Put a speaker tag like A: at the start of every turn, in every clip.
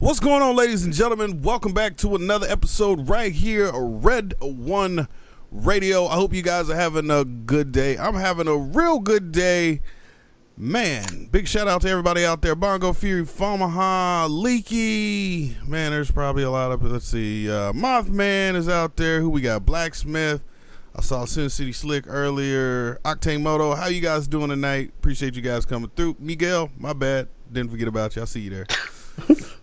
A: What's going on, ladies and gentlemen? Welcome back to another episode right here, Red One Radio. I hope you guys are having a good day. I'm having a real good day. Man, big shout out to everybody out there. Bongo Fury, Famaha, Leaky. Man, there's probably a lot of, let's see, Mothman is out there. Who we got? Blacksmith. I saw Sin City Slick earlier. Octane Moto, how you guys doing tonight? Appreciate you guys coming through. Miguel, my bad. Didn't forget about you. I see you there.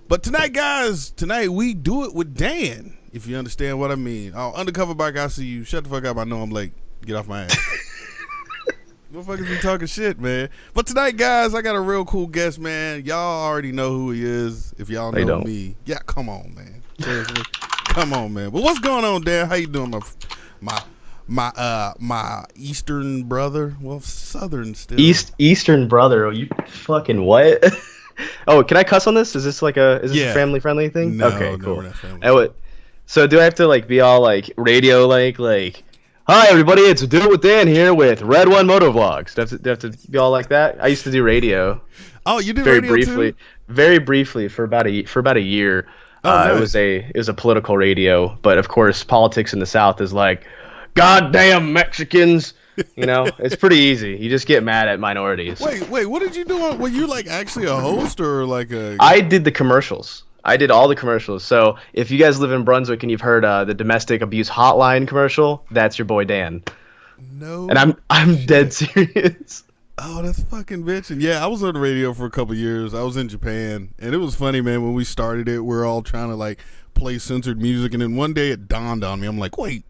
A: But tonight, guys, we do it with Dan, if you understand what I mean. Oh, Undercover Bike, I see you. Shut the fuck up. I know I'm late. Get off my ass. Motherfuckers be talking shit, man. But tonight, guys, I got a real cool guest, man. Y'all already know who he is. If y'all know me. Yeah, come on, man. Seriously. Come on, man. But what's going on, Dan? How you doing, my eastern brother? Well, southern still.
B: Eastern brother? Oh, you fucking what? Oh, can I cuss on this? Is this like a family friendly thing?
A: No,
B: okay, cool.
A: We're not family.
B: So do I have to like be all like radio like hi everybody, it's Do It With Dan here with Redonemotovlog. Do I have to be all like that? I used to do radio.
A: Oh, you did
B: very
A: radio
B: briefly,
A: too?
B: Very briefly for about a year.
A: Nice.
B: It was a political radio, but of course politics in the South is like, goddamn Mexicans. You know, it's pretty easy. You just get mad at minorities.
A: Wait, what did you do? Were you like actually a host or like a?
B: I did the commercials. I did all the commercials. So if you guys live in Brunswick and you've heard the domestic abuse hotline commercial, that's your boy Dan.
A: No.
B: And I'm dead serious.
A: Oh, that's fucking bitchin'. Yeah, I was on the radio for a couple years. I was in Japan, and it was funny, man. When we started it, we are all trying to like play censored music, and then one day it dawned on me. I'm like, wait.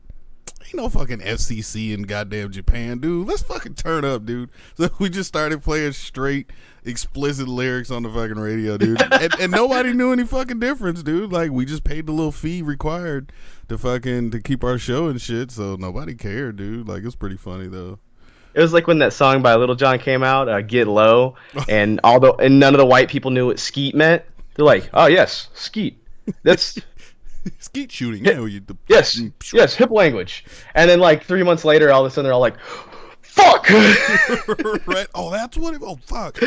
A: Ain't no fucking FCC in goddamn Japan, dude. Let's fucking turn up, dude. So we just started playing straight explicit lyrics on the fucking radio, dude. and nobody knew any fucking difference, dude. Like, we just paid the little fee required to keep our show and shit, so nobody cared, dude. Like, it's pretty funny, though.
B: It was like when that song by Little John came out, Get Low, and none of the white people knew what skeet meant. They're like, oh, yes, skeet. That's...
A: Skeet shooting.
B: Yes, hip language. And then like 3 months later, all of a sudden they're all like, fuck!
A: Right. Oh, that's what it... Oh, fuck.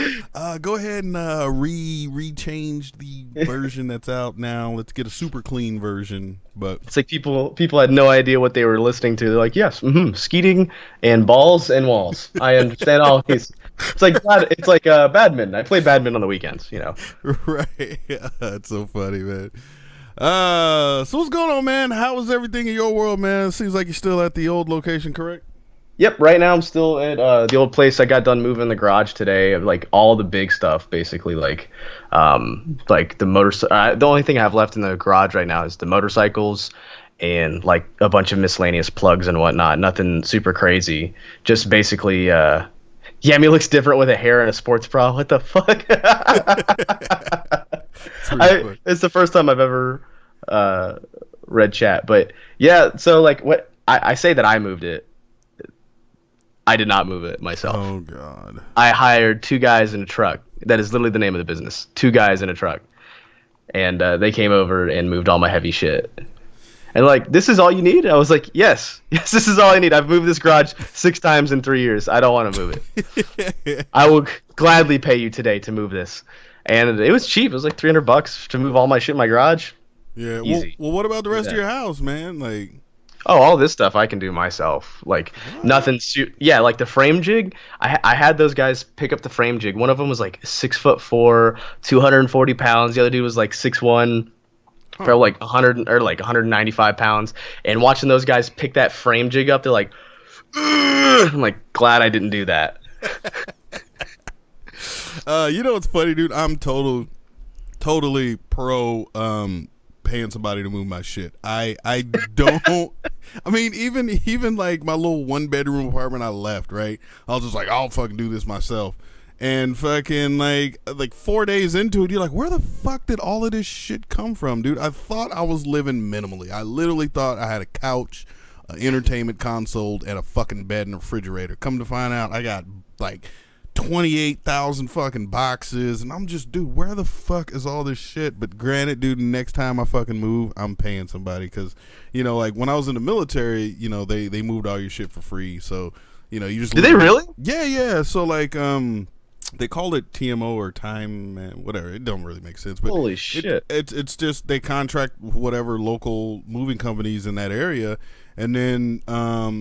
A: Go ahead and re-change the version that's out now. Let's get a super clean version. But
B: it's like people had no idea what they were listening to. They're like, yes, skeeting and balls and walls. I understand all these. It's like badminton. I play badminton on the weekends, you know.
A: Right. That's so funny, man. So what's going on, man? How is everything in your world, man? Seems like you're still at the old location, correct?
B: Yep, right now I'm still at the old place. I got done moving the garage today. Like all the big stuff, basically, like the motor. The only thing I have left in the garage right now is the motorcycles and like a bunch of miscellaneous plugs and whatnot. Nothing super crazy. Just basically, Yami looks different with a hair and a sports bra. What the fuck? It's the first time I've ever read chat, but yeah. So like, what I say that I moved it. I did not move it myself.
A: Oh God!
B: I hired 2 guys in a truck. That is literally the name of the business. 2 guys in a truck, and they came over and moved all my heavy shit. And like, this is all you need? I was like, yes, this is all I need. I've moved this garage 6 times in 3 years. I don't want to move it. I will gladly pay you today to move this. And it was cheap. It was like $300 to move all my shit in my garage.
A: Yeah.
B: Easy.
A: Well, what about the rest of your house, man? Like,
B: all this stuff I can do myself. Like nothing. Like the frame jig. I had those guys pick up the frame jig. One of them was like 6'4", 240 pounds. The other dude was like 6'1", for like 100 or like 195 pounds. And watching those guys pick that frame jig up, they're like, ugh! I'm like, glad I didn't do that.
A: You know what's funny, dude? I'm totally pro paying somebody to move my shit. I don't. I mean, even like my little 1-bedroom apartment I left, right? I was just like, I'll fucking do this myself. And fucking like 4 days into it, you're like, where the fuck did all of this shit come from, dude? I thought I was living minimally. I literally thought I had a couch, an entertainment console, and a fucking bed and a refrigerator. Come to find out, I got like 28,000 fucking boxes, and I'm just, dude, where the fuck is all this shit? But granted, dude, next time I fucking move, I'm paying somebody, because, you know, like when I was in the military, you know, they moved all your shit for free, so, you know, you just
B: did they really?
A: Yeah. So like they call it TMO or time, whatever. It don't really make sense, but
B: Holy shit.
A: it's just they contract whatever local moving companies in that area, and then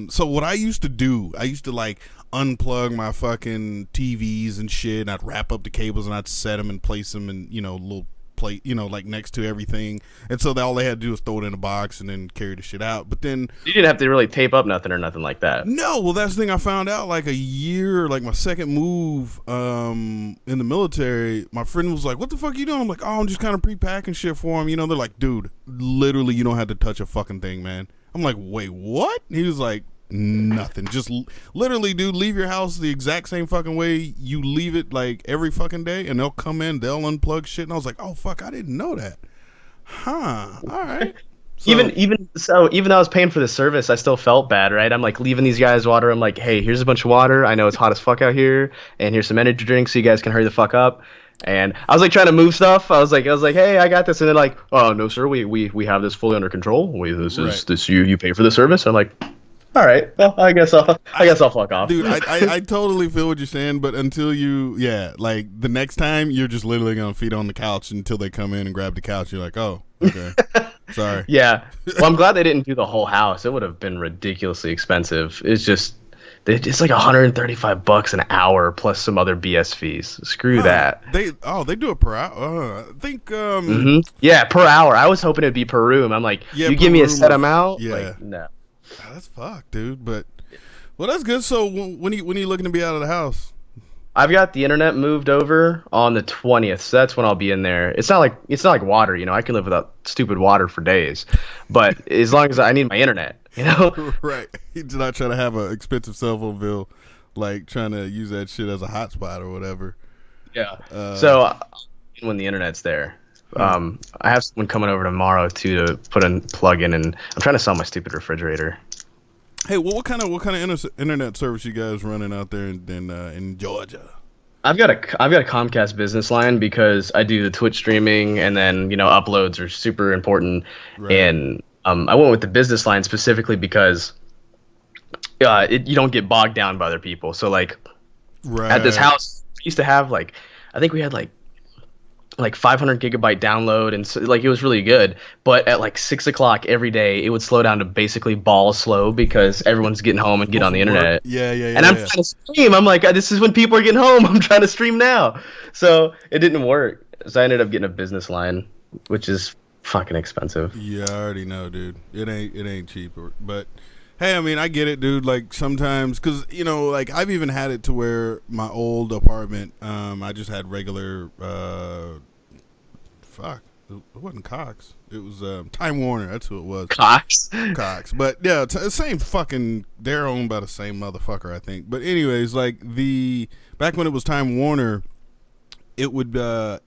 A: so what I used to do, I used to like unplug my fucking TVs and shit, and I'd wrap up the cables and I'd set them and place them in little plate, like next to everything, and so all they had to do was throw it in a box and then carry the shit out. But then
B: You didn't have to really tape up nothing or nothing like that.
A: no, well, that's the thing I found out like a year, like my second move in the military. My friend was like, "What the fuck you doing?" I'm like, "Oh, I'm just kind of pre-packing shit for him." They're like, "Dude, literally, you don't have to touch a fucking thing, man." I'm like, "Wait, what?" He was like, "Nothing. Just literally, dude, leave your house the exact same fucking way you leave it like every fucking day, and they'll come in, they'll unplug shit." And I was like, "Oh fuck, I didn't know that." Huh. All right. So,
B: Even though I was paying for the service, I still felt bad, right? I'm like leaving these guys water. I'm like, hey, here's a bunch of water. I know it's hot as fuck out here, and here's some energy drinks so you guys can hurry the fuck up. And I was like trying to move stuff. I was like, hey, I got this. And they're like, oh no, sir, we have this fully under control. You pay for the service. I'm like, all right, well, I guess I'll fuck off.
A: Dude, I totally feel what you're saying, but until like the next time you're just literally gonna feed on the couch until they come in and grab the couch. You're like, oh, okay, sorry.
B: Yeah, well, I'm glad they didn't do the whole house. It would have been ridiculously expensive. It's like $135 an hour plus some other BS fees. Screw that.
A: They do it per hour. I think.
B: Yeah, per hour. I was hoping it'd be per room. I'm like, you give me a set amount.
A: Yeah.
B: Like, no.
A: That's fucked, dude. But well, that's good. So when are you looking to be out of the house?
B: I've got the internet moved over on the 20th, so that's when I'll be in there. It's not like water, I can live without stupid water for days, but as long as I need my internet,
A: Right. He's not trying to have an expensive cell phone bill, like trying to use that shit as a hotspot or whatever.
B: Yeah. So when the internet's there, I have someone coming over tomorrow too to put a plug in, and I'm trying to sell my stupid refrigerator.
A: Hey, well, what kind of internet service you guys running out there in Georgia?
B: I've got a Comcast business line because I do the Twitch streaming, and then uploads are super important. Right. And I went with the business line specifically because you don't get bogged down by other people. So like at this house, we used to have I think we had like 500 gigabyte download, and so, it was really good, but at 6:00 every day it would slow down to basically ball slow because everyone's getting home and get on the internet. And I'm trying to stream. I'm like, this is when people are getting home. I'm trying to stream now. So it didn't work. So I ended up getting a business line, which is fucking expensive.
A: Yeah, I already know, dude. It ain't cheap, but hey, I mean, I get it, dude. Like sometimes, cause I've even had it to where my old apartment, I just had regular, it wasn't Cox. It was Time Warner. That's who it was.
B: Cox.
A: But yeah, same fucking. They're owned by the same motherfucker, I think. But anyways, back when it was Time Warner, it would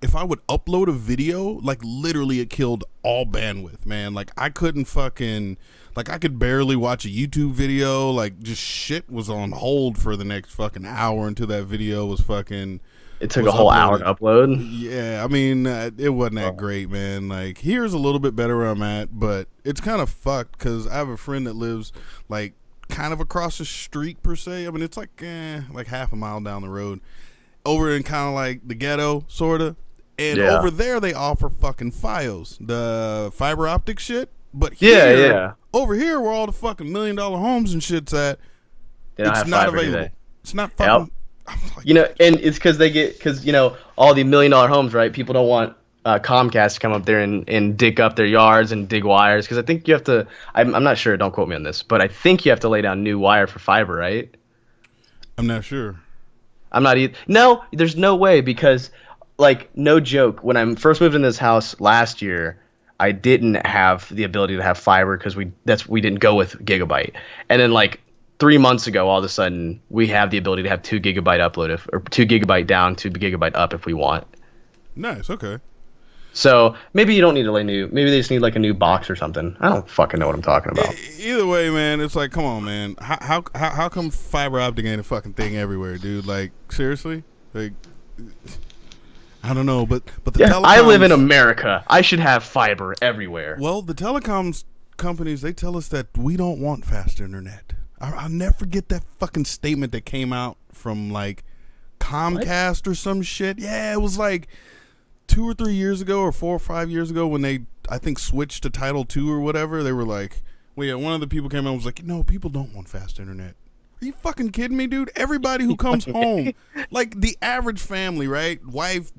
A: if I would upload a video, literally it killed all bandwidth, man. I couldn't fucking. I could barely watch a YouTube video. Just shit was on hold for the next fucking hour until that video was fucking.
B: It took a whole hour to upload.
A: Yeah, I mean, it wasn't that great, man. Here's a little bit better where I'm at, but it's kind of fucked because I have a friend that lives, kind of across the street, per se. I mean, it's half a mile down the road. Over in kind of the ghetto, sort of. And over there, they offer fucking Fios, the fiber optic shit. But over here, where all the fucking $1 million homes and shit's at, it's not available. It's not fucking.
B: Yep. And it's because all the $1 million homes, right? People don't want Comcast to come up there and dig up their yards and dig wires, because I think you have to. I'm not sure. Don't quote me on this, but I think you have to lay down new wire for fiber, right?
A: I'm not sure.
B: I'm not either. No, there's no way, because no joke. When I first moved in this house last year, I didn't have the ability to have fiber because we didn't go with gigabyte. And then 3 months ago, all of a sudden we have the ability to have 2 gigabyte upload or 2 gigabyte down, 2 gigabyte up if we want.
A: Nice. Okay.
B: So maybe you don't need to lay new. Maybe they just need a new box or something. I don't fucking know what I'm talking about.
A: Either way, man, it's come on, man. How come fiber optic ain't a fucking thing everywhere, dude? Seriously? I don't know, but the telecoms,
B: I live in America. I should have fiber everywhere.
A: Well, the telecoms companies, they tell us that we don't want fast internet. I'll never forget that fucking statement that came out from Comcast or some shit. Yeah, it was like 2 or 3 years ago, or 4 or 5 years ago, when they, I think, switched to Title 2 or whatever. They were like, well, yeah, one of the people came out and was like, no, people don't want fast internet. Are you fucking kidding me, dude? Everybody who comes home, like the average family, right? Wife,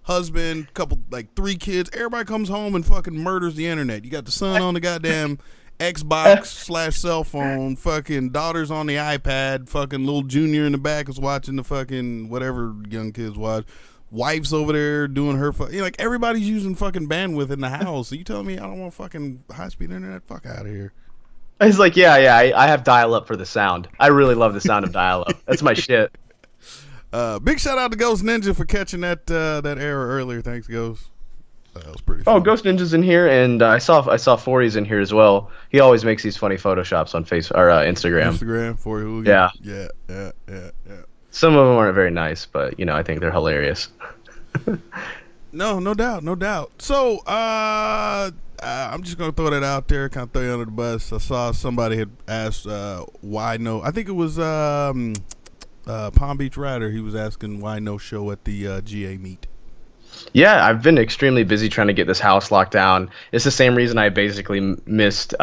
A: husband, couple, like 3 kids. Everybody comes home and fucking murders the internet. You got the son on the goddamn Xbox / cell phone, fucking daughters on the iPad, fucking little junior in the back is watching the fucking whatever young kids watch. Wife's over there doing her like everybody's using fucking bandwidth in the house. So you telling me I don't want fucking high speed internet? Fuck out of here.
B: He's like, yeah, I have dial-up for the sound. I really love the sound of dial-up. That's my shit.
A: Big shout out to Ghost Ninja for catching that error earlier. Thanks, Ghost. That was pretty funny.
B: Oh, Ghost Ninja's in here, and I saw 40's in here as well. He always makes these funny photoshops on Facebook or Instagram.
A: Instagram, 40 Hooligan. Yeah.
B: Some of them aren't very nice, but I think they're hilarious.
A: No doubt. So, I'm just gonna throw that out there, kind of throw you under the bus. I saw somebody had asked why no. I think it was Palm Beach Rider. He was asking why no show at the GA meet.
B: Yeah, I've been extremely busy trying to get this house locked down. It's the same reason I basically missed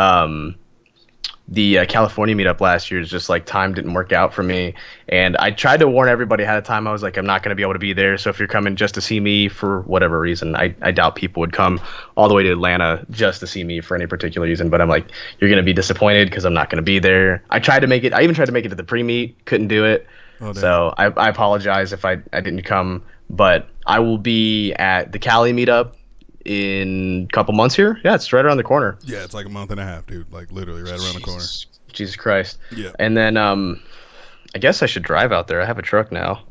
B: the California meetup last year. Is just like time didn't work out for me, and I tried to warn everybody ahead of time. I was like, I'm not going to be able to be there, so if you're coming just to see me for whatever reason, I doubt people would come all the way to Atlanta just to see me for any particular reason. But I'm like, you're going to be disappointed because I'm not going to be there. I even tried to make it to the pre-meet, couldn't do it. So I apologize if I didn't come, but I will be at the Cali meetup in a couple months here. Yeah, it's right around the corner.
A: Yeah, it's like a month and a half, dude. Like literally right around the corner.
B: Jesus Christ.
A: Yeah.
B: And then I guess I should drive out there. I have a truck now.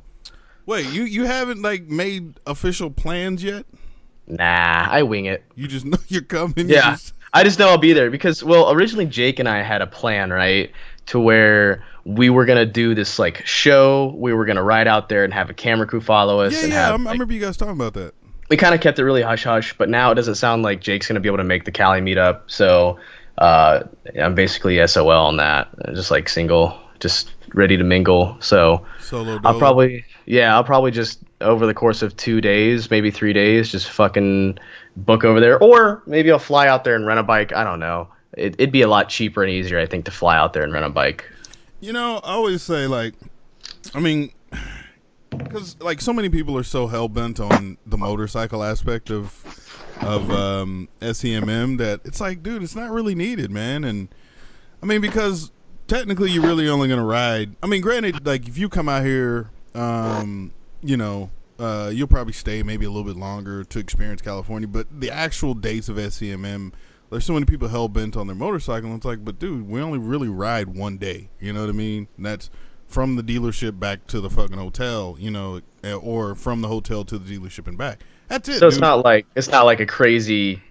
A: Wait, you haven't like made official plans yet?
B: Nah, I wing it.
A: You just know you're coming.
B: Yeah. I just know I'll be there because, well, originally Jake and I had a plan, right, to where we were gonna do this like show. We were gonna ride out there and have a camera crew follow us.
A: Yeah, I remember you guys talking about that.
B: We kind of kept it really hush-hush, but now it doesn't sound like Jake's going to be able to make the Cali meetup, so I'm basically SOL on that. Just like single, just ready to mingle. So
A: Solo
B: I'll probably just over the course of 2 days, maybe 3 days, just fucking book over there. Or maybe I'll fly out there and rent a bike. I don't know. It'd be a lot cheaper and easier, I think, to fly out there and rent a bike.
A: I always say, like, I mean, because like so many people are so hell bent on the motorcycle aspect of SEMM that it's like, dude, it's not really needed, man. And I mean, because technically you're really only gonna ride. I mean, granted, like if you come out here, you'll probably stay maybe a little bit longer to experience California. But the actual dates of SEMM, there's so many people hell bent on their motorcycle. And it's like, but dude, we only really ride one day. You know what I mean? And that's from the dealership back to the fucking hotel, or from the hotel to the dealership and back. That's it.
B: So it's not like a crazy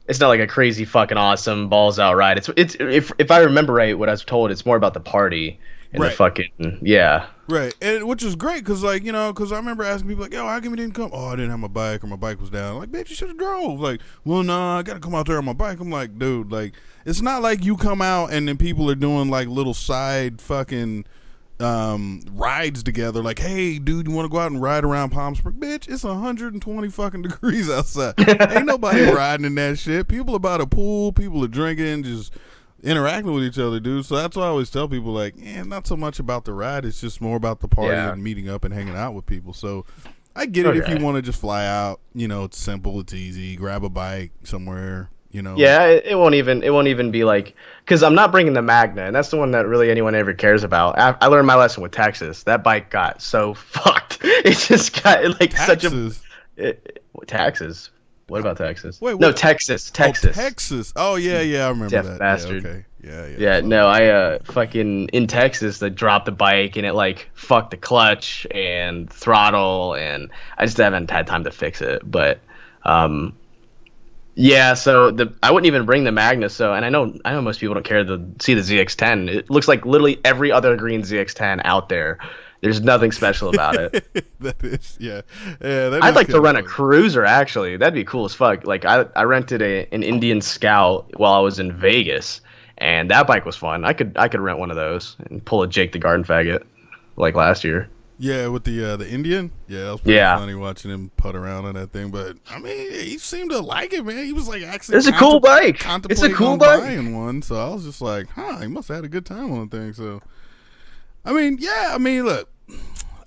B: fucking awesome balls out ride. It's if I remember right, what I was told, it's more about the party and the fucking
A: right, and which is great because because I remember asking people like, yo, how come you didn't come? Oh, I didn't have my bike or my bike was down. Like, bitch, you should have drove. Like, well, nah, I gotta come out there on my bike. I'm like, dude, like it's not like you come out and then people are doing like little side fucking rides together, like, hey dude, you want to go out and ride around Palm Springs? Bitch, it's 120 fucking degrees outside. Ain't nobody riding in that shit. People are by the pool, people are drinking, just interacting with each other, dude. So that's why I always tell people, like, not so much about the ride, it's just more about the party and meeting up and hanging out with people. So I get it if you want to just fly out, it's simple, it's easy, grab a bike somewhere.
B: Yeah, it won't even be like, because I'm not bringing the Magna, and that's the one that really anyone ever cares about. I learned my lesson with Texas. That bike got so fucked. It just got like
A: Texas.
B: Taxes. What about Texas?
A: Wait,
B: no, Texas.
A: Oh, Texas. Oh yeah, I remember
B: Deaf
A: that.
B: bastard.
A: Yeah, okay.
B: Yeah. No, I fucking in Texas, they dropped the bike and it like fucked the clutch and throttle, and I just haven't had time to fix it. But yeah, so I wouldn't even bring the Magna. So, and I know most people don't care to see the ZX10. It looks like literally every other green ZX10 out there. There's nothing special about it.
A: That is, yeah.
B: I'd like to rent a cruiser, actually. That'd be cool as fuck. Like, I rented an Indian Scout while I was in Vegas, and that bike was fun. I could rent one of those and pull a Jake the Garden Faggot like last year.
A: Yeah, with the Indian. Yeah, that was pretty
B: Yeah,
A: funny watching him putt around on that thing. But I mean, he seemed to like it, man. He was like actually
B: it's a cool bike. It's a
A: contemplating
B: cool
A: on
B: bike.
A: buying one. So I was just like, he must have had a good time on the thing. So I mean, yeah, I mean, look,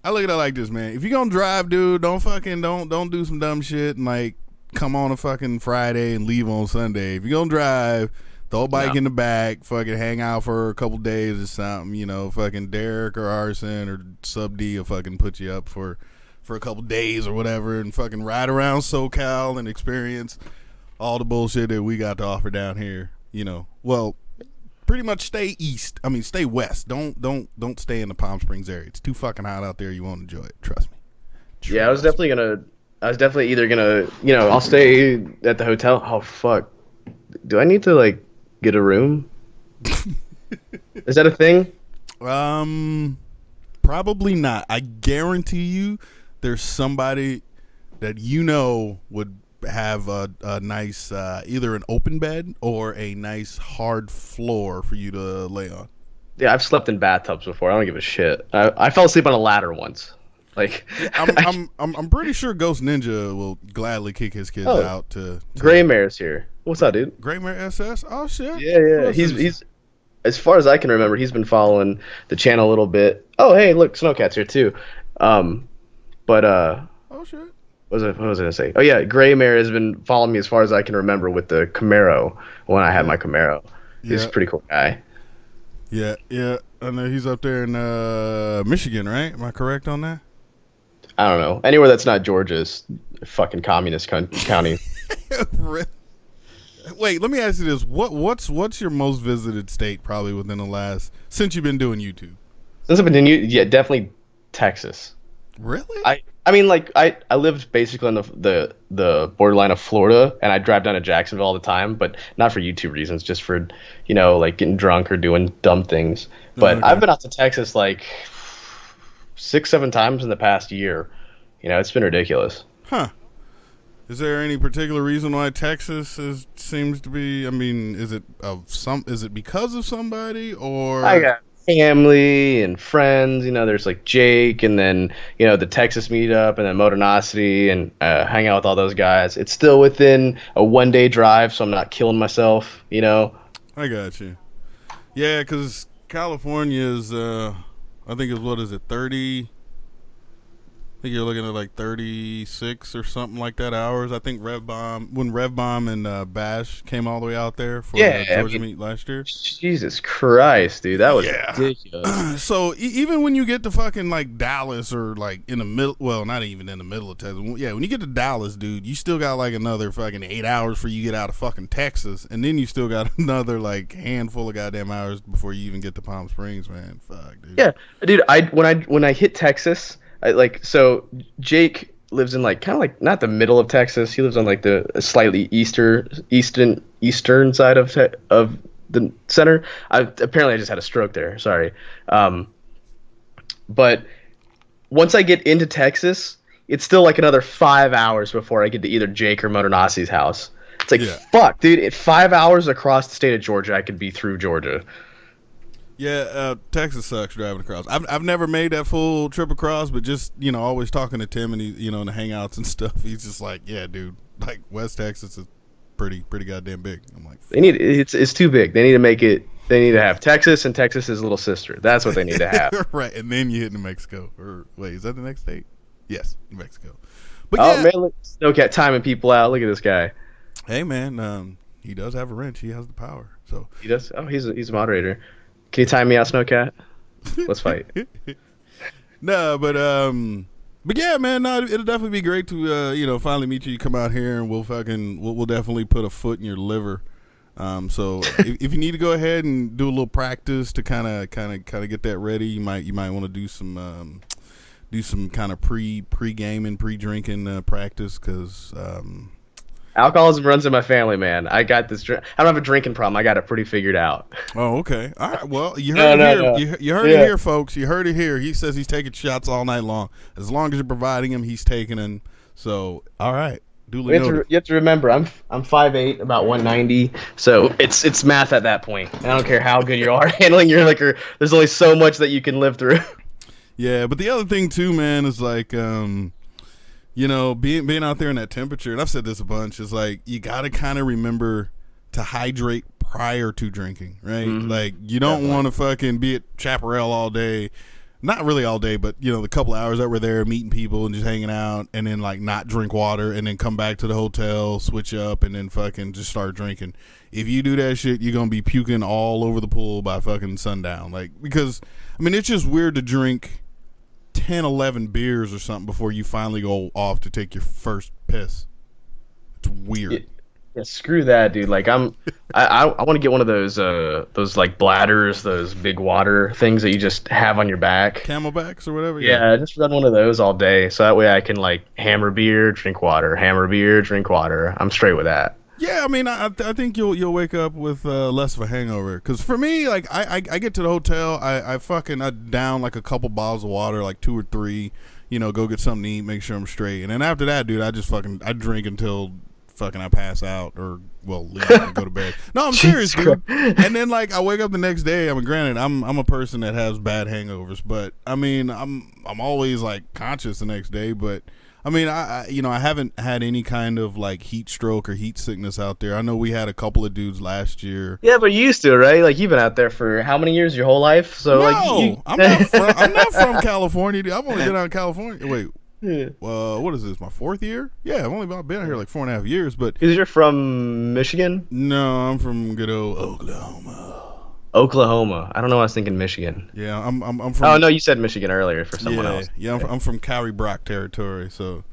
A: I look at it like this, man. If you're gonna drive, dude, don't do some dumb shit and like come on a fucking Friday and leave on Sunday. If you're gonna drive, throw a bike in the back, fucking hang out for a couple days or something, you know, fucking Derek or Arson or Sub D will fucking put you up for a couple days or whatever and fucking ride around SoCal and experience all the bullshit that we got to offer down here, you know. Well, pretty much stay west. Don't stay in the Palm Springs area. It's too fucking hot out there. You won't enjoy it. Trust me.
B: Yeah, I was definitely either gonna, I'll stay at the hotel. Oh fuck, do I need to like get a room? Is that a thing?
A: Probably not. I guarantee you, there's somebody that would have a nice either an open bed or a nice hard floor for you to lay on.
B: Yeah, I've slept in bathtubs before. I don't give a shit. I fell asleep on a ladder once. Like,
A: I'm pretty sure Ghost Ninja will gladly kick his kids out to
B: Gray Mare's here. What's up, dude?
A: Gray Mare SS. Oh shit.
B: Yeah. He's as far as I can remember, he's been following the channel a little bit. Oh, hey, look, Snowcat's here too. Oh
A: shit.
B: What was I gonna say? Oh yeah, Gray Mare has been following me as far as I can remember with the Camaro when I had my Camaro. He's a pretty cool guy.
A: Yeah. I know he's up there in Michigan, right? Am I correct on that?
B: I don't know. Anywhere that's not Georgia's fucking communist county.
A: Wait, let me ask you this: what's your most visited state probably within the last since you've been doing YouTube?
B: Since I've been doing YouTube, yeah, definitely Texas.
A: Really?
B: I mean, like I lived basically on the borderline of Florida, and I drive down to Jacksonville all the time, but not for YouTube reasons, just for like getting drunk or doing dumb things. But okay. I've been out to Texas like 6-7 times in the past year. It's been ridiculous.
A: Huh. Is there any particular reason why Texas seems to be? I mean, is it because of somebody or?
B: I got family and friends. There's like Jake, and then the Texas meetup, and then Motornosity, and hang out with all those guys. It's still within a 1-day drive, so I'm not killing myself.
A: I got you. Yeah, because California is, I think is 30. I think you're looking at like 36 or something like that hours. I think when Rev Bomb and Bash came all the way out there for the Georgia meet last year.
B: Jesus Christ, dude, that was ridiculous.
A: So even when you get to fucking like Dallas or like in the middle, well, not even in the middle of Texas. Yeah, when you get to Dallas, dude, you still got like another fucking 8 hours for you get out of fucking Texas, and then you still got another like handful of goddamn hours before you even get to Palm Springs, man. Fuck, dude.
B: Yeah, dude. When I hit Texas. So Jake lives in like kind of like not the middle of Texas. He lives on like the slightly eastern side of the center. Apparently I just had a stroke there. Sorry. But once I get into Texas, it's still like another 5 hours before I get to either Jake or Motornasi's house. It's like fuck, dude. At 5 hours across the state of Georgia, I could be through Georgia.
A: Yeah, Texas sucks driving across. I've never made that full trip across, but just always talking to Tim and he in the hangouts and stuff. He's just like, yeah, dude, like West Texas is pretty goddamn big. I'm like, fuck.
B: It's too big. They need to make it. They need to have Texas and Texas's little sister. That's what they need to have.
A: Right, and then you hit New Mexico. Or wait, is that the next state? Yes, New Mexico. But
B: man, look, Snowcat timing people out. Look at this guy.
A: Hey man, he does have a wrench. He has the power. So
B: he does. Oh, he's a moderator. Can you time me out, Snowcat? Let's fight.
A: No, but yeah, man. No, it'll definitely be great to finally meet you. You come out here, and we'll definitely put a foot in your liver. So if you need to go ahead and do a little practice to kind of get that ready, you might want to do some kind of pre-gaming, pre-drinking practice because.
B: Alcoholism runs in my family, man. I got this. I don't have a drinking problem. I got it pretty figured out.
A: Oh, okay. All right. Well, you heard it here. You heard it here, folks. You heard it here. He says he's taking shots all night long. As long as you're providing him, he's taking them. So, all right. Duly noted.
B: You have to remember, I'm 5'8", about 190. So it's math at that point. I don't care how good you are handling your liquor. There's only so much that you can live through.
A: Yeah, but the other thing too, man, is like, being out there in that temperature, and I've said this a bunch, is like you got to kind of remember to hydrate prior to drinking, right?
B: Mm-hmm.
A: Like you don't want to fucking be at Chaparral all day. Not really all day, but the couple hours that we're there meeting people and just hanging out, and then like not drink water, and then come back to the hotel, switch up, and then fucking just start drinking. If you do that shit, you're gonna be puking all over the pool by fucking sundown. Like, because I mean, it's just weird to drink 10, 11 beers or something before you finally go off to take your first piss. It's weird.
B: Yeah, screw that, dude. Like I want to get one of those like bladders, those big water things that you just have on your back.
A: Camelbacks or whatever.
B: Yeah, just run one of those all day, so that way I can like hammer beer, drink water, hammer beer, drink water. I'm straight with that.
A: Yeah, I mean, I think you'll wake up with less of a hangover. Because for me, like I get to the hotel, I down like a couple bottles of water, like 2 or 3. Go get something to eat, make sure I'm straight, and then after that, dude, I drink until fucking I pass out or leave and go to bed. No, I'm serious, dude. And then like I wake up the next day. I mean, granted, I'm a person that has bad hangovers, but I mean, I'm always like conscious the next day. But I mean, I haven't had any kind of like heat stroke or heat sickness out there. I know we had a couple of dudes last year.
B: Yeah, but you used to, right? Like you've been out there for how many years? Your whole life? So
A: no, I'm not from California. Dude. I've only been out in California. Wait. What is this? My 4th year? Yeah, I've only been out here like 4.5 years. But
B: because you're from Michigan?
A: No, I'm from good old
B: Oklahoma. I don't know. I was thinking Michigan.
A: Yeah, I'm from.
B: Oh no, you said Michigan earlier for someone else.
A: Yeah, I'm from Cowie Brock territory. So,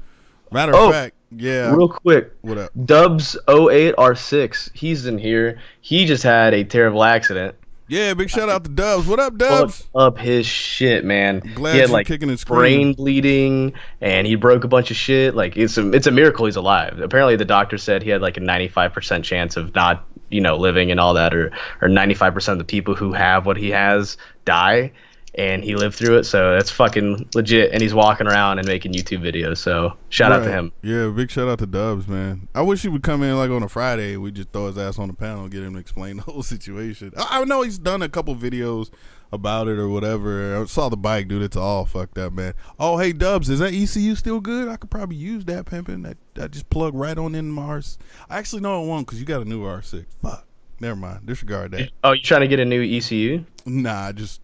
A: matter of fact, yeah.
B: Real quick,
A: what up?
B: Dubs 08R6. He's in here. He just had a terrible accident.
A: Yeah, big shout out to Dubs. What up, Dubs?
B: Fucked up his shit, man.
A: Glad
B: he had
A: you're
B: like
A: kicking and
B: brain bleeding, and he broke a bunch of shit. Like it's a miracle he's alive. Apparently, the doctor said he had like a 95% chance of not living and all that, or 95% of the people who have what he has die, and he lived through it. So that's fucking legit. And he's walking around and making YouTube videos. So shout out to him.
A: Yeah, big shout out to Dubs, man. I wish he would come in like on a Friday. We just throw his ass on the panel and get him to explain the whole situation. I know he's done a couple videos about it or whatever. I saw the bike, dude. It's all fucked up, man. Oh, hey, Dubs, is that ECU still good? I could probably use that, pimping. That just plug right on in Mars. I actually know it won't because you got a new R6. Fuck. Never mind. Disregard that.
B: Oh, you trying to get a new ECU?
A: Nah, just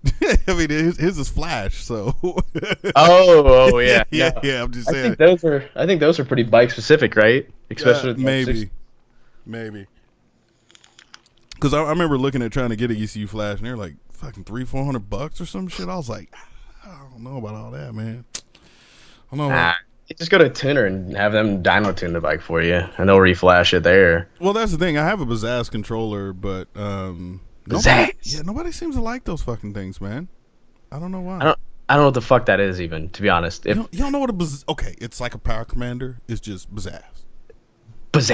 A: I mean his is flash, so.
B: oh yeah.
A: Yeah. I'm just saying.
B: I think those are pretty bike specific, right? Especially
A: maybe. Because I remember looking at trying to get an ECU flash, and they're like fucking $300-400 or some shit. I was like, I don't know about all that, man. I don't know.
B: You just go to a tuner and have them dyno tune the bike for you, and they'll reflash it there.
A: Well, that's the thing. I have a Bazzaz controller, but nobody seems to like those fucking things, man. I don't know why.
B: I don't know what the fuck that is, even, to be honest.
A: You don't know what a Bazzaz... Okay, it's like a Power Commander. It's just Bazzaz. That's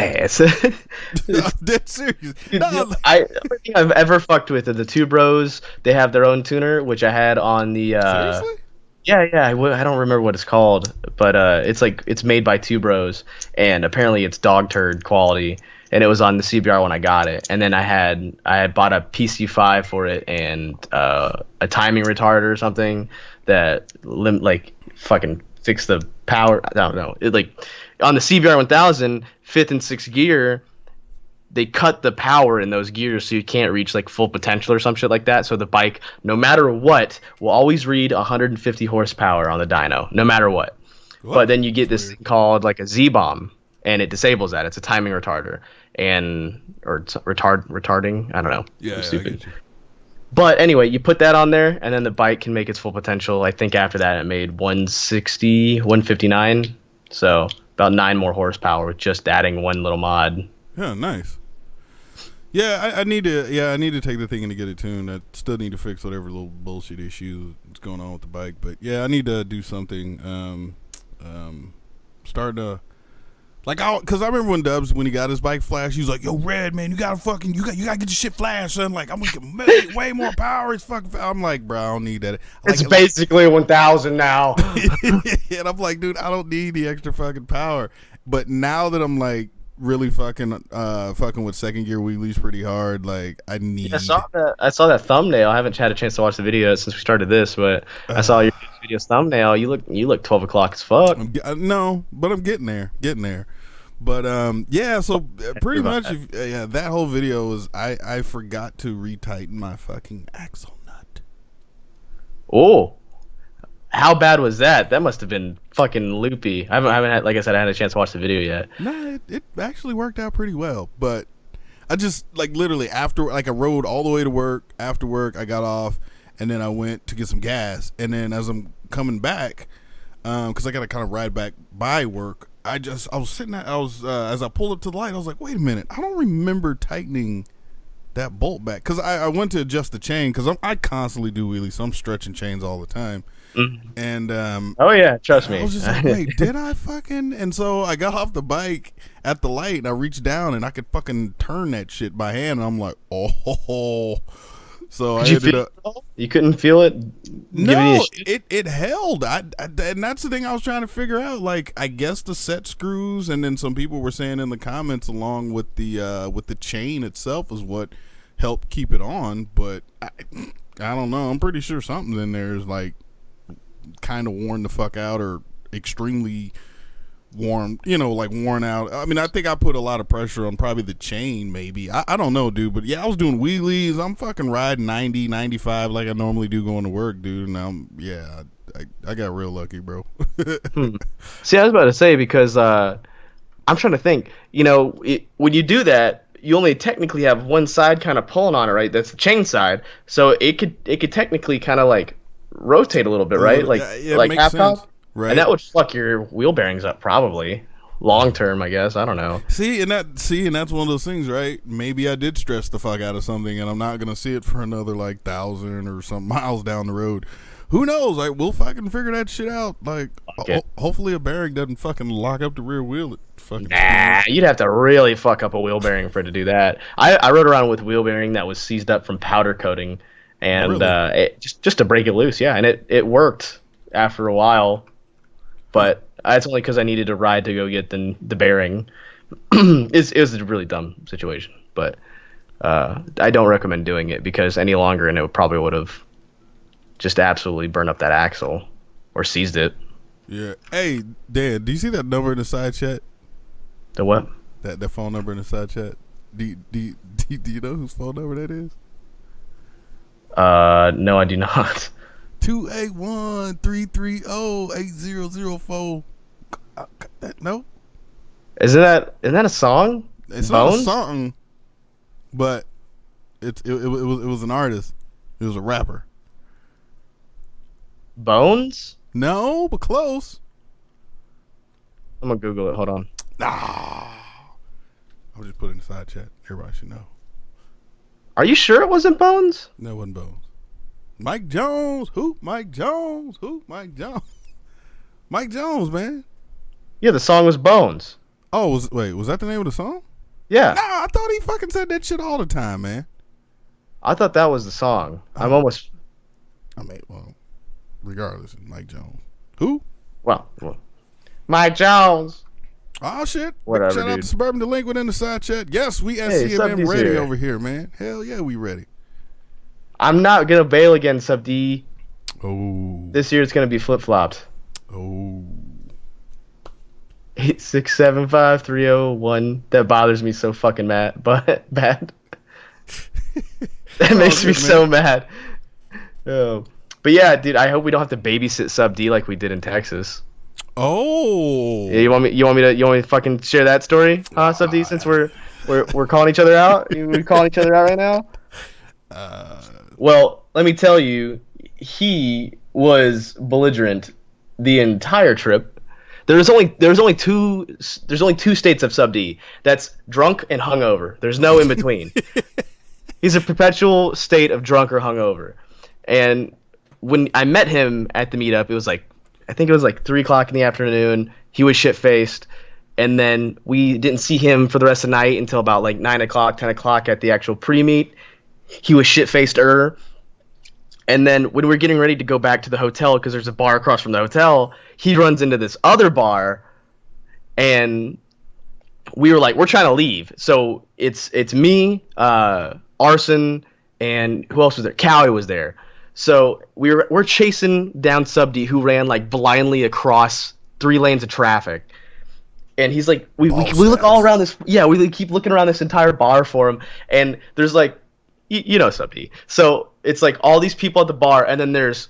A: serious.
B: Everything I've ever fucked with are the Two Bros. They have their own tuner, which I had on the...
A: Seriously?
B: Yeah. I don't remember what it's called, but it's made by Two Bros, and apparently it's dog turd quality, and it was on the CBR when I got it. And then I had bought a PC5 for it and a timing retarder or something that fucking fixed the power. I don't know. It on the CBR 1000 5th and 6th gear, they cut the power in those gears so you can't reach like full potential or some shit like that. So the bike, no matter what, will always read 150 horsepower on the dyno, no matter what. But then you get this thing called like a Z-bomb, and it disables that. It's a timing retarder or retarding. I don't know.
A: Yeah,
B: I'm stupid.
A: I get you.
B: But anyway, you put that on there, and then the bike can make its full potential. I think after that it made 160, 159. So about 9 more horsepower with just adding one little mod.
A: Yeah, nice. Yeah, I need to take the thing in to get it tuned. I still need to fix whatever little bullshit issue that's going on with the bike. But yeah, I need to do something. Start to because I remember when he got his bike flash, he was like, "Yo, Red, man, you gotta get your shit flashed, son. Like, I'm gonna get way more power. It's fucking." I'm like, bro, I don't need that.
B: It's basically 1,000 now.
A: And I'm like, dude, I don't need the extra fucking power. But now that I'm like really fucking with second gear wheelies pretty hard. Like I need.
B: Yeah, I saw that thumbnail. I haven't had a chance to watch the video since we started this, but I saw your video's thumbnail. You look 12 o'clock as fuck.
A: No, but I'm getting there. But yeah. So pretty much, yeah, that whole video was I forgot to retighten my fucking axle nut.
B: Oh, how bad was that? That must have been fucking loopy. I haven't had, like I said, I haven't had a chance to watch the video yet.
A: Nah, it actually worked out pretty well. But I just like literally after, like I rode all the way to work. After work, I got off, and then I went to get some gas. And then as I'm coming back, because I got to kind of ride back by work, I was sitting at, as I pulled up to the light, I was like, wait a minute, I don't remember tightening that bolt back, because I went to adjust the chain, because I constantly do wheelies, so I'm stretching chains all the time. Mm-hmm. And
B: oh yeah, trust me.
A: I was just like, wait, did I fucking? And so I got off the bike at the light, and I reached down, and I could fucking turn that shit by hand, and I'm like, oh. So
B: you couldn't feel it?
A: No, it held. And that's the thing I was trying to figure out. Like, I guess the set screws, and then some people were saying in the comments, along with the chain itself, is what helped keep it on. But I don't know. I'm pretty sure something in there is like kind of worn the fuck out, or extremely worn, like worn out. I mean, I think I put a lot of pressure on probably the chain, maybe. I don't know, dude. But yeah, I was doing wheelies. I'm fucking riding 90, 95 like I normally do going to work, dude. And I got real lucky, bro.
B: See, I was about to say, because I'm trying to think, when you do that, you only technically have one side kind of pulling on it, right? That's the chain side. So it could technically kind of like rotate a little bit, right? Like half top. Right. And that would fuck your wheel bearings up, probably long term, I guess. I don't know.
A: See, and that's one of those things, right? Maybe I did stress the fuck out of something, and I'm not gonna see it for another like 1,000 or some miles down the road. Who knows? Like, we'll fucking figure that shit out. Like, hopefully a bearing doesn't fucking lock up the rear wheel.
B: You'd have to really fuck up a wheel bearing for it to do that. I rode around with wheel bearing that was seized up from powder coating, and really? Just to break it loose, yeah, and it worked after a while. But it's only because I needed a ride to go get the bearing. It was a really dumb situation, but I don't recommend doing it, because any longer and it probably would have just absolutely burned up that axle or seized it.
A: Yeah. Hey, Dan, do you see that number in the side chat?
B: The what?
A: That phone number in the side chat. Do you know whose phone number that is?
B: No, I do not.
A: 281-330-8004. No,
B: isn't that a song?
A: It's not a song, but it was an artist. It was a rapper.
B: Bones?
A: No, but close.
B: I'm gonna Google it. Hold on.
A: I'll just put it in the side chat. Everybody should know.
B: Are you sure it wasn't Bones?
A: No, it wasn't Bones. Mike Jones. Who? Mike Jones. Who? Mike Jones. Mike Jones, man.
B: Yeah, the song was Bones.
A: Oh, was that the name of the song?
B: Yeah.
A: Nah, I thought he fucking said that shit all the time, man.
B: I thought that was the song. I'm almost...
A: I mean, well, regardless, Mike Jones. Who?
B: Well, Mike Jones.
A: Oh, shit.
B: Whatever,
A: Shout out to Suburban Delinquent in the side chat. Yes, we SCMM ready over here, man. Hell yeah, we ready.
B: I'm not going to bail again, Sub D.
A: Oh.
B: This year it's going to be flip-flopped.
A: Oh.
B: 8675301. That bothers me so fucking bad. That makes me so mad. Oh. But yeah, dude, I hope we don't have to babysit Sub D like we did in Texas.
A: Oh.
B: Yeah, you want me to fucking share that story, huh, Sub D, since we're calling each other out? We're calling each other out right now? Well, let me tell you, he was belligerent the entire trip. There's only two states of Sub D. That's drunk and hungover. There's no in between. He's a perpetual state of drunk or hungover. And when I met him at the meetup, I think it was like 3:00 in the afternoon. He was shit faced, and then we didn't see him for the rest of the night until about like 9:00, 10:00 at the actual pre-meet. He was shit faced. And then when we're getting ready to go back to the hotel, because there's a bar across from the hotel, he runs into this other bar, and we were like, we're trying to leave. So it's me, Arson, and who else was there? Cowie was there. So we're chasing down Sub D, who ran like blindly across 3 lanes of traffic. And he's like, we look all around this. Yeah, we keep looking around this entire bar for him. And there's like, you know Sub D. So it's like all these people at the bar, and then there's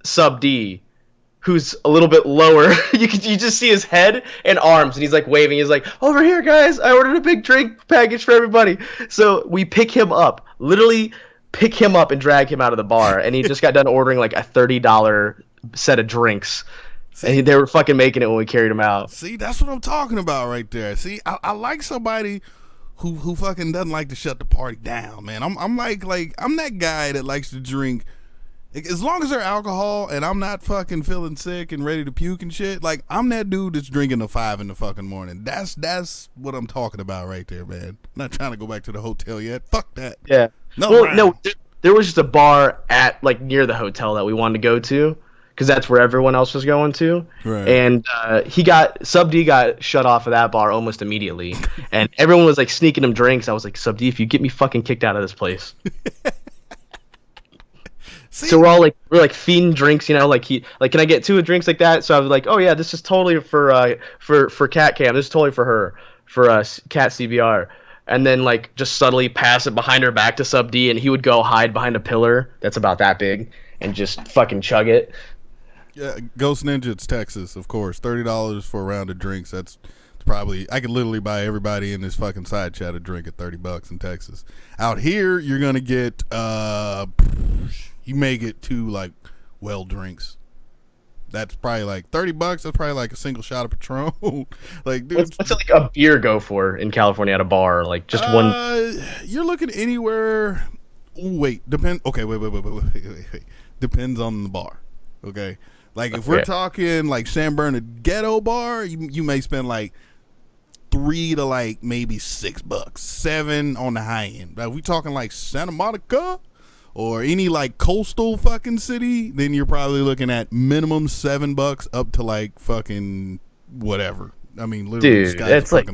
B: Sub D, who's a little bit lower. You just see his head and arms, and he's like waving. He's like, over here, guys, I ordered a big drink package for everybody. So we pick him up, literally pick him up and drag him out of the bar. And he just got done ordering like a $30 set of drinks. See, and they were fucking making it when we carried him out.
A: See, that's what I'm talking about right there. See, I like somebody who fucking doesn't like to shut the party down, man. I'm like I'm that guy that likes to drink. As long as they're alcohol and I'm not fucking feeling sick and ready to puke and shit, like I'm that dude that's drinking at 5 in the fucking morning. That's what I'm talking about right there, man. I'm not trying to go back to the hotel yet. Fuck that.
B: Yeah. No, there was just a bar at like near the hotel that we wanted to go to, because that's where everyone else was going to.
A: Right.
B: And Sub D got shut off of that bar almost immediately, and everyone was like sneaking him drinks. I was like, Sub D, if you get me fucking kicked out of this place. See? So we're like feeding drinks, you know, like can I get 2 drinks like that? So I was like, oh yeah, this is totally for Cat Cam. This is totally for her, for Cat CBR. And then like just subtly pass it behind her back to Sub D, and he would go hide behind a pillar that's about that big and just fucking chug it.
A: Yeah, Ghost Ninja, it's Texas, of course. $30 for a round of drinks. That's probably, I could literally buy everybody in this fucking side chat a drink at $30 in Texas. Out here, you're gonna get you may get 2 like well drinks. That's probably like $30. That's probably like a single shot of Patron. Like, dude,
B: what's like a beer go for in California at a bar? Like just one.
A: You're looking anywhere. Wait, depend. Okay, wait. Depends on the bar. Okay, like if we're talking like San Bernardino bar, you may spend like $3 to like maybe $6, $7 on the high end. But if we talking like Santa Monica or any like coastal fucking city, then you're probably looking at minimum $7 up to like fucking whatever. I mean, literally,
B: dude, that's like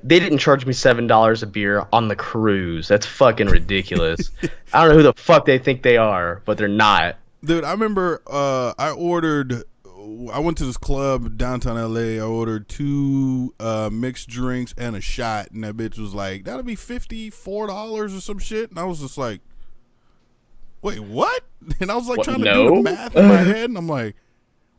B: they didn't charge me $7 a beer on the cruise. That's fucking ridiculous. I don't know who the fuck they think they are, but they're not.
A: Dude, I remember I went to this club downtown LA. I ordered 2 mixed drinks and a shot, and that bitch was like, that'll be $54 or some shit. And I was just like, wait, what? And I was like trying to do the math in my head, and I'm like,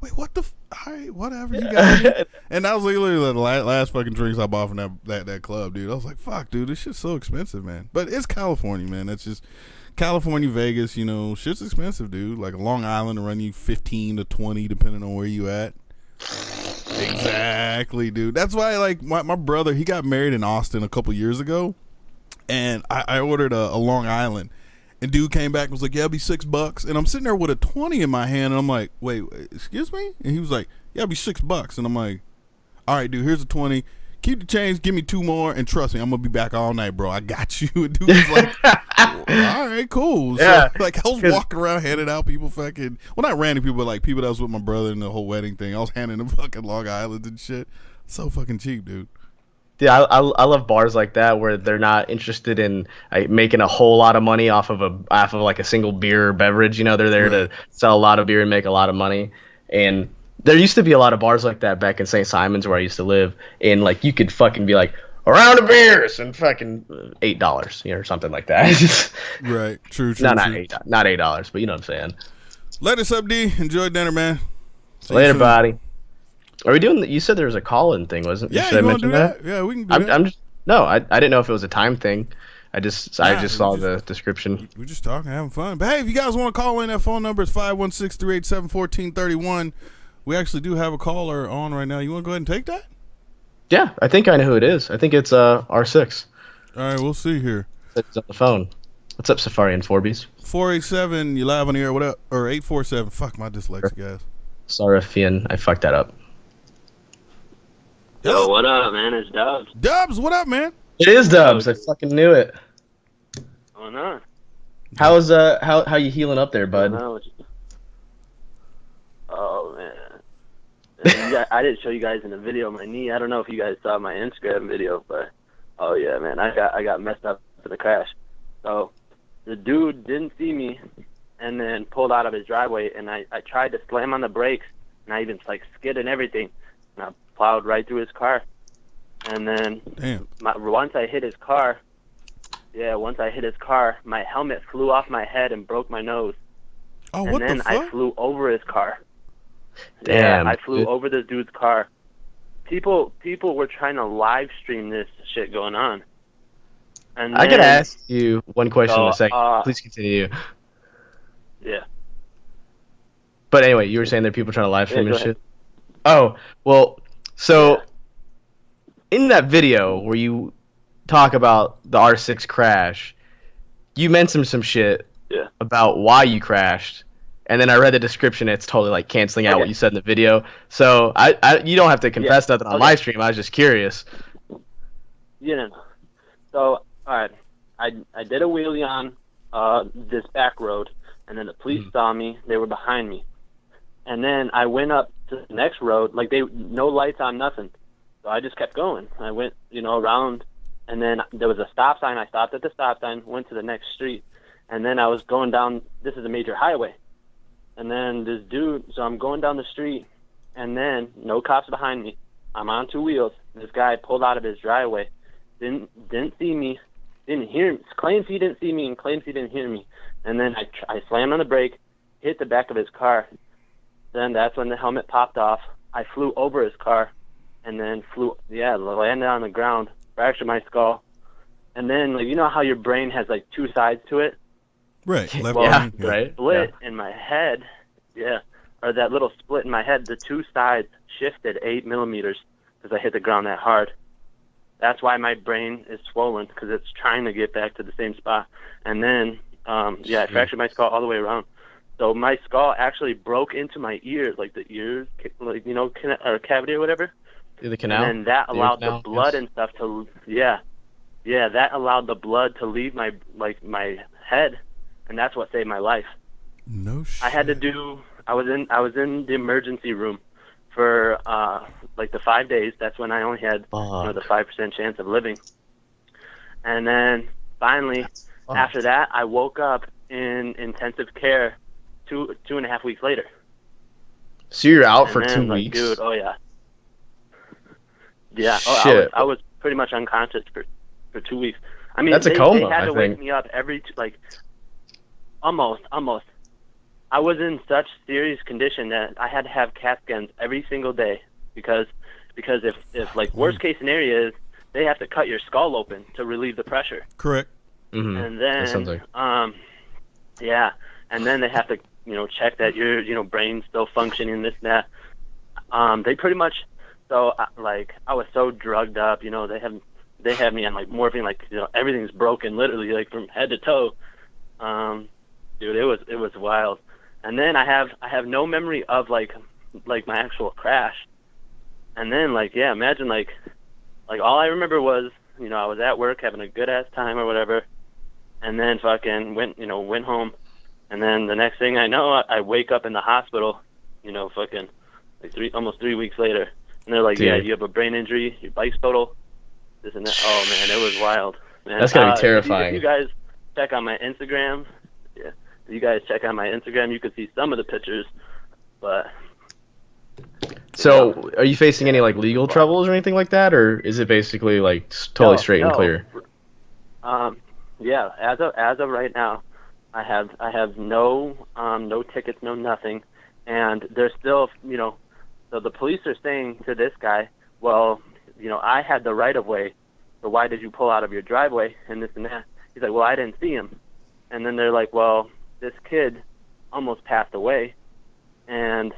A: wait, what the all right, whatever, you got it. And that was literally the last fucking drinks I bought from that club, dude. I was like, fuck, dude, this shit's so expensive, man. But it's California, man. It's just California, Vegas, you know, shit's expensive, dude. Like a Long Island will run you 15 to 20 depending on where you at. Exactly, dude. That's why, like, my brother, he got married in Austin a couple years ago, and I ordered a Long Island, and dude came back and was like, yeah, it'll be $6. And I'm sitting there with a 20 in my hand, and I'm like, wait, excuse me? And he was like, yeah, it'll be $6. And I'm like, all right, dude, here's a 20. Keep the change, give me 2 more, and trust me, I'm gonna be back all night, bro. I got you. And dude was like, all right, cool.
B: Yeah.
A: So, like, I was walking around handing out people fucking, well, not random people, but like people that was with my brother in the whole wedding thing. I was handing them fucking Long Island and shit. So fucking cheap, dude.
B: Yeah, I love bars like that where they're not interested in making a whole lot of money off of like a single beer or beverage. You know, they're there to sell a lot of beer and make a lot of money. And there used to be a lot of bars like that back in St. Simons where I used to live, and like you could fucking be like, a round of beers and fucking $8, you know, or something like that.
A: Right, true.
B: Not $8, but you know what I'm saying.
A: Later, Sub D. Enjoy dinner, man.
B: Later, buddy. Are we doing? You said there was a call-in thing, wasn't?
A: Yeah,
B: should I mention that?
A: Yeah, we can do that.
B: I didn't know if it was a time thing. I just saw the description.
A: We're just talking, having fun. But hey, if you guys want to call in, that phone number is 516-387-1431. We actually do have a caller on right now. You want to go ahead and take that?
B: Yeah, I think I know who it is. I think it's R6.
A: All right, we'll see here.
B: It's on the phone. What's up, Safari and Forbies?
A: 487, you live on the air. What up? Or 847. Fuck my dyslexia, guys.
B: Sorry, Fian. I fucked that up.
C: Yo, what up, man? It's Dubs.
A: Dubs, what up, man?
B: It is Dubs. I fucking knew it.
C: Oh no.
B: How's how you healing up there, bud?
C: Oh man. You I didn't show you guys in the video my knee. I don't know if you guys saw my Instagram video, but oh yeah, man, I got messed up in the crash. So the dude didn't see me, and then pulled out of his driveway, and I tried to slam on the brakes, and I even like skid and everything, and I plowed right through his car. And then once I hit his car, my helmet flew off my head and broke my nose.
A: Oh,
C: and
A: what
C: then
A: the fuck?
C: I flew over his car.
B: Damn.
C: Yeah, I flew over this dude's car. People were trying to live stream this shit going on. And
B: I could
C: then-
B: ask you one question in a second.
C: uh,
B: Please continue.
C: Yeah.
B: But anyway, you were saying there are people trying to live stream
C: Yeah,
B: and
C: go ahead.
B: shit? Oh, well, so
C: Yeah.
B: in that video where you talk about the R6 crash, you mentioned some shit
C: Yeah.
B: about why you crashed, and then I read the description. It's totally like canceling out
C: Okay.
B: what you said in the video. So you don't have to confess nothing on
C: Okay.
B: live stream. I was just curious.
C: You know. So, all right, I did a wheelie on this back road, and then the police saw me. They were behind me, and then I went up to the next road. Like no lights on, nothing. So I just kept going. I went, around, and then there was a stop sign. I stopped at the stop sign, went to the next street, and then I was going down. This is a major highway, and then this dude. So I'm going down the street, and then no cops behind me. I'm on two wheels. This guy pulled out of his driveway. Didn't see me, didn't hear me, claims he didn't see me and claims he didn't hear me. And then I slammed on the brake, hit the back of his car. Then that's when the helmet popped off. I flew over his car, and then landed on the ground, fractured my skull. And then, like, you know how your brain has like two sides to it?
A: Right. Left
B: Yeah,
A: brain,
B: right.
C: Split in my head, or that little split in my head, the two sides shifted 8 millimeters because I hit the ground that hard. That's why my brain is swollen, because it's trying to get back to the same spot. And then, I fractured my skull all the way around. So my skull actually broke into my ears, like the ears, like, or cavity or whatever.
B: Through the canal.
C: And then that
B: The ear
C: allowed
B: canal,
C: the blood
B: yes.
C: and stuff to, that allowed the blood to leave my head, and that's what saved my life.
A: No shit.
C: I had to do. I was in the emergency room for the 5 days. That's when I only had the 5% chance of living. And then finally, after that, I woke up in intensive care 2.5 weeks later.
B: So you're out
C: And
B: for
C: then,
B: 2 weeks?
C: Dude, oh yeah. Yeah.
B: Shit.
C: I was pretty much unconscious for 2 weeks. I mean,
B: That's a
C: they
B: coma,
C: had to
B: I
C: wake
B: think.
C: me up almost. I was in such serious condition that I had to have CAT scans every single day because if like worst case scenario is they have to cut your skull open to relieve the pressure.
A: Correct.
B: Mm-hmm.
C: And
B: That sounds
C: then
B: like...
C: and then they have to check that your brain's still functioning, this and that. They pretty much, so I was so drugged up, they had me on like morphine, like everything's broken literally, like from head to toe. Dude, it was wild. And then I have no memory of like my actual crash. And then imagine like all I remember was I was at work having a good ass time or whatever, and then fucking went home, and then the next thing I know I wake up in the hospital, fucking like almost 3 weeks later, and they're like,
B: Dude.
C: yeah, you have a brain injury, your bike's total, this and that. Oh man, it was wild. Man,
B: That's gotta be terrifying.
C: If you guys check on my Instagram, you could see some of the pictures, but.
B: So, are you facing any like legal troubles or anything like that, or is it basically like totally straight and clear?
C: Yeah, as of right now, I have no tickets, no nothing, and there's still so the police are saying to this guy, well, I had the right of way, so why did you pull out of your driveway and this and that? He's like, well, I didn't see him, and then they're like, well, this kid almost passed away, and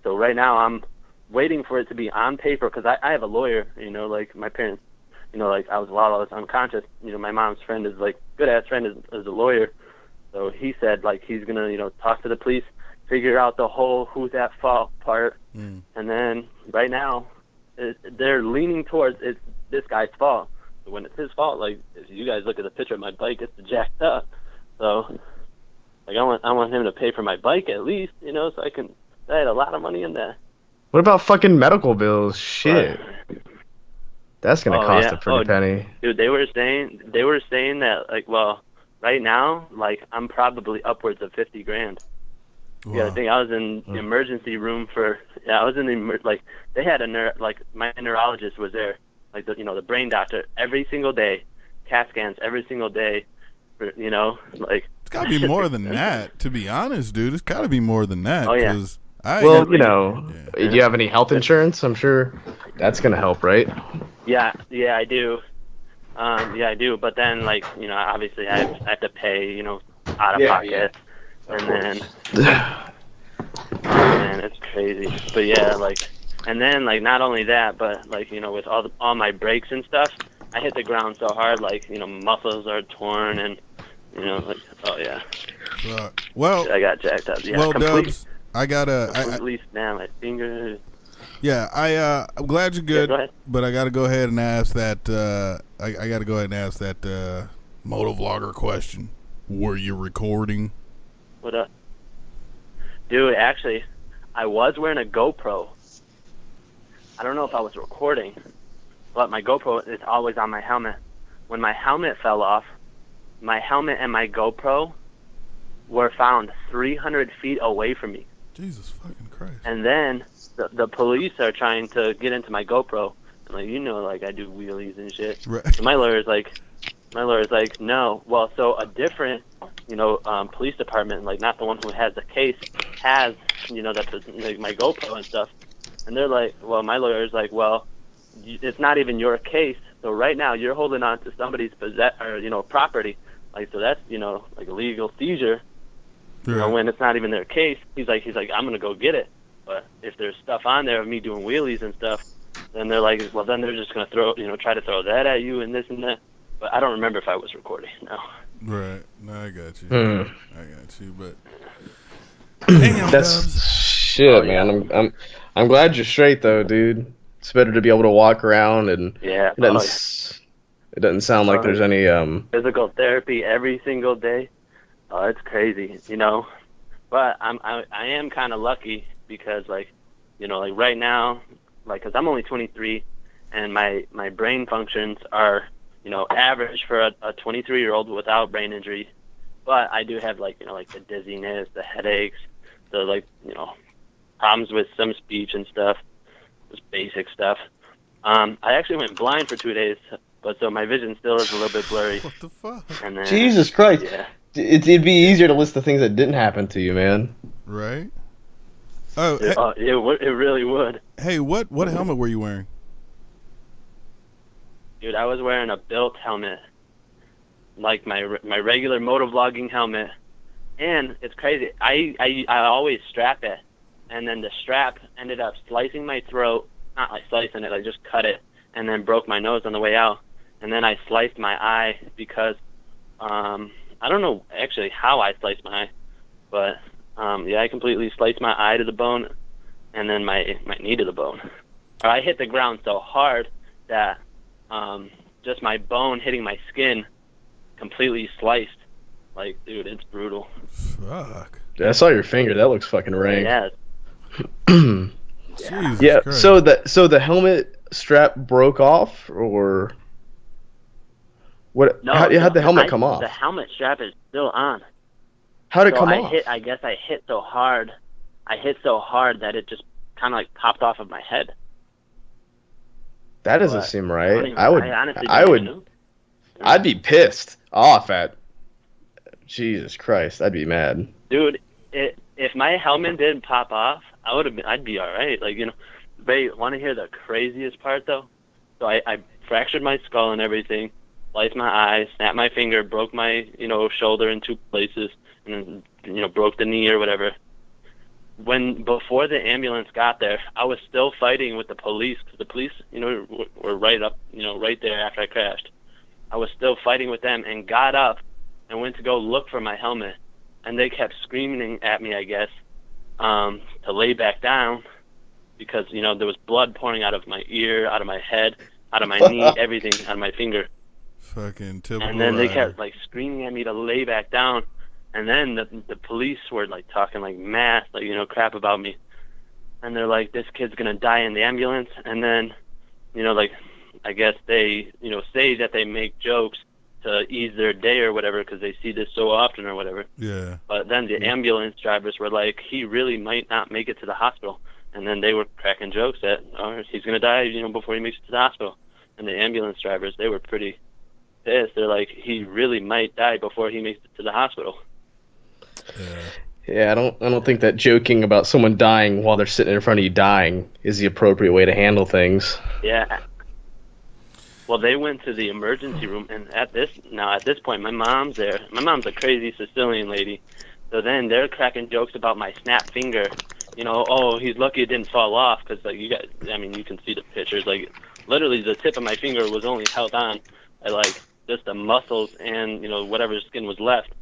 C: so right now I'm waiting for it to be on paper, because I have a lawyer, like my parents, like while I was unconscious, my mom's friend is like, good ass friend is a lawyer, so he said like he's gonna talk to the police, figure out the whole who's at fault part, and then right now they're leaning towards it's this guy's fault. But when it's his fault, like if you guys look at the picture of my bike, it's jacked up, so like I want him to pay for my bike at least, so I had a lot of money in that.
B: What about fucking medical bills? Shit. That's gonna cost a pretty penny.
C: Dude, they were saying that, like, well, right now, like, I'm probably upwards of 50 grand.
A: Wow.
C: Yeah, I think I was in the emergency room I was in the like, they had my neurologist was there, like, the brain doctor every single day, CAT scans every single day, like.
A: It's gotta be more than that, to be honest, dude. It's gotta be more than that.
C: Oh, yeah.
B: Well, do you have any health insurance? I'm sure that's gonna help, right?
C: Yeah, I do. Yeah, I do. But then, like, obviously I have to pay, out of pocket.
B: Yeah.
C: And then, man, it's crazy. But yeah, like, and then, like, not only that, but, like, with all my brakes and stuff, I hit the ground so hard, like, muscles are torn and, like, oh yeah.
A: Well,
C: I got jacked up. Yeah,
A: well, Dubs, I gotta
C: completely snap my fingers.
A: Yeah, I'm glad you're good.
C: Yeah, go ahead.
A: But I gotta go ahead and ask that. I gotta go ahead and ask that motovlogger question. Were you recording?
C: What up? Dude, actually, I was wearing a GoPro. I don't know if I was recording, but my GoPro is always on my helmet. When my helmet fell off, my helmet and my GoPro were found 300 feet away from me.
A: Jesus fucking Christ.
C: And then the police are trying to get into my GoPro. I'm like, I do wheelies and shit.
A: Right.
C: So my lawyer's like, no. Well, so a different, police department, like, not the one who has the case, has, that's like my GoPro and stuff. And they're like, well, my lawyer's like, well, it's not even your case. So right now you're holding on to somebody's property. Like, so that's, like a legal seizure.
A: Yeah.
C: When it's not even their case. He's like, I'm gonna go get it. But if there's stuff on there of me doing wheelies and stuff, then they're like, well, then they're just gonna try to throw that at you and this and that. But I don't remember if I was recording. No.
A: Right. No, I got you. I got you. But damn,
B: that's
A: Dubs.
B: shit, man. I'm glad you're straight though, dude. It's better to be able to walk around and it doesn't sound like there's any
C: physical therapy every single day. Oh, it's crazy, But I am kind of lucky because, like, like right now, like, because I'm only 23, and my brain functions are, average for a 23-year-old without brain injury. But I do have, like, like the dizziness, the headaches, the, like, problems with some speech and stuff, just basic stuff. I actually went blind for 2 days, but so my vision still is a little bit blurry.
A: What the fuck?
C: And then,
B: Jesus Christ.
C: Yeah.
B: It'd be easier to list the things that didn't happen to you, man.
A: Right. Oh,
C: It really would.
A: hey, what helmet were you wearing?
C: Dude, I was wearing a built helmet, like my regular motovlogging helmet, and it's crazy. I always strap it, and then the strap ended up slicing my throat. Not like slicing it, I just cut it, and then broke my nose on the way out, and then I sliced my eye because I don't know actually how I sliced my eye, but I completely sliced my eye to the bone, and then my knee to the bone. Or I hit the ground so hard that just my bone hitting my skin completely sliced. Like, dude, it's brutal.
A: Fuck.
B: I saw your finger. That looks fucking rank.
C: Yeah.
A: Jesus
B: Yeah.
A: Christ.
B: So the helmet strap broke off, or what?
C: No,
B: how'd the helmet come off?
C: The helmet strap is still on.
B: How'd it come off?
C: I guess I hit so hard. I hit so hard that it just kind of like popped off of my head.
B: That doesn't seem right.
C: I honestly don't even know.
B: I'd be pissed off at. Jesus Christ, I'd be mad.
C: Dude, if my helmet didn't pop off, I'd be all right. Like, but want to hear the craziest part though? So I fractured my skull and everything, sliced my eye, snapped my finger, broke my shoulder in 2 places, and then broke the knee or whatever. Before the ambulance got there, I was still fighting with the police because the police were right up right there after I crashed. I was still fighting with them and got up and went to go look for my helmet, and they kept screaming at me, I guess, to lay back down because there was blood pouring out of my ear, out of my head, out of my knee, everything, out of my finger.
A: Fucking typical.
C: And then they kept like screaming at me to lay back down, and then the police were like talking like mass, like crap about me. and they're like, this kid's gonna die in the ambulance, and then, like, I guess they, say that they make jokes to ease their day or whatever because they see this so often or whatever.
A: Yeah.
C: But then the ambulance drivers were like, he really might not make it to the hospital. And then they were cracking jokes that, oh, he's going to die, before he makes it to the hospital. And the ambulance drivers, they were pretty pissed. They're like, he really might die before he makes it to the hospital.
B: Yeah, I don't think that joking about someone dying while they're sitting in front of you dying is the appropriate way to handle things.
C: Yeah. Well, they went to the emergency room, and at this point, my mom's there. My mom's a crazy Sicilian lady. So then they're cracking jokes about my snap finger. Oh, he's lucky it didn't fall off because, like, you can see the pictures. Like, literally the tip of my finger was only held on by, like, just the muscles and, whatever skin was left.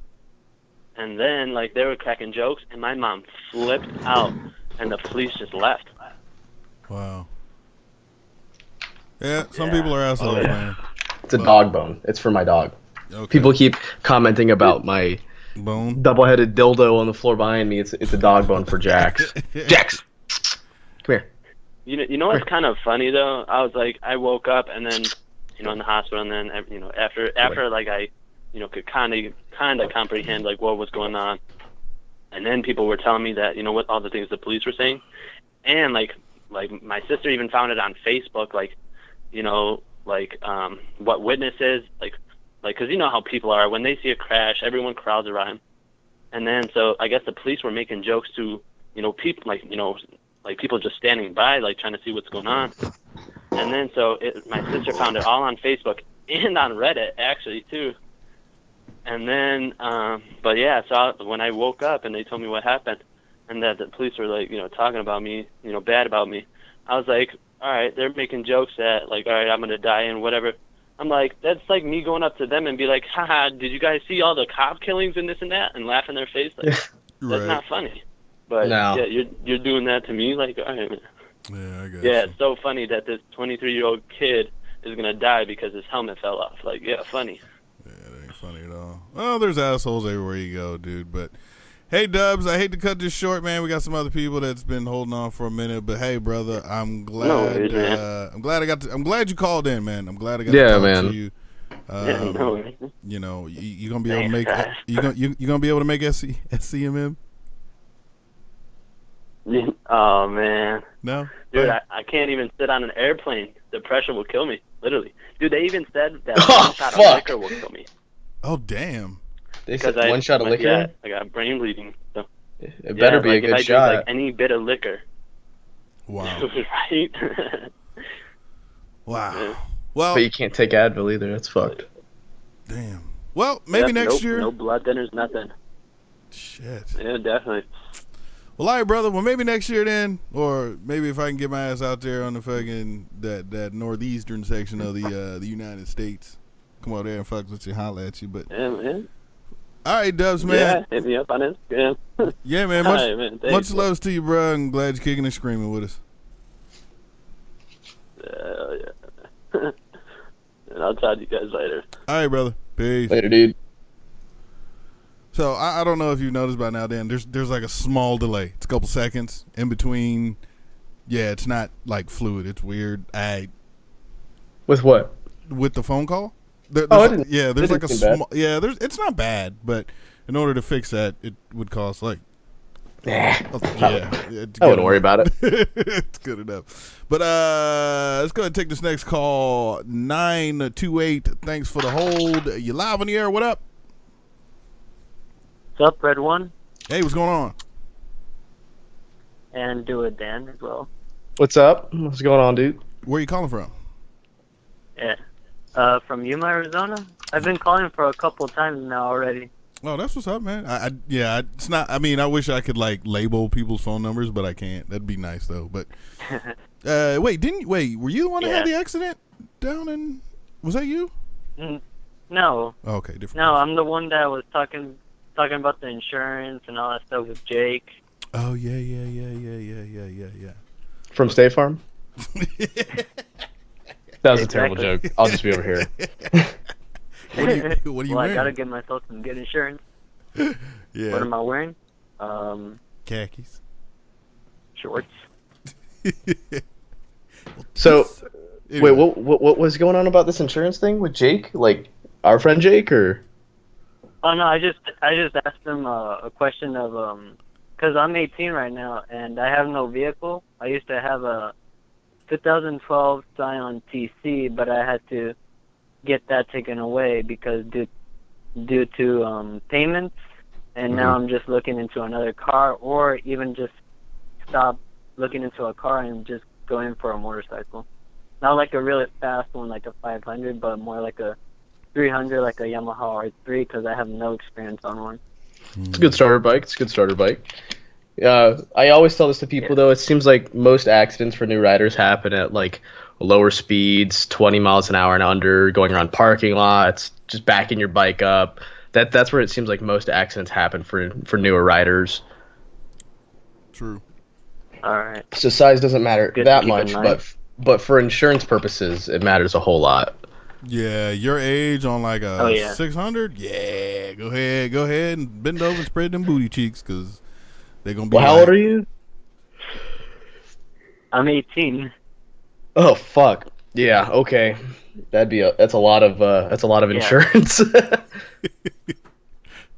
C: And then, like, they were cracking jokes, and my mom flipped out, and the police just left.
A: Wow. Yeah, some people are assholes, man.
B: It's a dog bone. It's for my dog.
A: Okay.
B: People keep commenting about my
A: bone,
B: double-headed dildo on the floor behind me. It's a dog bone for Jax. Jax, come here.
C: You know what's kind of funny though? I was like, I woke up and then, in the hospital, and then after like I, could kind of comprehend like what was going on, and then people were telling me that what all the things the police were saying, and like my sister even found it on Facebook, like. What witnesses, like, because how people are, when they see a crash, everyone crowds around. And then, so I guess the police were making jokes to, people, like people just standing by, like, trying to see what's going on. And then, so my sister found it all on Facebook and on Reddit, actually, too. And then, but yeah, so when I woke up and they told me what happened, and that the police were, like, talking about me, bad about me, I was like, all right, they're making jokes that, like, all right, I'm going to die and whatever. I'm like, that's like me going up to them and be like, haha, did you guys see all the cop killings and this and that? And laugh in their face. Like, that's not funny. But, yeah, you're doing that to me? Like, all right, man.
A: Yeah, I guess.
C: Yeah, it's so funny that this 23-year-old kid is going to die because his helmet fell off. Like, yeah, funny.
A: Yeah, it ain't funny at all. Well, there's assholes everywhere you go, dude, but... Hey, Dubs, I hate to cut this short, man. We got some other people that's been holding on for a minute, but hey, brother, I'm glad.
C: No worries, man.
A: I'm glad you called in, man. I'm glad I got to talk to you.
C: No worries.
A: You gonna be able to make you gonna be able to make SCMM?
C: Oh man.
A: No,
C: dude, I can't even sit on an airplane. Depression will kill me, literally. Dude, they even said that one shot of liquor will kill me.
A: Oh damn.
B: They said one shot of liquor?
C: Yeah, I got brain bleeding. So.
B: It better be a good
C: if
B: shot.
C: I drink, any bit of liquor.
A: Wow.
C: Right?
A: Wow.
C: Yeah.
A: Well,
B: but you can't take Advil either. That's fucked.
A: Damn. Well, maybe next year.
C: No blood thinners, nothing.
A: Shit.
C: Yeah, definitely.
A: Well, all right, brother. Well, maybe next year then, or maybe if I can get my ass out there on the fucking that northeastern section of the United States, come out there and fuck with you, holler at you. But
C: yeah, man.
A: All right, Dubs, man.
C: Yeah, hit me up on Instagram.
A: Yeah, man. Much love to you, bro. I'm glad you're kicking and screaming with us.
C: Yeah. And I'll talk to you guys later.
A: All right, brother. Peace.
B: Later, dude.
A: So I don't know if you've noticed by now, Dan. There's like a small delay. It's a couple seconds in between. Yeah, it's not like fluid. It's weird.
B: With what?
A: With the phone call. There's like a small. Yeah, it's not bad, but in order to fix that, it would cost like.
B: I wouldn't worry about it.
A: It's good enough. But let's go ahead and take this next call. 928. Thanks for the hold. You live on the air. What up?
D: What's up, Red One?
A: Hey, what's going on?
D: And do it, Dan, as well.
B: What's up? What's going on, dude?
A: Where are you calling from?
D: Yeah. From Yuma, Arizona. I've been calling for a couple times now already.
A: Oh, that's what's up, man. It's not. I mean, I wish I could like label people's phone numbers, but I can't. That'd be nice though. But wait, were you the one that had the accident down in? Was that you?
D: No.
A: Oh, okay, different.
D: No, I'm the one that was talking about the insurance and all that stuff with Jake.
A: Oh yeah.
B: From State Farm. That was a terrible joke. I'll just be over here.
A: What are you
D: well,
A: wearing?
D: I gotta get myself some good insurance.
A: Yeah.
D: What am I wearing?
A: Khakis.
D: Shorts.
B: So,
A: Anyway.
B: wait, what was going on about this insurance thing with Jake? Like our friend Jake, or?
D: Oh no, I just asked him a question of because I'm 18 right now and I have no vehicle. I used to have a 2012 Scion TC, but I had to get that taken away because due to payments, and now I'm just looking into another car, or even just stop looking into a car and just go in for a motorcycle. Not like a really fast one, like a 500, but more like a 300, like a Yamaha R3, because I have no experience on one.
B: It's a good starter bike. I always tell this to people though. It seems like most accidents for new riders happen at like lower speeds, 20 miles an hour and under, going around parking lots, just backing your bike up. That's where it seems like most accidents happen for newer riders.
A: True.
D: All right.
B: So size doesn't matter
D: Good to
B: that
D: keep in
B: much,
D: mind.
B: but for insurance purposes, it matters a whole lot.
A: Yeah, your age on like a
D: Oh, yeah.
A: 600. Yeah, go ahead and bend over and spread them booty cheeks because they're gonna be.
B: Well, how old are you?
D: I'm 18.
B: Oh fuck. Yeah. Okay. That's a lot of
D: Yeah.
B: insurance.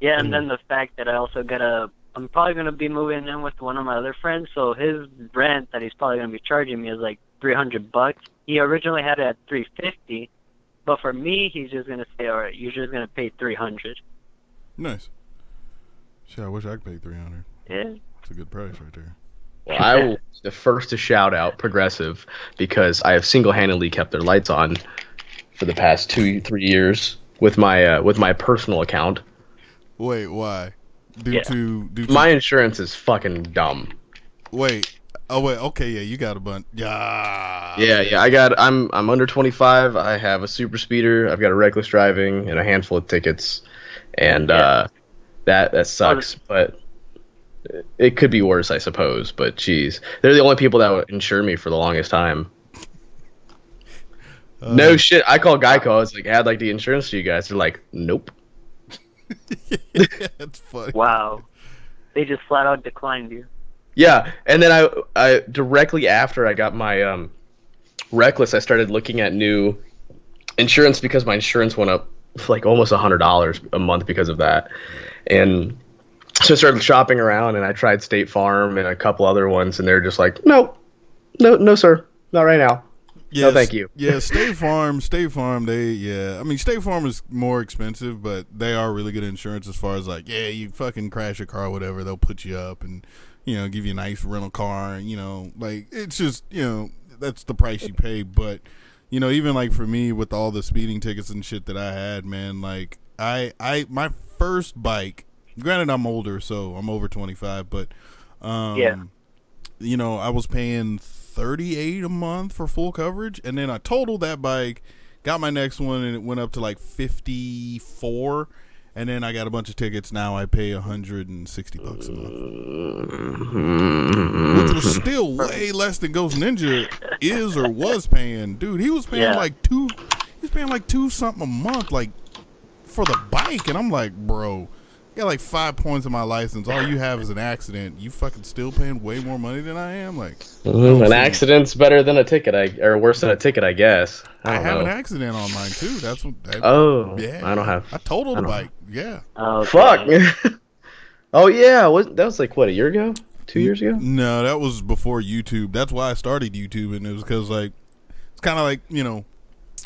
D: Yeah, and then the fact that I'm probably gonna be moving in with one of my other friends, so his rent that he's probably gonna be charging me is like $300. He originally had it at $350, but for me, he's just gonna say, all right, you're just gonna pay $300.
A: Nice. Shit, I wish I could pay 300.
D: Yeah.
A: It's a good price right there.
B: Well, I will be the first to shout out Progressive because I have single-handedly kept their lights on for the past 2-3 years with my personal account.
A: Wait, why? Due
D: Yeah.
A: to
B: My insurance is fucking dumb.
A: wait. Oh wait. Okay, yeah, you got a bunch. Yeah.
B: Yeah. I'm under 25. I have a super speeder. I've got a reckless driving and a handful of tickets, and that sucks. But it could be worse, I suppose. But geez, they're the only people that would insure me for the longest time. No shit. I called Geico. I was like, "Add like the insurance to you guys." They're like, "Nope."
A: That's funny.
D: Wow. They just flat out declined you.
B: Yeah, and then I directly after I got my reckless, I started looking at new insurance because my insurance went up like almost $100 a month because of that, and so I started shopping around and I tried State Farm and a couple other ones, and they're just like, no, sir, not right now.
A: Yes,
B: no, thank you.
A: Yeah, State Farm, I mean, State Farm is more expensive, but they are really good insurance as far as like, yeah, you fucking crash your car or whatever, they'll put you up and, give you a nice rental car, like, it's just, that's the price you pay. But, even like for me with all the speeding tickets and shit that I had, man, like, my first bike, granted I'm older, so I'm over 25, but, I was paying $38 a month for full coverage, and then I totaled that bike, got my next one, and it went up to like $54, and then I got a bunch of tickets. Now I pay $160 a month, which was still way less than Ghost Ninja is or was paying. Dude, he was paying like two something a month, like for the bike, and I'm like, bro, I got like 5 points on my license. All you have is an accident. You fucking still paying way more money than I am. Like,
B: an accident's better than a ticket, or worse than a ticket, I guess. I
A: have an accident on mine too. That's what.
B: Yeah. I don't have.
A: I totaled the bike. Yeah.
D: Okay.
B: Fuck. Oh yeah. That was like what, a year ago? 2 years ago?
A: No, that was before YouTube. That's why I started YouTube, and it was because like it's kind of like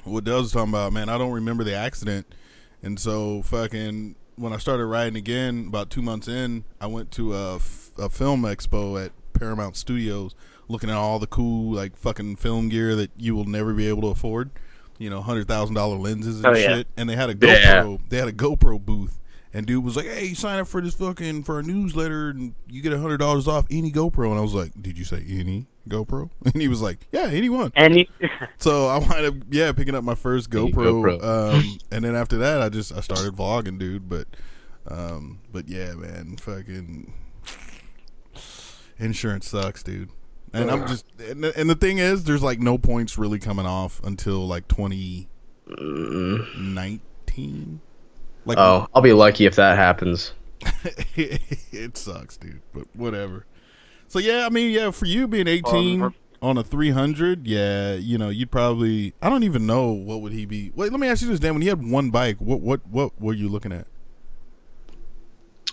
A: what Duz was talking about. Man, I don't remember the accident, and so fucking. When I started riding again, about 2 months in, I went to a film expo at Paramount Studios, looking at all the cool like fucking film gear that you will never be able to afford, $100,000 lenses and shit. And they had a GoPro. Yeah. They had a GoPro booth, and dude was like, "Hey, you sign up for this fucking for a newsletter, and you get $100 off any GoPro." And I was like, "Did you say any GoPro?" And he was like, "Yeah, any one." So I wound up picking up my first GoPro. And then after that I started vlogging, dude. But yeah, man, fucking insurance sucks, dude. And I'm just and the thing is, there's like no points really coming off until like 2019. Like,
B: I'll be lucky if that happens.
A: It sucks, dude, but whatever. So yeah, I mean, for you being 18, On a 300, yeah, you'd probably. I don't even know what would he be. Wait, let me ask you this, Dan. When you had one bike, what were you looking at?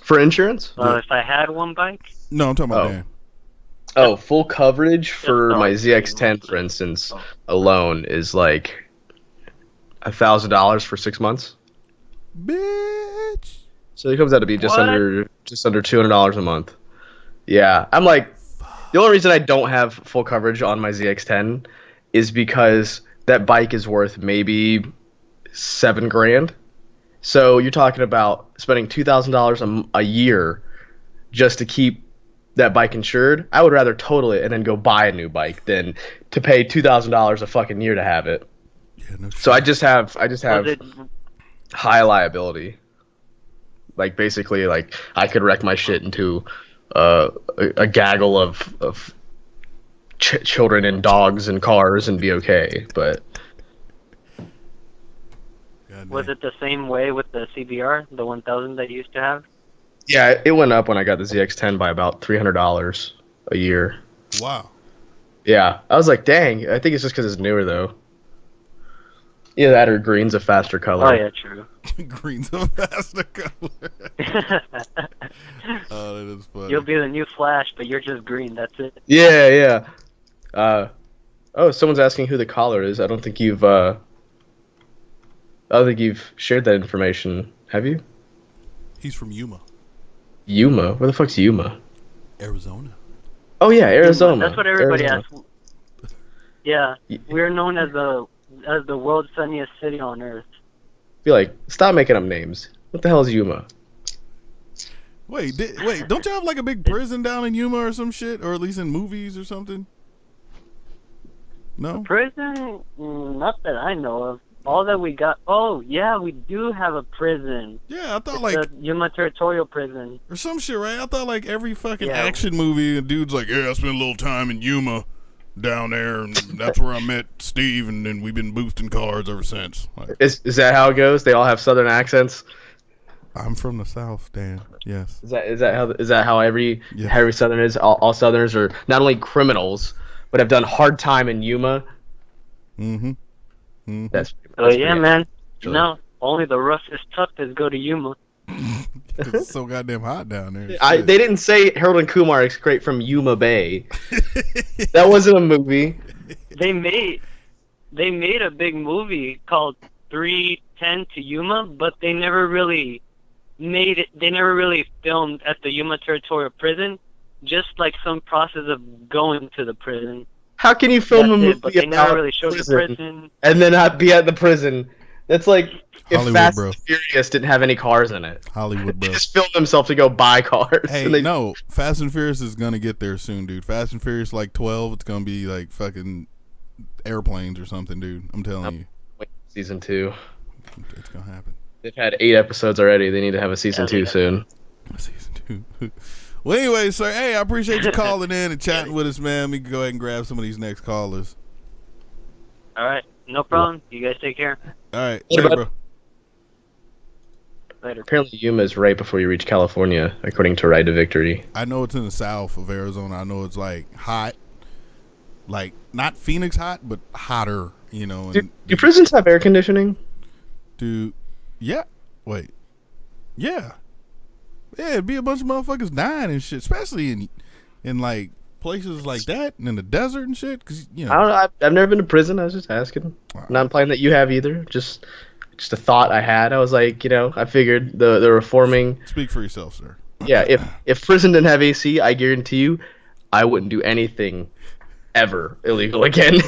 B: For insurance?
D: If I had one bike,
A: No, I'm talking about
B: Oh.
A: Dan.
B: Oh, full coverage for
C: Just
B: my
C: dogs.
B: ZX10, for instance, alone is like $1,000 for 6 months.
A: Bitch.
B: So it comes out to be just
D: What?
B: under $200 a month. Yeah, I'm like, the only reason I don't have full coverage on my ZX10 is because that bike is worth maybe $7,000. So you're talking about spending $2,000 a year just to keep that bike insured. I would rather total it and then go buy a new bike than to pay $2,000 a fucking year to have it.
A: Yeah, no shit.
B: So I just have
D: was it?
B: high liability. Like basically, like I could wreck my shit into a gaggle of children and dogs and cars and be okay. But
A: God
D: Was
A: damn.
D: it the same way with the CBR, the 1000 that you used to have?
B: yeah, it went up when I got the ZX10 by about $300 a year.
A: Wow.
B: Yeah, I was like, dang. I think it's just because it's newer though. Yeah, that or green's a faster color.
D: Oh yeah, true.
A: Green's a faster color. Oh, that is funny.
D: You'll be the new Flash, but you're just green. That's it.
B: Yeah. Oh, someone's asking who the caller is. I don't think you've shared that information, have you?
A: He's from Yuma,
B: Yuma? Where the fuck's Yuma?
A: Arizona.
B: Oh yeah, Arizona.
D: That's what everybody
B: Arizona.
D: asks. Yeah, we're known as the world's sunniest city on earth.
B: Be like, stop making up names. What the hell is Yuma?
A: Wait, don't you have like a big prison down in Yuma or some shit, or at least in movies or something? No.
D: Prison? Not that I know of. All that we got. Oh yeah, we do have a prison.
A: Yeah, I thought
D: It's
A: like
D: the Yuma Territorial Prison.
A: or some shit, right? I thought like every fucking
D: Yeah.
A: action movie, a dude's like, yeah, I spent a little time in Yuma down there, and that's where I met Steve, and then we've been boosting cars ever since. Like,
B: Is that how it goes? They all have southern accents.
A: I'm from the South, Dan. Yes.
B: Is that how every
A: Yeah.
B: Southern is? All Southerners are not only criminals, but have done hard time in Yuma.
A: Mm-hmm. Mm-hmm.
B: That's
D: Oh yeah,
B: pretty-
D: man.
B: actually.
D: No, only the roughest tuckers go to Yuma.
A: It's so goddamn hot down there. Shit.
B: They didn't say Harold and Kumar is straight from Yuma Bay. That wasn't a movie.
D: They made a big movie called 310 to Yuma, but they never really made it. They never really filmed at the Yuma Territorial Prison. Just like some process of going to the prison.
B: How can you film a
D: That's
B: movie
D: it, but they
B: about
D: never really showed
B: prison
D: the prison.
B: and then not be at the prison? That's like if
A: Hollywood,
B: Fast
A: bro.
B: and Furious didn't have any cars in it.
A: Hollywood,
B: They
A: bro.
B: just filmed themselves to go buy cars.
A: Hey,
B: and they,
A: no, Fast and Furious is gonna get there soon, dude. Fast and Furious like 12, it's gonna be like fucking airplanes or something, dude. I'm telling you,
B: Wait, season 2.
A: it's gonna happen.
B: They've had 8 episodes already. They need to have a season 2 soon.
A: Season 2. Well, anyway, sir, hey, I appreciate you calling in and chatting with us, man. We can go ahead and grab some of these next callers.
D: All right, no problem. You guys take care.
A: All right,
B: Later,
A: later,
B: bud.
A: bro.
D: Later.
B: Apparently, Yuma is right before you reach California, according to Ride to Victory.
A: I know it's in the south of Arizona. I know it's like hot, like not Phoenix hot, but hotter. You know. And
B: Do prisons have air conditioning?
A: yeah. Wait. Yeah. Yeah, it'd be a bunch of motherfuckers dying and shit, especially in like places like that and in the desert and shit. Cause you know.
B: I don't know. I've never been to prison. I was just asking. Not implying that you have either. Just a thought I had. I was like, I figured the reforming.
A: Speak for yourself, sir.
B: Yeah, if prison didn't have AC, I guarantee you, I wouldn't do anything ever illegal again.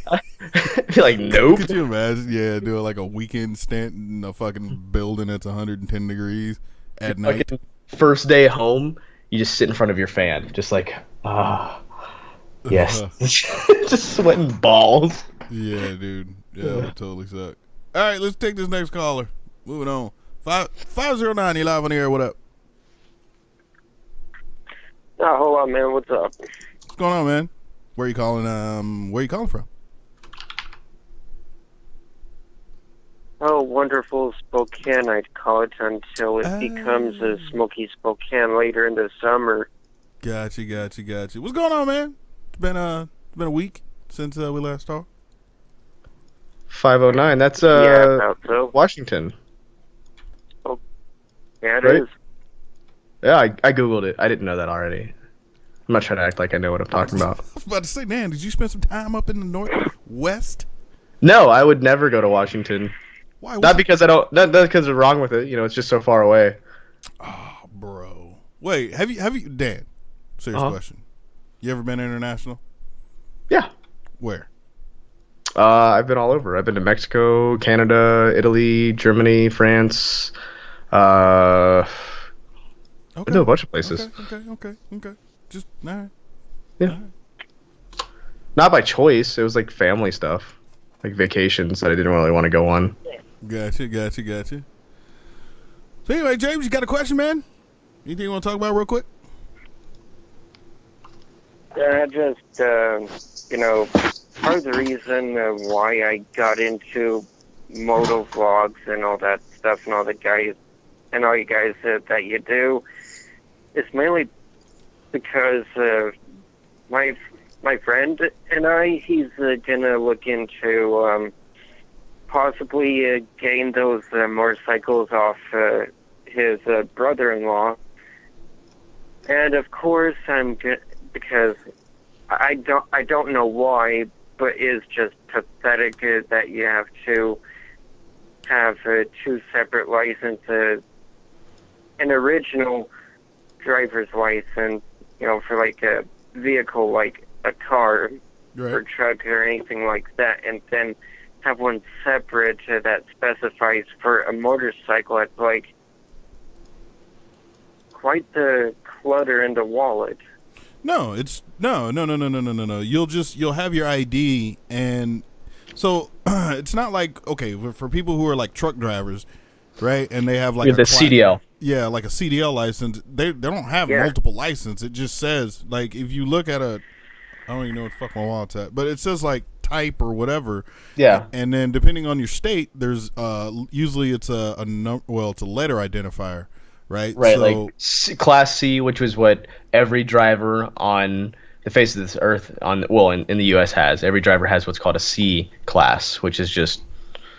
B: I'd be like, nope.
A: Could you imagine? Yeah, doing like a weekend stint in a fucking building that's 110 degrees at night.
B: Fucking first day home, you just sit in front of your fan, just like, yes, just sweating balls.
A: Yeah, dude. Yeah, it would totally suck. All right, let's take this next caller. Moving on. 509, you live on the air. What up?
E: Oh, hold on, man. What's up?
A: What's going on, man? Where you calling? Where you calling from?
E: Oh, wonderful Spokane. I'd call it until it becomes a smoky Spokane later in the summer.
A: Gotcha. What's going on, man? It's been been a week since we last talked.
B: 509. That's
E: Yeah, about so.
B: Washington.
E: Yeah, it
B: Right?
E: is.
B: Yeah, I googled it. I didn't know that already. I'm not trying to act like I know what I'm talking about.
A: I was about to say, man, did you spend some time up in the Northwest?
B: No, I would never go to Washington.
A: Why?
B: Not because I don't. Not because there's wrong with it. You know, it's just so far away.
A: Oh, bro. Wait, have you, Dan? Serious question. You ever been international?
B: Yeah.
A: Where?
B: I've been all over. I've been to Mexico, Canada, Italy, Germany, France. I've been to a bunch of places.
A: Okay. Just nah.
B: Yeah.
A: All right.
B: Not by choice. It was like family stuff, like vacations that I didn't really want to go on.
A: Gotcha. So anyway, James, you got a question, man? Anything you want to talk about real quick?
E: Just, part of the reason why I got into moto vlogs and all that stuff and all you guys that you do is mainly because my friend and he's gonna look into possibly getting those motorcycles off his brother-in-law, and of course because I don't know why, but it's just pathetic that you have to have two separate licenses, an original driver's license, for like a vehicle like a car or truck or anything like that, and then have one separate that specifies for a motorcycle. It's like quite the clutter in the wallet.
A: No, it's no. You'll have your ID, and so it's not like, okay, for people who are like truck drivers, right? And they have like
B: the CDL.
A: Yeah, like a CDL license. They don't have multiple license. It just says, like, if you look at I don't even know what the fuck my wallet's at, but it says like type or whatever.
B: Yeah.
A: And then depending on your state, there's usually it's it's a letter identifier. Right,
B: right.
A: So,
B: like Class C, which was what every driver on the face of this earth, in the U.S. has. Every driver has what's called a C class, which is just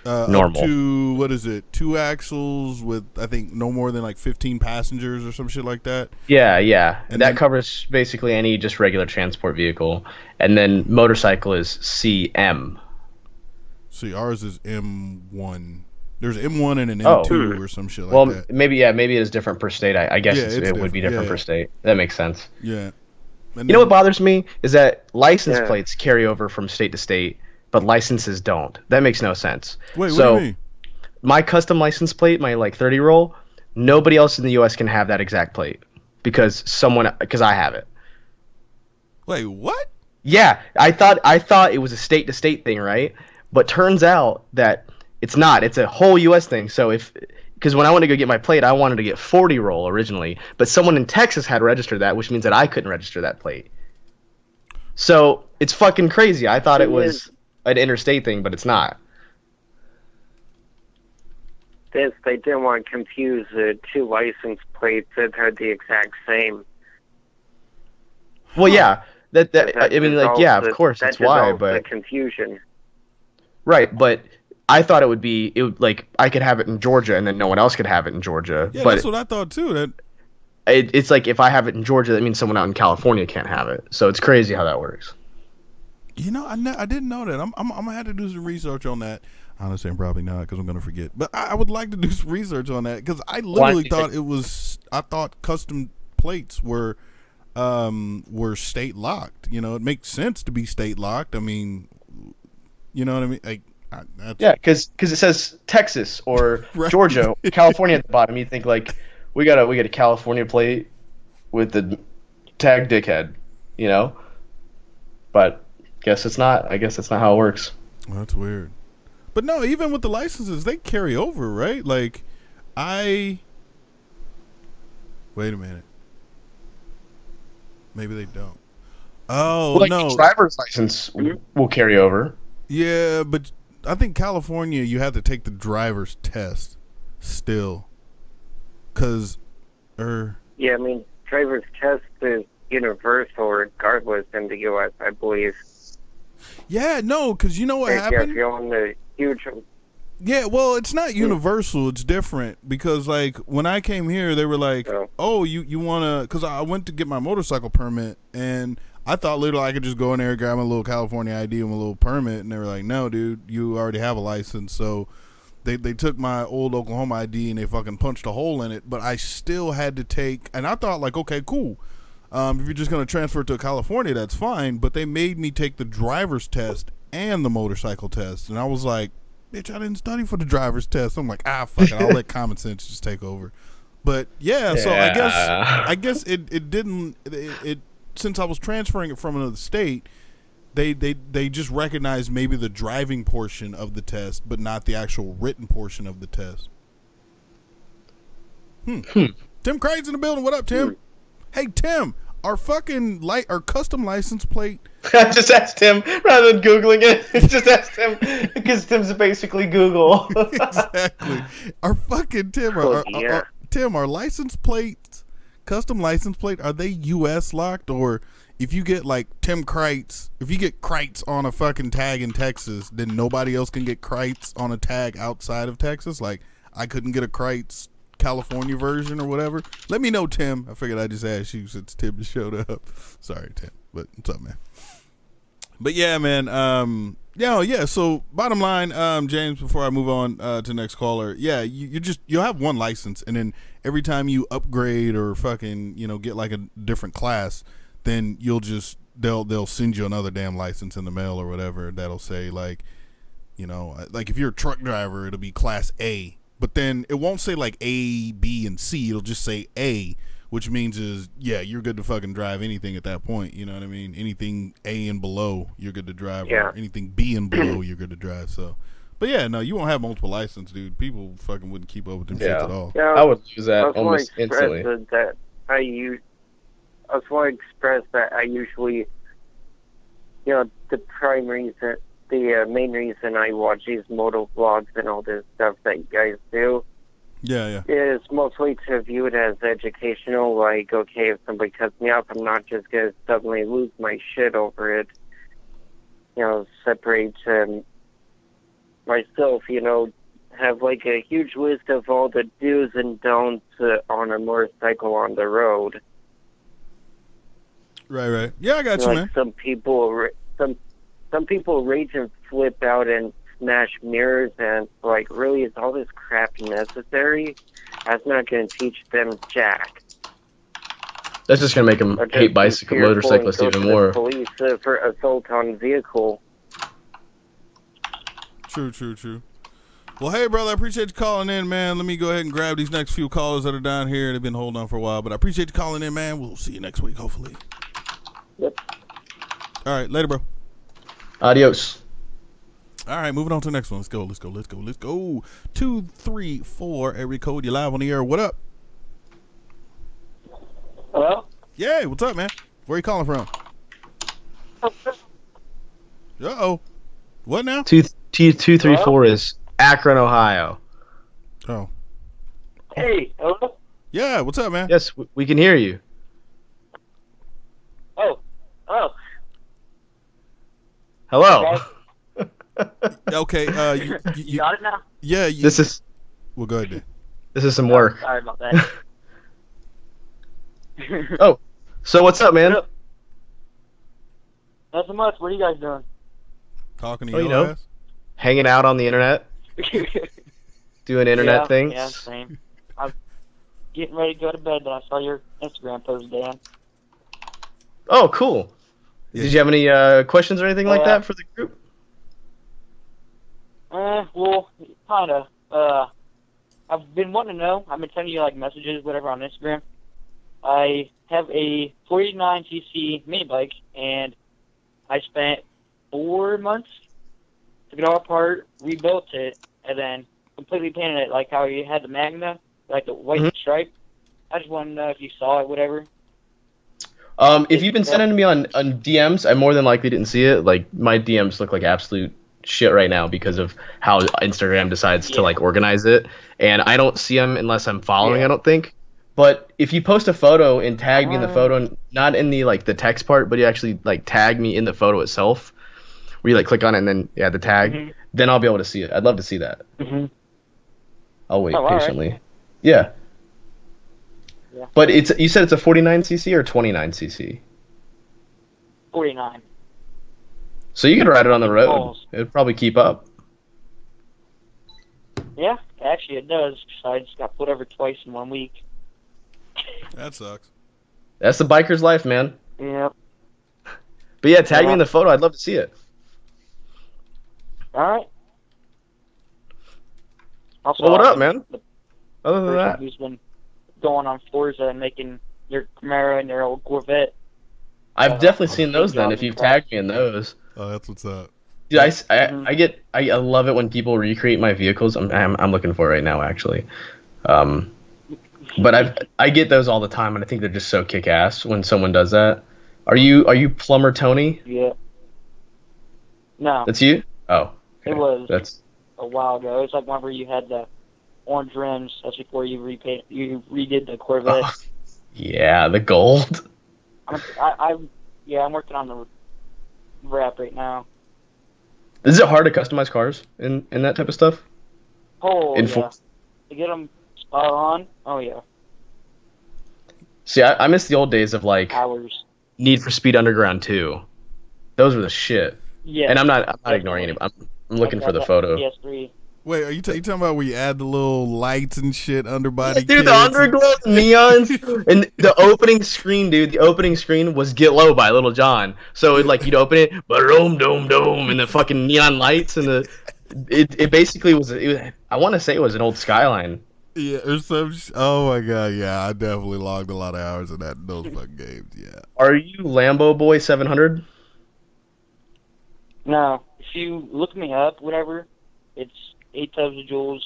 B: normal.
A: Up to, what is it? 2 axles with, I think, no more than like 15 passengers or some shit like that.
B: Yeah.
A: And
B: that covers basically any just regular transport vehicle. And then motorcycle is CM.
A: See, ours is M1. There's M1 and an M2 or some shit like that.
B: Well, maybe it is different per state. I guess it would be different per state. That makes sense.
A: Yeah.
B: You know what bothers me is that license plates carry over from state to state, but licenses don't. That makes no sense.
A: Wait, what do you mean?
B: My custom license plate, my like 30 roll, nobody else in the U.S. can have that exact plate because I have it.
A: Wait, what?
B: Yeah, I thought it was a state to state thing, right? But turns out that it's not. It's a whole U.S. thing. So because when I wanted to go get my plate, I wanted to get 40 roll originally, but someone in Texas had registered that, which means that I couldn't register that plate. So it's fucking crazy. I thought it was an interstate thing, but it's not.
E: They didn't want to confuse two license plates that are the exact same.
B: Well, yeah. Of course, that's why. But
E: the confusion.
B: Right, but I thought it would like I could have it in Georgia and then no one else could have it in Georgia.
A: Yeah,
B: but
A: that's what I thought too.
B: It's like if I have it in Georgia, that means someone out in California can't have it. So it's crazy how that works.
A: I didn't know that. I'm gonna have to do some research on that. Honestly, I'm probably not because I'm gonna forget. But I would like to do some research on that because I literally thought I thought custom plates were state locked. It makes sense to be state locked. I mean, you know what I mean? Like.
B: Because it says Texas or Georgia, California at the bottom. You think like we got a California plate with the tag dickhead, But guess it's not. I guess that's not how it works.
A: Well, that's weird. But no, even with the licenses, they carry over, right? Like, wait a minute. Maybe they don't. Oh, no.
B: Driver's license will carry over.
A: Yeah, but I think California, you have to take the driver's test still.
E: Yeah, I mean, driver's test is universal regardless in the U.S., I believe.
A: Yeah, no, because you know what
E: If
A: happened?
E: you're on the huge.
A: Yeah, well, it's not universal. It's different because, like, when I came here, they were like,
E: Oh.
A: "Oh, you want to?" Because I went to get my motorcycle permit, and I thought literally I could just go in there, grab my little California ID and my little permit, and they were like, "No, dude, you already have a license." So they took my old Oklahoma ID and they fucking punched a hole in it, but I still had to take. And I thought, like, okay, cool. If you're just gonna transfer to California, that's fine. But they made me take the driver's test and the motorcycle test, and I was like, bitch, I didn't study for the driver's test. I'm like, fuck it, I'll let common sense just take over. But yeah, so I guess it didn't it since I was transferring it from another state, they just recognized maybe the driving portion of the test, but not the actual written portion of the test. Tim Craig's in the building. What up, Tim? Hey, Tim, our custom license plate.
B: I just asked him rather than Googling it. Just asked him because Tim's basically Google.
A: Exactly. Our fucking Tim, our license plates, custom license plate, are they U.S. locked? Or if you get like Tim Kreitz, if you get Kreitz on a fucking tag in Texas, then nobody else can get Kreitz on a tag outside of Texas? Like, I couldn't get a Kreitz California version or whatever? Let me know, Tim. I figured I'd just ask you since Tim just showed up. Sorry, Tim, but what's up, man? But yeah, man. Yeah. So bottom line, James, before I move on to the next caller, yeah, you'll have one license, and then every time you upgrade or fucking get like a different class, then they'll send you another damn license in the mail or whatever that'll say like if you're a truck driver, it'll be class A. But then it won't say like A, B, and C. It'll just say A, which means you're good to fucking drive anything at that point. You know what I mean? Anything A and below, you're good to drive.
E: Yeah.
A: Or anything B and below, you're good to drive. So, but yeah, no, you won't have multiple license, dude. People fucking wouldn't keep up with them shits at all.
E: Yeah,
B: I would lose
E: I
B: that
E: was
B: almost
E: want to
B: instantly.
E: express that I was want to express that I usually, the main reason I watch these moto vlogs and all this stuff that you guys do
A: Yeah.
E: is mostly to view it as educational. Like, okay, if somebody cuts me off, I'm not just going to suddenly lose my shit over it. Separate myself, have like a huge list of all the do's and don'ts on a motorcycle on the road.
A: Right. Yeah, I got you,
E: Like
A: man.
E: some people rage and flip out and smash mirrors, and like, really, is all this crap necessary? That's not going to teach them jack.
B: That's just gonna make them hate motorcyclists even more.
E: Police for assault on vehicle.
A: True. Well, hey, brother, I appreciate you calling in, man. Let me go ahead and grab these next few callers that are down here. They've been holding on for a while, but I appreciate you calling in, man. We'll see you next week, hopefully.
E: Yep.
A: All right, later, bro.
B: Adios.
A: All right, moving on to the next one. Let's go. 234 area code. You live on the air. What up?
D: Hello?
A: Yeah, what's up, man? Where you calling from? Uh-oh. What now?
B: 234 is Akron, Ohio.
A: Oh.
D: Hey, hello?
A: Yeah, what's up, man?
B: Yes, we can hear you.
D: Oh.
B: Hello.
A: Okay,
D: You got it now?
A: yeah.
B: This is
A: Well, go ahead, then.
B: this is some work.
D: Sorry about that.
B: Oh, so what's up, man?
D: Nothing much. What are you guys doing?
A: Talking to
B: Oh,
A: your
B: you know.
A: ass?
B: Hanging out on the internet, doing internet things.
D: Yeah, same. I'm getting ready to go to bed, but I saw your Instagram post, Dan.
B: Oh, cool.
A: Yeah.
B: Did you have any questions or anything like
D: Yeah.
B: that for the group?
D: Well, kind of. I've been wanting to know. I've been sending you, like, messages, whatever, on Instagram. I have a 49cc mini bike, and I spent 4 months, took it all apart, rebuilt it, and then completely painted it, like how you had the Magna, like the white stripe. I just wanted to know if you saw it, whatever.
B: If you've been sending me on DMs, I more than likely didn't see it. Like, my DMs look like absolute shit right now because of how Instagram decides to, like, organize it. And I don't see them unless I'm following, I don't think. But if you post a photo and tag me in the photo, not in the, like, the text part, but you actually, like, tag me in the photo itself, where you like click on it and then the tag.
C: Mhm.
B: Then I'll be able to see it. I'd love to see that.
C: Mm-hmm.
B: I'll wait
C: Oh, all right.
B: patiently. Yeah.
C: Yeah.
B: But you said it's a 49cc or 29cc.
C: 49.
B: So you could ride it on the road.
C: Balls.
B: It'd probably keep up.
C: Yeah, actually it does. So I just got pulled over twice in 1 week.
A: That sucks.
B: That's the biker's life, man.
C: Yep.
B: But yeah, tag me
C: Yeah.
B: in the photo. I'd love to see it.
C: All right. Also,
B: Well, what up, man?
C: The
B: Other than
C: person
B: that,
C: who's been going on Forza and making their Camaro and their old Corvette.
B: I've definitely seen those. Then,
C: job
B: if
C: in
B: you've
C: truck.
B: tagged me in those,
A: Oh, that's what's up.
B: dude,
C: Mhm.
B: I love it when people recreate my vehicles. I'm looking for it right now, actually. But I get those all the time, and I think they're just so kick ass when someone does that. Are you Plumber Tony?
C: Yeah. No,
B: That's you? Oh, okay.
C: it was
B: That's
C: a while ago. It was like whenever you had the orange rims. That's before you redid the Corvette.
B: oh, yeah, the gold.
C: I'm working on the wrap right now.
B: Is it hard to customize cars in that type of stuff?
C: Oh,
B: In
C: yeah.
B: full-
C: To get them spot on, oh, yeah.
B: See, I miss the old days of like
C: Hours.
B: Need for Speed Underground 2. Those were the shit.
C: Yeah.
B: And I'm not ignoring it. I'm looking for the photo.
C: PS3.
A: Wait, are you talking about where you add the little lights and shit underbody?
B: Dude, the
A: kits?
B: underglow neons and the opening screen, dude. The opening screen was "Get Low" by Little John. So you'd open it, boom, dome, dome, and the fucking neon lights and it basically was. I want to say it was an old Skyline.
A: Yeah, or some. Oh my god, yeah, I definitely logged a lot of hours in those fucking games. Yeah.
B: Are you Lambo Boy 700?
C: No, if you look me up, whatever, it's 8,000 joules,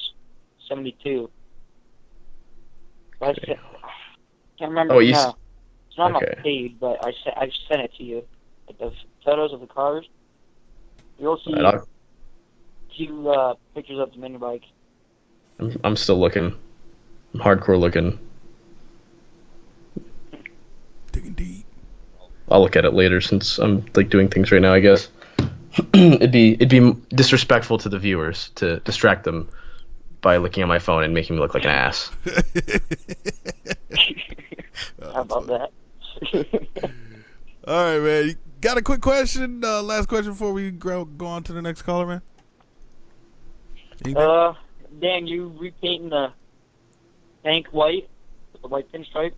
C: 72. I can't remember.
B: Oh, you
C: no, it's not on
B: okay.
C: my page, but I sent it to you. Like the photos of the cars. You'll see
B: Right,
C: two pictures of the mini bike.
B: I'm still looking. I'm hardcore looking.
A: Digging deep.
B: I'll look at it later since I'm like doing things right now. I guess it'd be disrespectful to the viewers to distract them by looking at my phone and making me look like an ass.
C: How about that?
A: All right, man. You got a quick question? Last question before we go on to the next caller, man. Anything?
C: Dan, you repainting the tank white with the white pinstripe?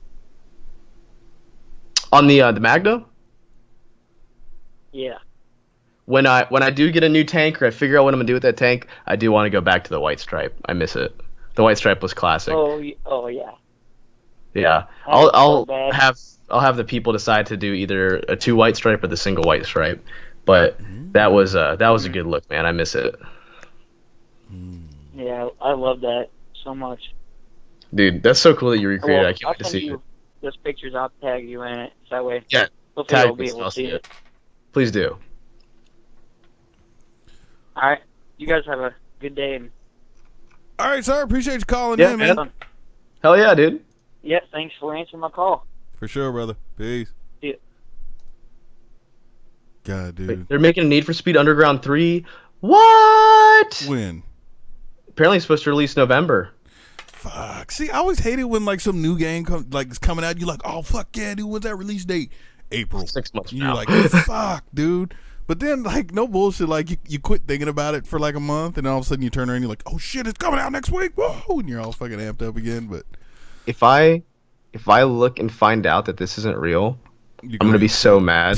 B: On the Magna,
C: Yeah.
B: when I do get a new tank or I figure out what I'm gonna do with that tank, I do want to go back to the white stripe. I miss it. The white stripe was classic.
C: Oh yeah.
B: Yeah,
C: was
B: I'll
C: so bad.
B: have the people decide to do either a 2 white stripe or the single white stripe. But that was a good look, man. I miss it,
C: Yeah, I love that so much.
B: dude. That's so cool that you recreated.
C: Well,
B: I can't
C: I'll
B: wait to
C: send
B: see
C: you
B: it.
C: those pictures. I'll tag you in it. So that way,
B: Yeah,
C: hopefully
B: tag
C: you'll
B: me
C: be
B: so
C: able
B: I'll
C: to see
B: see
C: it.
B: it. Please do.
C: All right. You guys have a good day. And
A: All right, sir. Appreciate you calling
B: Yeah,
A: in, man.
B: man. Hell yeah, dude.
C: yeah, thanks for answering my call.
A: For sure, brother. Peace.
C: Yeah.
A: God, dude.
B: They're making a Need for Speed Underground 3. What?
A: When?
B: Apparently, it's supposed to release November.
A: Fuck. See, I always hate it when like some new game is coming out. You're like, oh fuck yeah, dude. When's that release date? April.
B: 6 months
A: And
B: from
A: you're
B: now.
A: like, fuck, dude. But then like no bullshit. Like you quit thinking about it for like a month, and all of a sudden you turn around and you're like, oh shit, it's coming out next week. Whoa, and you're all fucking amped up again. But
B: If I look and find out that this isn't real,
A: you
B: I'm gonna be so mad.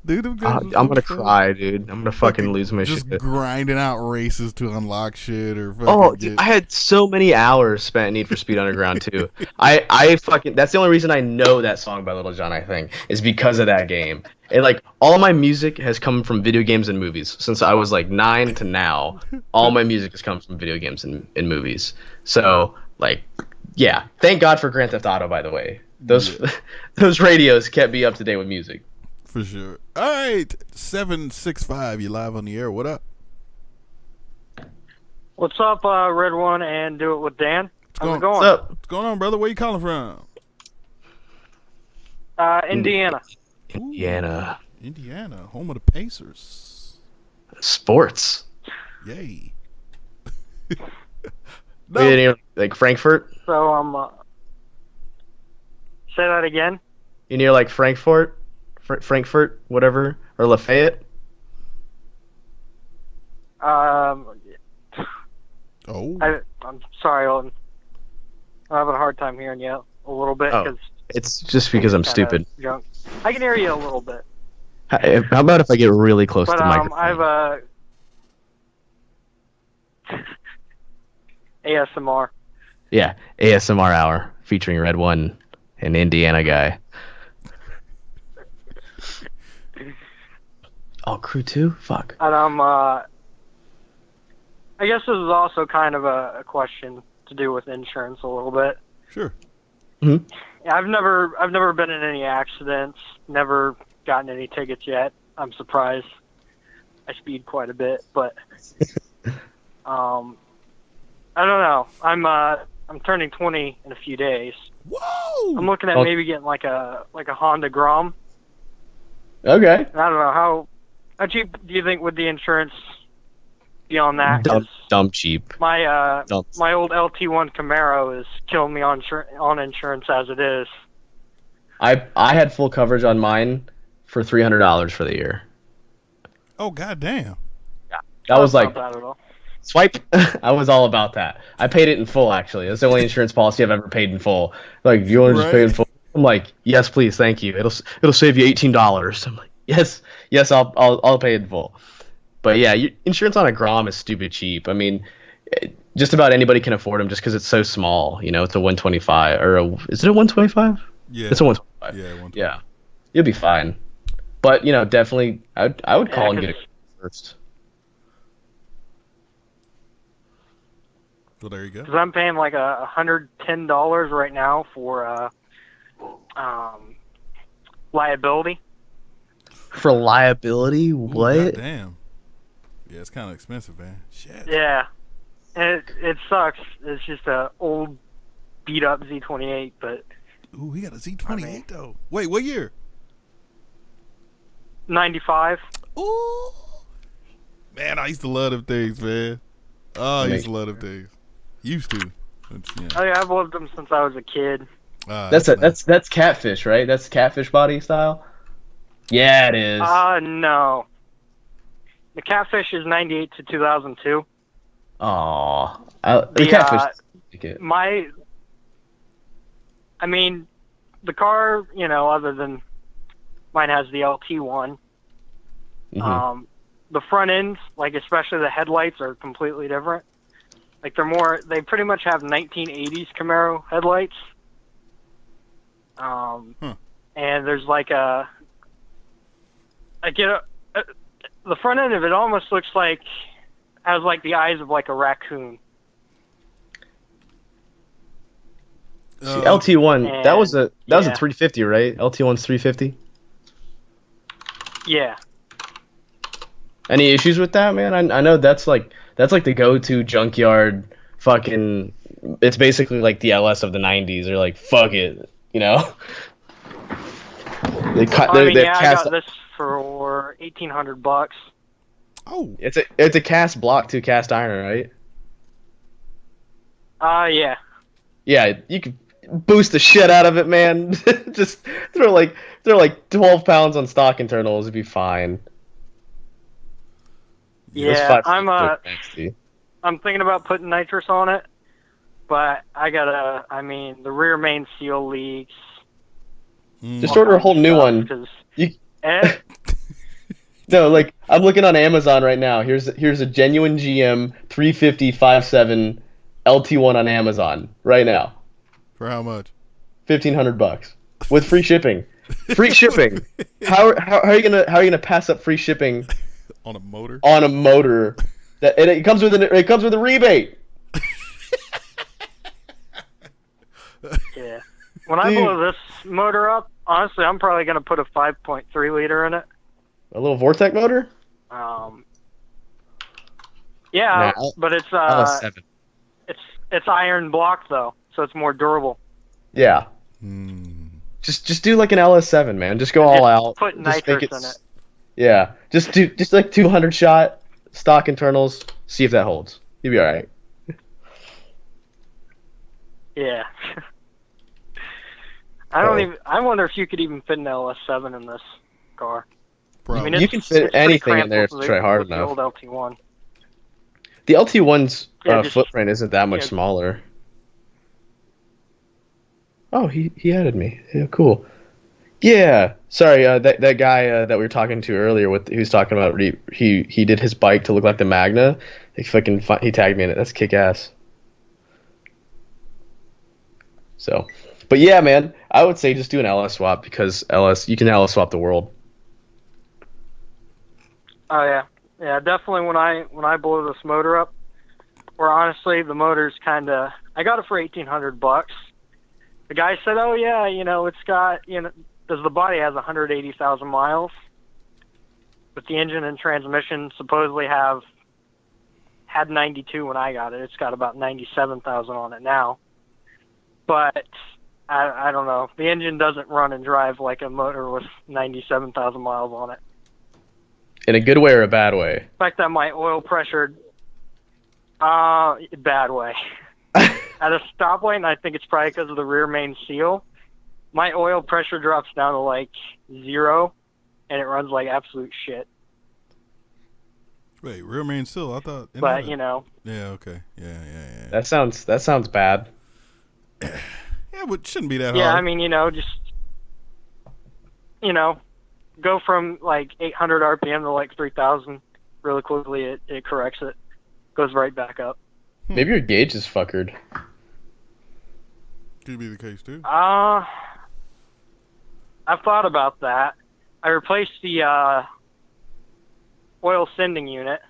A: dude. them games
B: I'm
A: are so
B: gonna
A: fun.
B: cry, dude. I'm gonna fucking lose my
A: just
B: shit.
A: grinding out races to unlock shit or fucking
B: Oh,
A: get.
B: dude, I had so many hours spent in Need for Speed Underground 2. I fucking that's the only reason I know that song by Little John, I think, is because of that game. And like all my music has come from video games and movies. Since I was like 9 to now, all my music has come from video games and movies. So like, yeah, thank God for Grand Theft Auto, by the way. Those those radios kept me up to date with music.
A: For sure. All right, 765. You live on the air. What up?
F: What's up, Red One and Do It with Dan? How's it going?
B: What's up?
A: What's going on, brother? Where you calling from?
F: Indiana.
B: Indiana.
A: Indiana, home of the Pacers.
B: Sports.
A: Yay.
B: Wait, any, like Frankfurt?
F: So say that again.
B: You near like Frankfurt, whatever, or Lafayette?
F: Um,
A: Oh.
F: I'm sorry, Olden. I'm having a hard time hearing you a little bit
B: Oh.
F: because
B: It's just because I'm stupid.
F: drunk. I can hear you a little bit,
B: How about if I get really close
F: but
B: to the microphone?
F: I've ASMR.
B: Yeah, ASMR hour featuring Red One, an Indiana guy. Oh, Crew 2? Fuck.
F: And I guess this is also kind of a question to do with insurance a little bit.
A: Sure.
F: Yeah, I've never been in any accidents, never gotten any tickets yet. I'm surprised. I speed quite a bit, but I don't know. I'm turning 20 in a few days.
A: Whoa!
F: I'm looking at maybe getting like a Honda Grom.
B: Okay.
F: And I don't know how cheap do you think would the insurance be on that? 'Cause
B: Dumb cheap.
F: my
B: Dumb.
F: my old LT1 Camaro is killing me on insurance as it is.
B: I had full coverage on mine for $300 for the year.
A: Oh, goddamn.
B: That was
F: That's
B: like
F: not bad at all.
B: swipe. I was all about that. I paid it in full actually. That's the only insurance policy I've ever paid in full. Like, you want to just pay in full? I'm like, yes, please, thank you. It'll save you $18. I'm like, yes, I'll pay in full. But yeah, insurance on a Grom is stupid cheap. I mean, just about anybody can afford them just because it's so small. You know, it's a 125 is it a 125?
A: Yeah.
B: It's a 125.
A: Yeah, 125.
B: Yeah, you'll be fine. But you know, definitely, I would call and get it first.
A: Well, there you go.
F: Because I'm paying like $110 right now for liability.
B: For liability, what?
A: Damn. Yeah, it's kind of expensive, man. Shit.
F: Yeah, and it sucks. It's just a old beat up Z28, but
A: Ooh, he got a Z28 though. Wait, what year?
F: 95.
A: Ooh. Man, I used to love them things, man. Oh, I used to love them things. Used to. Yeah.
F: Oh yeah, I've loved them since I was a kid.
B: That's catfish, right? That's catfish body style. Yeah, it is.
F: No. The Catfish is 98 to 2002.
B: Aw, the catfish.
F: I mean, the car, you know, other than mine has the LT1.
B: Mhm.
F: The front ends, like especially the headlights, are completely different. Like they pretty much have 1980s Camaro headlights. And there's like the front end of it almost looks like, has like the eyes of like a raccoon.
B: See, LT1, that was a
F: yeah.
B: 350, right? LT1's 350.
F: Yeah.
B: Any issues with that, man? I know that's like the go-to junkyard fucking. It's basically like the LS of the '90s. They're like, fuck it, you know. I
F: got this for $1,800.
A: Oh.
B: It's a cast block to cast iron, right?
F: Yeah.
B: Yeah, you could boost the shit out of it, man. Just throw like 12 pounds on stock internals, it'd be fine.
F: Yeah, I'm thinking about putting nitrous on it, but the rear main seal leaks.
B: Just order a whole new one. No, like, I'm looking on Amazon right now. Here's a genuine GM 350 5.7 LT1 on Amazon right now.
A: For how much?
B: $1,500 with free shipping. Free shipping. How are you gonna pass up free shipping
A: on a motor? On
B: a motor that and it comes with a rebate.
F: Yeah. When I blow this motor up, honestly, I'm probably gonna put a 5.3 liter in it.
B: A little Vortec motor?
F: Yeah, but it's
B: LS7.
F: it's iron block though, so it's more durable.
B: Yeah. Just do like an LS7, man. Just go all out.
F: Put nitrous in it.
B: Yeah, just like 200 shot stock internals. See if that holds. You'll be all right.
F: Yeah. I don't even. I wonder if you could even fit an LS7 in this car.
A: Bro,
F: I mean,
B: You can fit
F: it's pretty
B: anything in
F: cramped
B: there if
F: with
B: you try hard
F: with
B: enough.
F: The old LT1.
B: The LT1's
F: Yeah, just-
B: footprint isn't that much
F: yeah.
B: smaller. Oh, he added me. Yeah, cool. Yeah, sorry. That guy that we were talking to earlier, he was talking about he did his bike to look like the Magna. He tagged me in it. That's kick ass. So, but yeah, man, I would say just do an LS swap because you can LS swap the world.
F: Oh yeah, yeah. Definitely. When I blow this motor up, or honestly, the motor's kind of. I got it for $1,800. The guy said, "Oh yeah, it's got because the body has 180,000 miles, but the engine and transmission supposedly had 92 when I got it. It's got about 97,000 on it now, but I don't know. The engine doesn't run and drive like a motor with 97,000 miles on it.
B: In a good way or a bad way?
F: In fact, that my oil pressure, bad way. At a stoplight, and I think it's probably because of the rear main seal, my oil pressure drops down to like 0, and it runs like absolute shit.
A: Wait, rear main seal? I thought.
F: But
A: Yeah. Okay. Yeah.
B: That sounds bad.
A: Yeah, but it shouldn't be that hard.
F: Yeah, I mean, just go from like 800 RPM to like 3,000 really quickly. It corrects it, goes right back up.
B: Maybe your gauge is fuckered.
A: Could be the case too.
F: I've thought about that. I replaced the oil sending unit,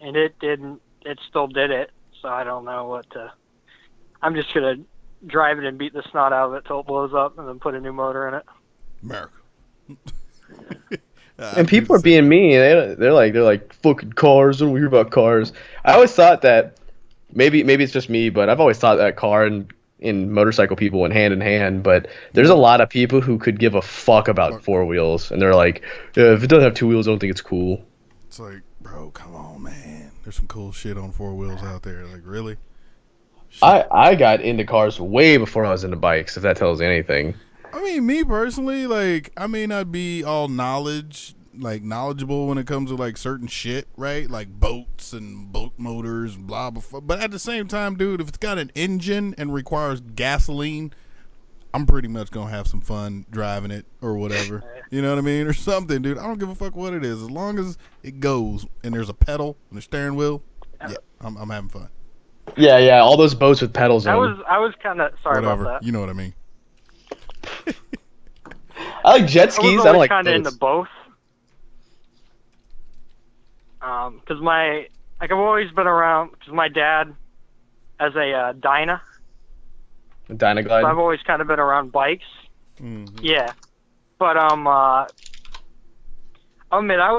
F: and it didn't. It still did it, so I don't know what to. I'm just gonna drive it and beat the snot out of it till it blows up, and then put a new motor in it.
A: America.
B: And people are being mean. They're like fucking cars. Don't hear about cars. I always thought that maybe it's just me, but I've always thought that car and motorcycle people went hand in hand. But there's a lot of people who could give a fuck about four wheels, and they're like, yeah, if it doesn't have two wheels, I don't think it's cool.
A: It's like, bro, come on, man. There's some cool shit on four wheels out there. Like, really?
B: I got into cars way before I was into bikes, if that tells you anything.
A: I mean, me personally, like, I may not be all knowledgeable when it comes to like certain shit, right? Like boats and boat motors, blah blah. But at the same time, dude, if it's got an engine and requires gasoline, I'm pretty much gonna have some fun driving it or whatever. You know what I mean, or something, dude. I don't give a fuck what it is, as long as it goes and there's a pedal and a steering wheel. Yeah, I'm having fun.
B: Yeah, all those boats with pedals in
F: I
B: them.
F: was kind of sorry
A: Whatever,
F: about that.
A: you know what I mean.
B: I like jet skis. I don't like
F: kind of
B: boats.
F: into both. Because I've always been around. Because my dad has a Dyna.
B: Dynaglide.
F: So I've always kind of been around bikes.
A: Mm-hmm.
F: Yeah, but I mean, when I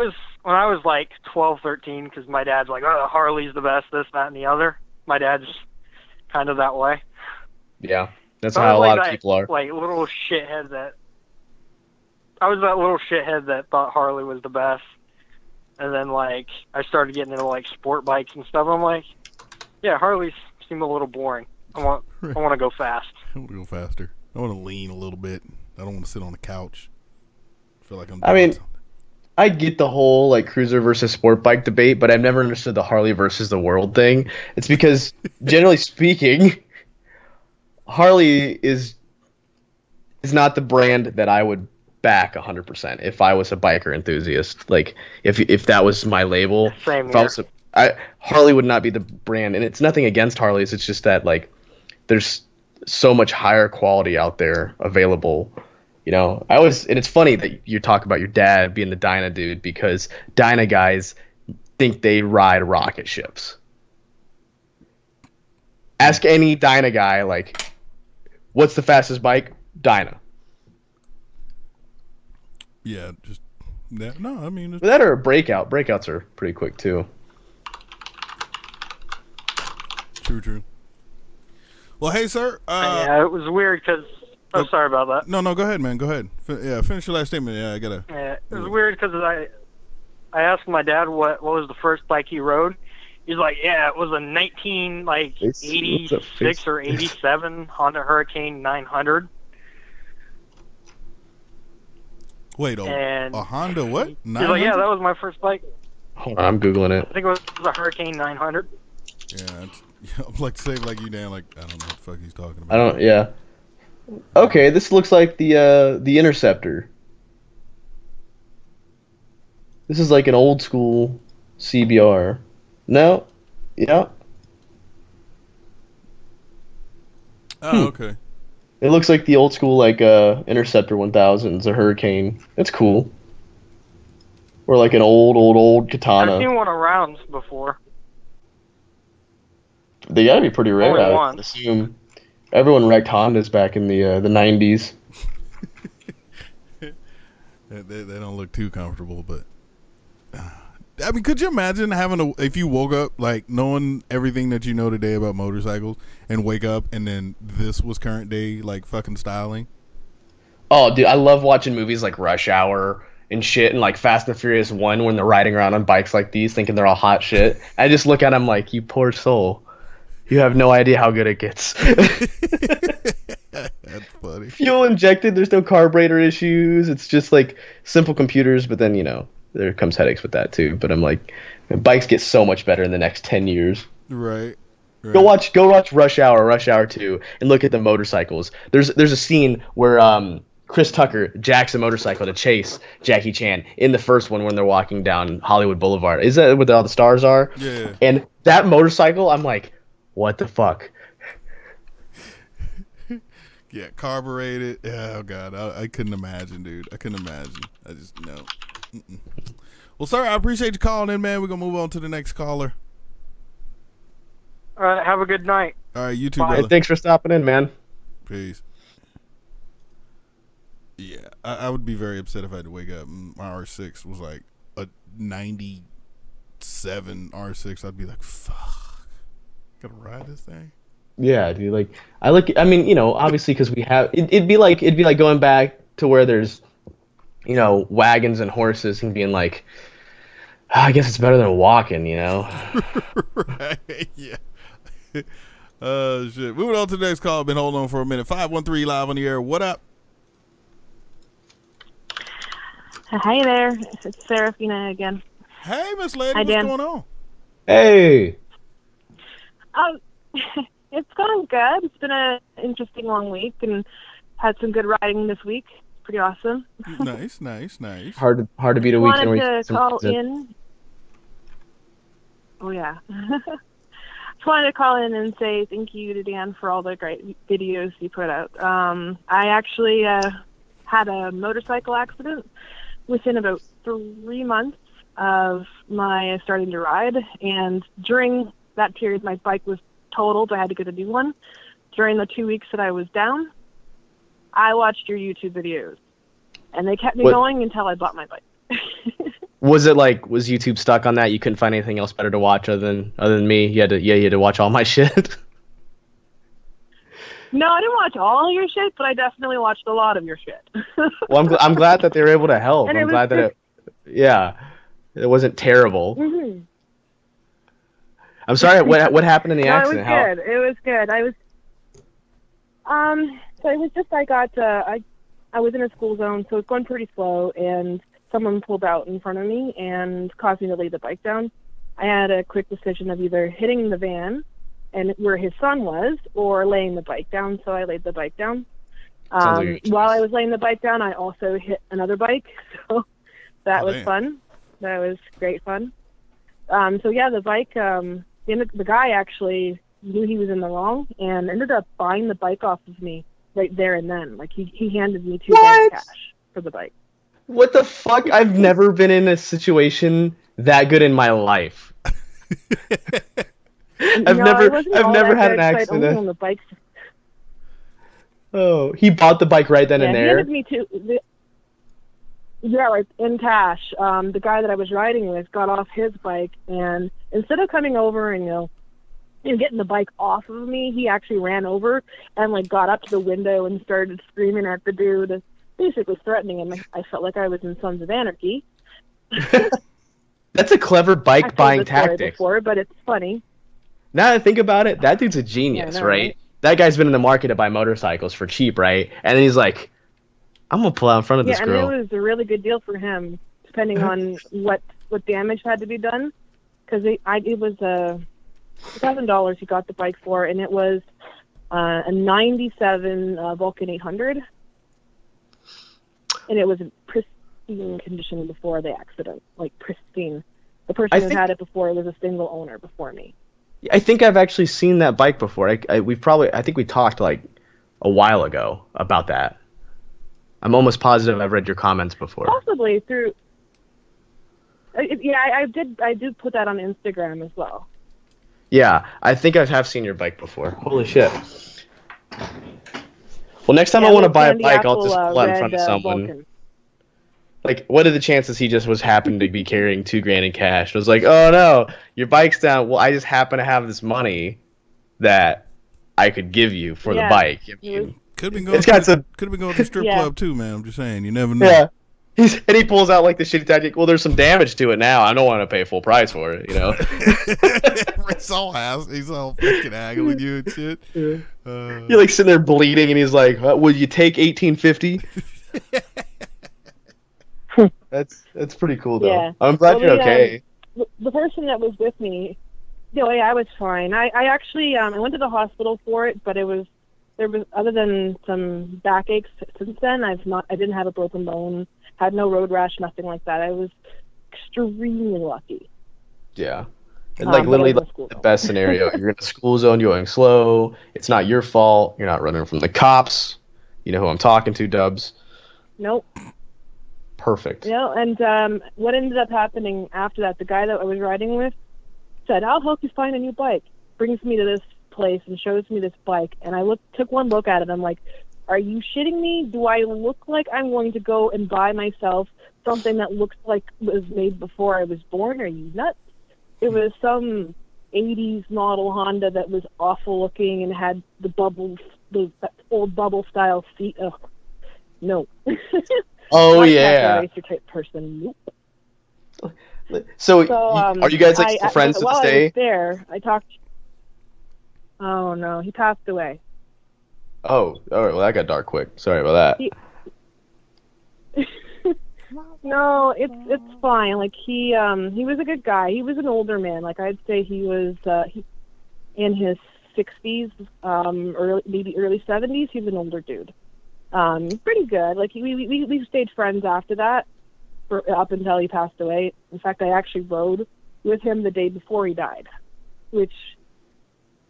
F: was like 12, 13, because my dad's like, oh, Harley's the best, this, that, and the other. My dad's kind of that way.
B: Yeah, that's
F: So I
B: how a
F: was
B: lot
F: like
B: of people are.
F: Like little shithead that. I was that little shithead that thought Harley was the best, and then like I started getting into like sport bikes and stuff. I'm like, yeah, Harleys seem a little boring. I want to go fast.
A: I want to go faster. I want to lean a little bit. I don't want to sit on the couch. I feel like I'm.
B: I mean,
A: something.
B: I get the whole like cruiser versus sport bike debate, but I've never understood the Harley versus the world thing. It's because generally speaking, Harley is not the brand that I would back 100% if I was a biker enthusiast. Like if that was my label,
F: Same
B: if I was Harley would not be the brand, and it's nothing against Harleys. It's just that like there's so much higher quality out there available. You know, and it's funny that you talk about your dad being the Dyna dude, because Dyna guys think they ride rocket ships. Ask any Dyna guy, like, what's the fastest bike? Dyna.
A: Yeah, just that. No, I mean,
B: That or a breakout. Breakouts are pretty quick too.
A: True. Well, hey, sir.
F: Yeah, it was weird because Oh, sorry about that.
A: No, go ahead, man. Go ahead. Finish your last statement. Yeah, I gotta.
F: Yeah, it was weird because I asked my dad what was the first bike he rode. He's like, yeah, it was a 1986 or 87 Honda Hurricane 900.
A: Wait, a Honda what?
F: He's like, yeah, that was my first bike.
B: Hold on, I'm googling it.
F: I think it was a Hurricane 900.
A: Yeah, I'm like to say like you, Dan. Like I don't know what the fuck he's talking about.
B: I don't. Yeah. Okay, this looks like the Interceptor. This is like an old school CBR. No. Yeah.
A: Oh, okay.
B: It looks like the old school like Interceptor 1000s, a Hurricane. It's cool. Or like an old Katana.
F: I've seen one around before.
B: They gotta be pretty rare.
F: Only
B: I would
F: once.
B: assume everyone wrecked Hondas back in the 90s.
A: They don't look too comfortable, but I mean, could you imagine if you woke up like knowing everything that you know today about motorcycles and wake up and then this was current day like fucking styling?
B: Oh, dude, I love watching movies like Rush Hour and shit, and like Fast and Furious 1 when they're riding around on bikes like these, thinking they're all hot shit. I just look at them like, you poor soul. You have no idea how good it gets.
A: That's funny.
B: Fuel injected, there's no carburetor issues. It's just like simple computers, but then, there comes headaches with that too. But I'm like, bikes get so much better in the next 10 years.
A: Right.
B: Go watch Rush Hour 2, and look at the motorcycles. There's a scene where Chris Tucker jacks a motorcycle to chase Jackie Chan in the first one when they're walking down Hollywood Boulevard. Is that where all the stars are?
A: Yeah.
B: And that motorcycle, I'm like, what the fuck?
A: Yeah, carbureted. Oh god, I couldn't imagine, dude. I couldn't imagine. I just no. Mm-mm. Well, sir, I appreciate you calling in, man. We're gonna move on to the next caller.
F: All right, have a good night.
A: All right, you too,
F: Bye.
A: brother.
B: Hey, thanks for stopping in, man.
A: Peace. Yeah, I would be very upset if I had to wake up and my R6 was like a 97 R6. I'd be like, fuck, gotta ride this thing.
B: Yeah, dude. Like, I mean, obviously, because we have, it'd be like going back to where there's, wagons and horses and being like, I guess it's better than walking,
A: Right? Yeah. Shit. Moving on to the next call. Been holding on for a minute. 513 live on the air. What up?
G: Hi there. It's Serafina again.
A: Hey, Miss Lady.
G: Hi,
A: What's
G: Dan.
A: going on?
B: Hey.
G: It's going good. It's been an interesting long week and had some good riding this week. Pretty awesome.
A: Nice.
B: Hard to beat a weekend.
G: Wanted to call in. Oh yeah. Just wanted to call in and say thank you to Dan for all the great videos he put out. I actually had a motorcycle accident within about 3 months of my starting to ride, and during that period my bike was totaled. I had to get a new one. During the 2 weeks that I was down, I watched your YouTube videos, and they kept me going until I bought my bike.
B: Was YouTube stuck on that? You couldn't find anything else better to watch other than me? You had to watch all my shit.
G: No, I didn't watch all your shit, but I definitely watched a lot of your shit.
B: Well, I'm glad that they were able to help.
G: And
B: I'm glad that it wasn't terrible.
G: Mm-hmm.
B: I'm sorry. What happened in the accident?
G: It was good. I was so it was just I was in a school zone, so it's going pretty slow, and someone pulled out in front of me and caused me to lay the bike down. I had a quick decision of either hitting the van and where his son was, or laying the bike down, so I laid the bike down. While I was laying the bike down, I also hit another bike, so that was fun. That was great fun. So yeah, the bike, the guy actually knew he was in the wrong and ended up buying the bike off of me right there and then. Like, he handed me $2 cash for the bike.
B: What the fuck? I've never been in a situation that good in my life. I've never had an accident.
G: On the bike.
B: Oh, he bought the bike right then and there.
G: He handed me like in cash. The guy that I was riding with got off his bike, and instead of coming over and getting the bike off of me, he actually ran over and like got up to the window and started screaming at the dude, basically threatening him. I felt like I was in Sons of Anarchy.
B: That's a clever bike
G: I've
B: buying
G: told this story
B: tactic.
G: before, but it's funny.
B: Now that I think about it, that dude's a genius,
G: Yeah, I know,
B: right?
G: right?
B: That guy's been in the market to buy motorcycles for cheap, right? And then he's like, I'm gonna pull out in front of
G: Yeah,
B: this
G: and
B: girl.
G: it was a really good deal for him, depending on what damage had to be done. Because it was $1,000 he got the bike for, and it was a '97 Vulcan 800, and it was in pristine condition before the accident, like pristine. The person who had it before was a single owner before me.
B: I think I've actually seen that bike before. I think we talked like a while ago about that. I'm almost positive I've read your comments before.
G: Possibly through. Yeah, I did put that on Instagram as well.
B: Yeah, I think I have seen your bike before. Holy shit. Well, next time
G: Yeah,
B: I want to
G: little
B: buy a
G: candy
B: bike, I'll
G: apple,
B: just pull out in
G: red,
B: front of someone.
G: Vulcan.
B: Like, what are the chances he just was happened to be carrying $2,000 in cash? It was like, oh no, your bike's down. Well, I just happen to have this money that I could give you for the bike. I mean,
A: Could have been going to the strip club too, man. I'm just saying, you never know.
B: Yeah. And he pulls out like the shitty tactic. Well, there's some damage to it now. I don't want to pay full price for it, you know.
A: He's all fucking haggling you and shit.
B: You're like sitting there bleeding, and he's like, "Will you take $1,850?" That's pretty cool though.
G: Yeah.
B: I'm glad you're okay.
G: The person that was with me, I was fine. I actually I went to the hospital for it, but there was other than some backaches since then. I didn't have a broken bone, had no road rash, nothing like that. I was extremely lucky.
B: Yeah. And like literally the best scenario. You're in a school zone, you're going slow. It's not your fault. You're not running from the cops. You know who I'm talking to, Dubs.
G: Nope.
B: Perfect.
G: And what ended up happening after that, the guy that I was riding with said, I'll help you find a new bike. Brings me to this place and shows me this bike. And I took one look at it. I'm like, are you shitting me? Do I look like I'm going to go and buy myself something that looks like it was made before I was born? Are you nuts? It was some 80s model Honda that was awful looking and had the bubbles, the old bubble style seat. Oh, no.
B: Oh, yeah.
G: Racer type person. Nope.
B: So are you guys like still friends to this day?
G: While I was there, I talked. Oh no, he passed away.
B: Oh, all right. Well, that got dark quick. Sorry about
G: that. No, it's fine. Like he was a good guy. He was an older man. Like I'd say he was in his 60s, maybe early 70s. He was an older dude. Pretty good. Like we stayed friends after that, up until he passed away. In fact, I actually rode with him the day before he died, which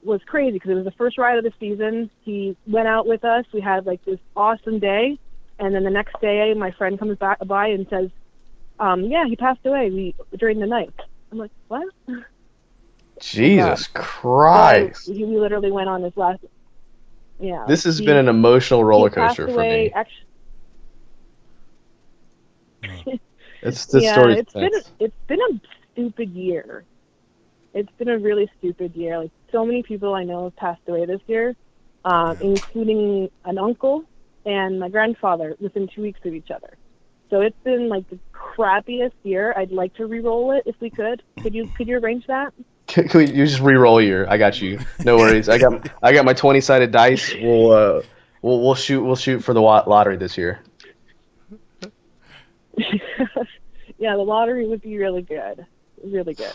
G: was crazy because it was the first ride of the season. He went out with us. We had like this awesome day, and then the next day, my friend comes by and says, "Yeah, he passed away during the night." I'm like, "What?"
B: Jesus Christ!
G: So he literally went on his last. Yeah.
B: This has been an emotional roller coaster for me. This story.
G: It's been a stupid year. It's been a really stupid year. Like so many people I know have passed away this year, including an uncle and my grandfather within 2 weeks of each other. So it's been like the crappiest year. I'd like to re-roll it if we could. Could you arrange that?
B: Can you just re-roll your? I got you. No worries. I got my 20-sided dice. We'll shoot for the lottery this year.
G: Yeah, the lottery would be really good, really good.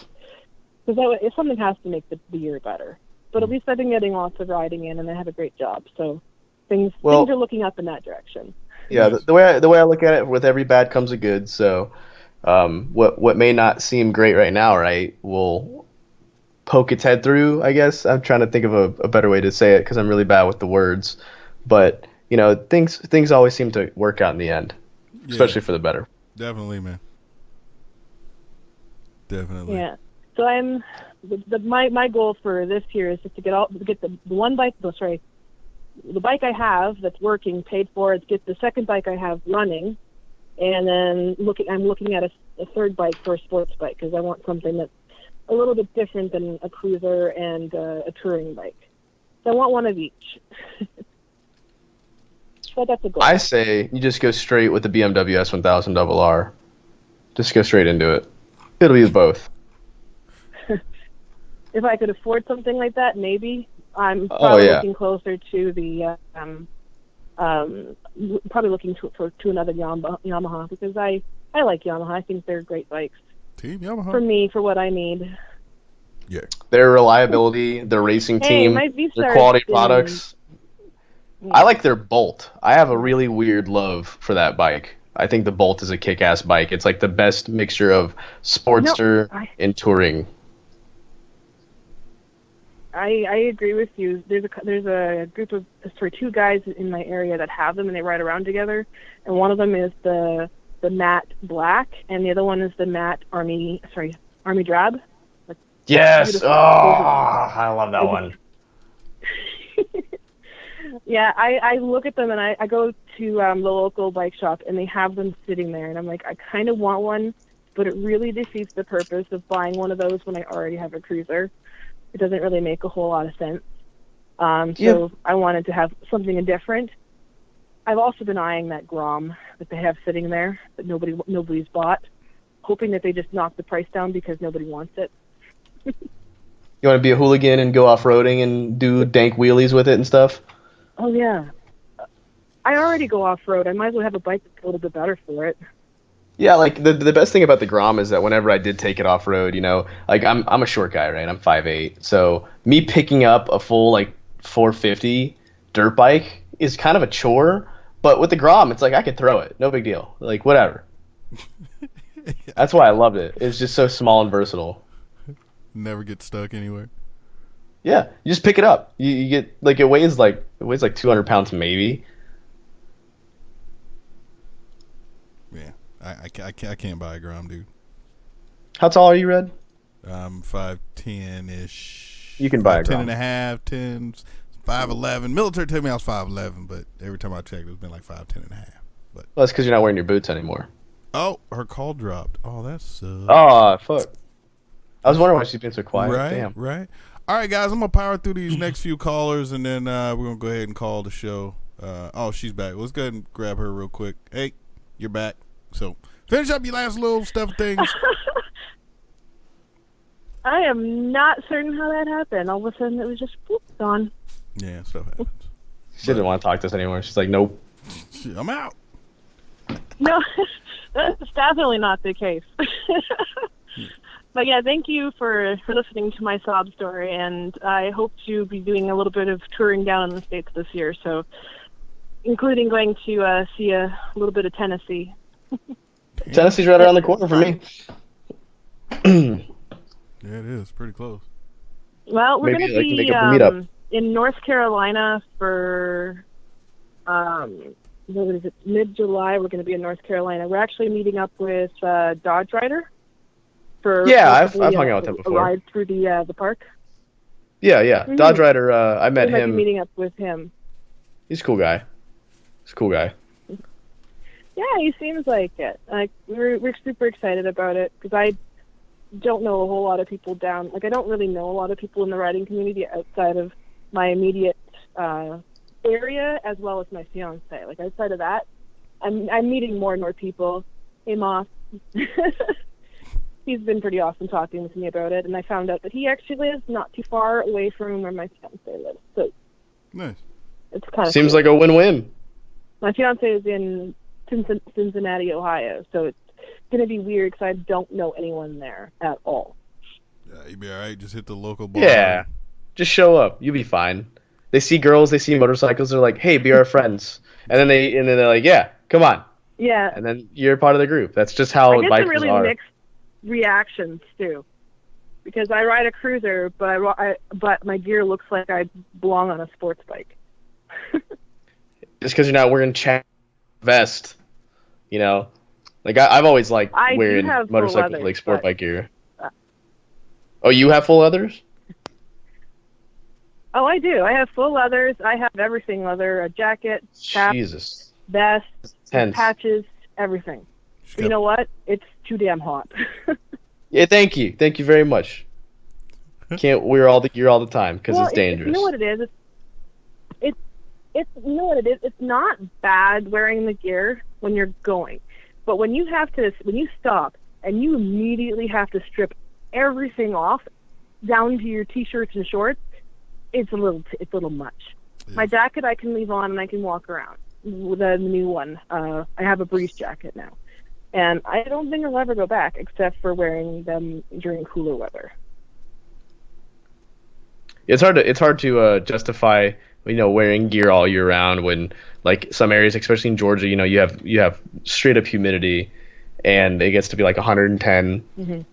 G: Because something has to make the year better. But at least I've been getting lots of riding in, and I have a great job. So things are looking up in that direction.
B: Yeah, the way I look at it, with every bad comes a good. So what may not seem great right now, right, will poke its head through, I guess. I'm trying to think of a better way to say it because I'm really bad with the words. But, you know, things always seem to work out in the end, especially for the better.
A: Definitely, man. Definitely.
G: Yeah. So my goal for this year is just to get the one bike. The bike I have that's working paid for. Is get the second bike I have running, and then I'm looking at a third bike for a sports bike because I want something that a little bit different than a cruiser and a touring bike. So I want one of each. So that's a goal.
B: I say you just go straight with the BMW S1000 RR. Just go straight into it. It'll be both.
G: If I could afford something like that, maybe. I'm probably looking closer to the probably looking to another Yamaha because I like Yamaha. I think they're great bikes.
A: Team Yamaha.
G: For me, for what I need.
A: Yeah.
B: Their reliability, their racing team, their quality products. I like their Bolt. I have a really weird love for that bike. I think the Bolt is a kick-ass bike. It's like the best mixture of Sportster and touring.
G: I agree with you. There's a group of two guys in my area that have them, and they ride around together. And one of them is the matte black, and the other one is the matte army drab.
B: Yes. Oh, I love that one.
G: Yeah, I look at them and I go to the local bike shop and they have them sitting there, and I'm like, I kind of want one, but it really defeats the purpose of buying one of those when I already have a cruiser. It doesn't really make a whole lot of sense. So I wanted to have something different. I've also been eyeing that Grom that they have sitting there that nobody's bought, hoping that they just knock the price down because nobody wants it.
B: You want to be a hooligan and go off-roading and do dank wheelies with it and stuff?
G: Oh, yeah. I already go off-road. I might as well have a bike that's a little bit better for it.
B: Yeah, like the best thing about the Grom is that whenever I did take it off road, like I'm a short guy, right? I'm 5'8", so me picking up a full like 450 dirt bike is kind of a chore. But with the Grom, it's like I could throw it, no big deal, like whatever. That's why I loved it. It's just so small and versatile.
A: Never get stuck anywhere.
B: Yeah, you just pick it up. You get like it weighs like 200 pounds maybe.
A: Yeah. I can't buy a Grom, dude.
B: How tall are you, Red?
A: I'm 5'10"-ish.
B: You can buy a
A: 10
B: Grom.
A: and a half, 10, 5'11". Military told me I was 5'11", but every time I checked, it's been like 5'10" and a half. But
B: well, that's because you're not wearing your boots anymore.
A: Oh, her call dropped. Oh, that sucks.
B: Oh, fuck. I was wondering why she's been so quiet.
A: Right,
B: Damn.
A: right. All right, guys, I'm going to power through these next few callers, and then we're going to go ahead and call the show. Oh, she's back. Let's go ahead and grab her real quick. Hey, you're back. So finish up your last little stuff things.
G: I am not certain how that happened. All of a sudden, it was just gone.
A: Yeah, stuff happens.
B: She didn't want to talk to us anymore. She's like, nope.
A: I'm out.
G: No, that's definitely not the case. But yeah, thank you for listening to my sob story, and I hope to be doing a little bit of touring down in the States this year, so including going to see a little bit of Tennessee.
B: Tennessee's right around the corner for me.
A: Yeah, it is. Pretty close.
G: Well, we're going to
B: Maybe I can
G: be
B: make up a meetup.
G: in North Carolina for what is it? Mid-July. We're going to be in North Carolina. We're actually meeting up with Dodge Rider for
B: I've hung out with him before.
G: A ride through the park.
B: Yeah.
G: Mm-hmm.
B: Dodge Rider. I met
G: we might
B: him.
G: Be meeting up with him.
B: He's a cool guy.
G: Yeah, he seems like it. Like we're super excited about it because I don't know a whole lot of people down. Like I don't really know a lot of people in the riding community outside of my immediate area as well as my fiance. Like outside of that, I'm meeting more and more people. Hey, Moss. He's been pretty awesome talking with me about it, and I found out that he actually lives not too far away from where my fiance lives. So
A: nice.
G: It's kind of
B: seems
G: cool.
B: like a win-win.
G: My fiance is in Cincinnati, Ohio, so it's going to be weird because I don't know anyone there at all.
A: Yeah, you'll be all right. Just hit the local bar.
B: Yeah, just show up. You'll be fine. They see girls, they see motorcycles. They're like, "Hey, be our friends," and then they're like, "Yeah, come on."
G: Yeah.
B: And then you're part of the group. That's just how
G: I get
B: bikers
G: some really
B: are.
G: mixed reactions too, because I ride a cruiser, but my gear looks like I belong on a sports bike.
B: Just because you're not wearing check vest, Like I've always liked
G: I
B: wearing
G: do have full
B: motorcycle
G: leathers,
B: like sport
G: but-
B: bike gear. Oh, you have full leathers?
G: Oh, I do. I have full leathers. I have everything leather: a jacket, cap,
B: Jesus.
G: vest,
B: Tense.
G: patches, everything. But you know what? It's too damn hot.
B: Yeah, thank you very much. Can't wear all the gear all the time because
G: Well,
B: it's dangerous.
G: You know what it is? It's you know what it is. It's not bad wearing the gear when you're going, but when you stop and you immediately have to strip everything off down to your t-shirts and shorts, it's a little much.
A: Yeah.
G: My jacket I can leave on and I can walk around with a new one. I have a breeze jacket now, and I don't think I'll ever go back except for wearing them during cooler weather.
B: It's hard to justify wearing gear all year round when like some areas, especially in Georgia, you have straight up humidity, and it gets to be like 110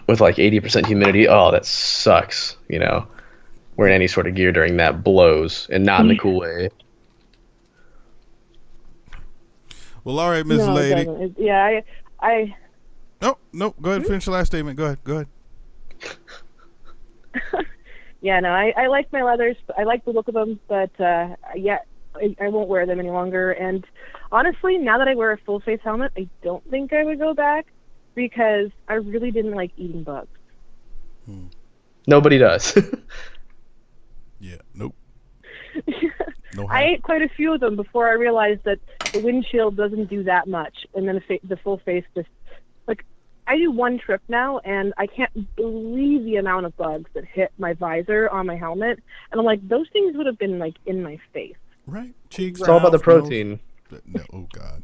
B: with like 80% humidity. Oh, that sucks. Wearing any sort of gear during that blows, and not in a cool way.
A: Well, all right, Miss
G: No,
A: Lady.
G: it doesn't. Yeah, I
A: No. Go ahead. Finish your last statement. Go ahead.
G: Yeah, no, I like my leathers. I like the look of them, but I won't wear them any longer. And honestly, now that I wear a full face helmet, I don't think I would go back because I really didn't like eating bugs.
B: Nobody does.
A: Yeah. Nope. No.
G: I ate quite a few of them before I realized that the windshield doesn't do that much, and then the full face just like. I do one trip now, and I can't believe the amount of bugs that hit my visor on my helmet. And I'm like, those things would have been like in my face.
A: Right. Cheeks.
B: It's all about the
A: mouth, nose.
B: protein.
A: No. Oh God.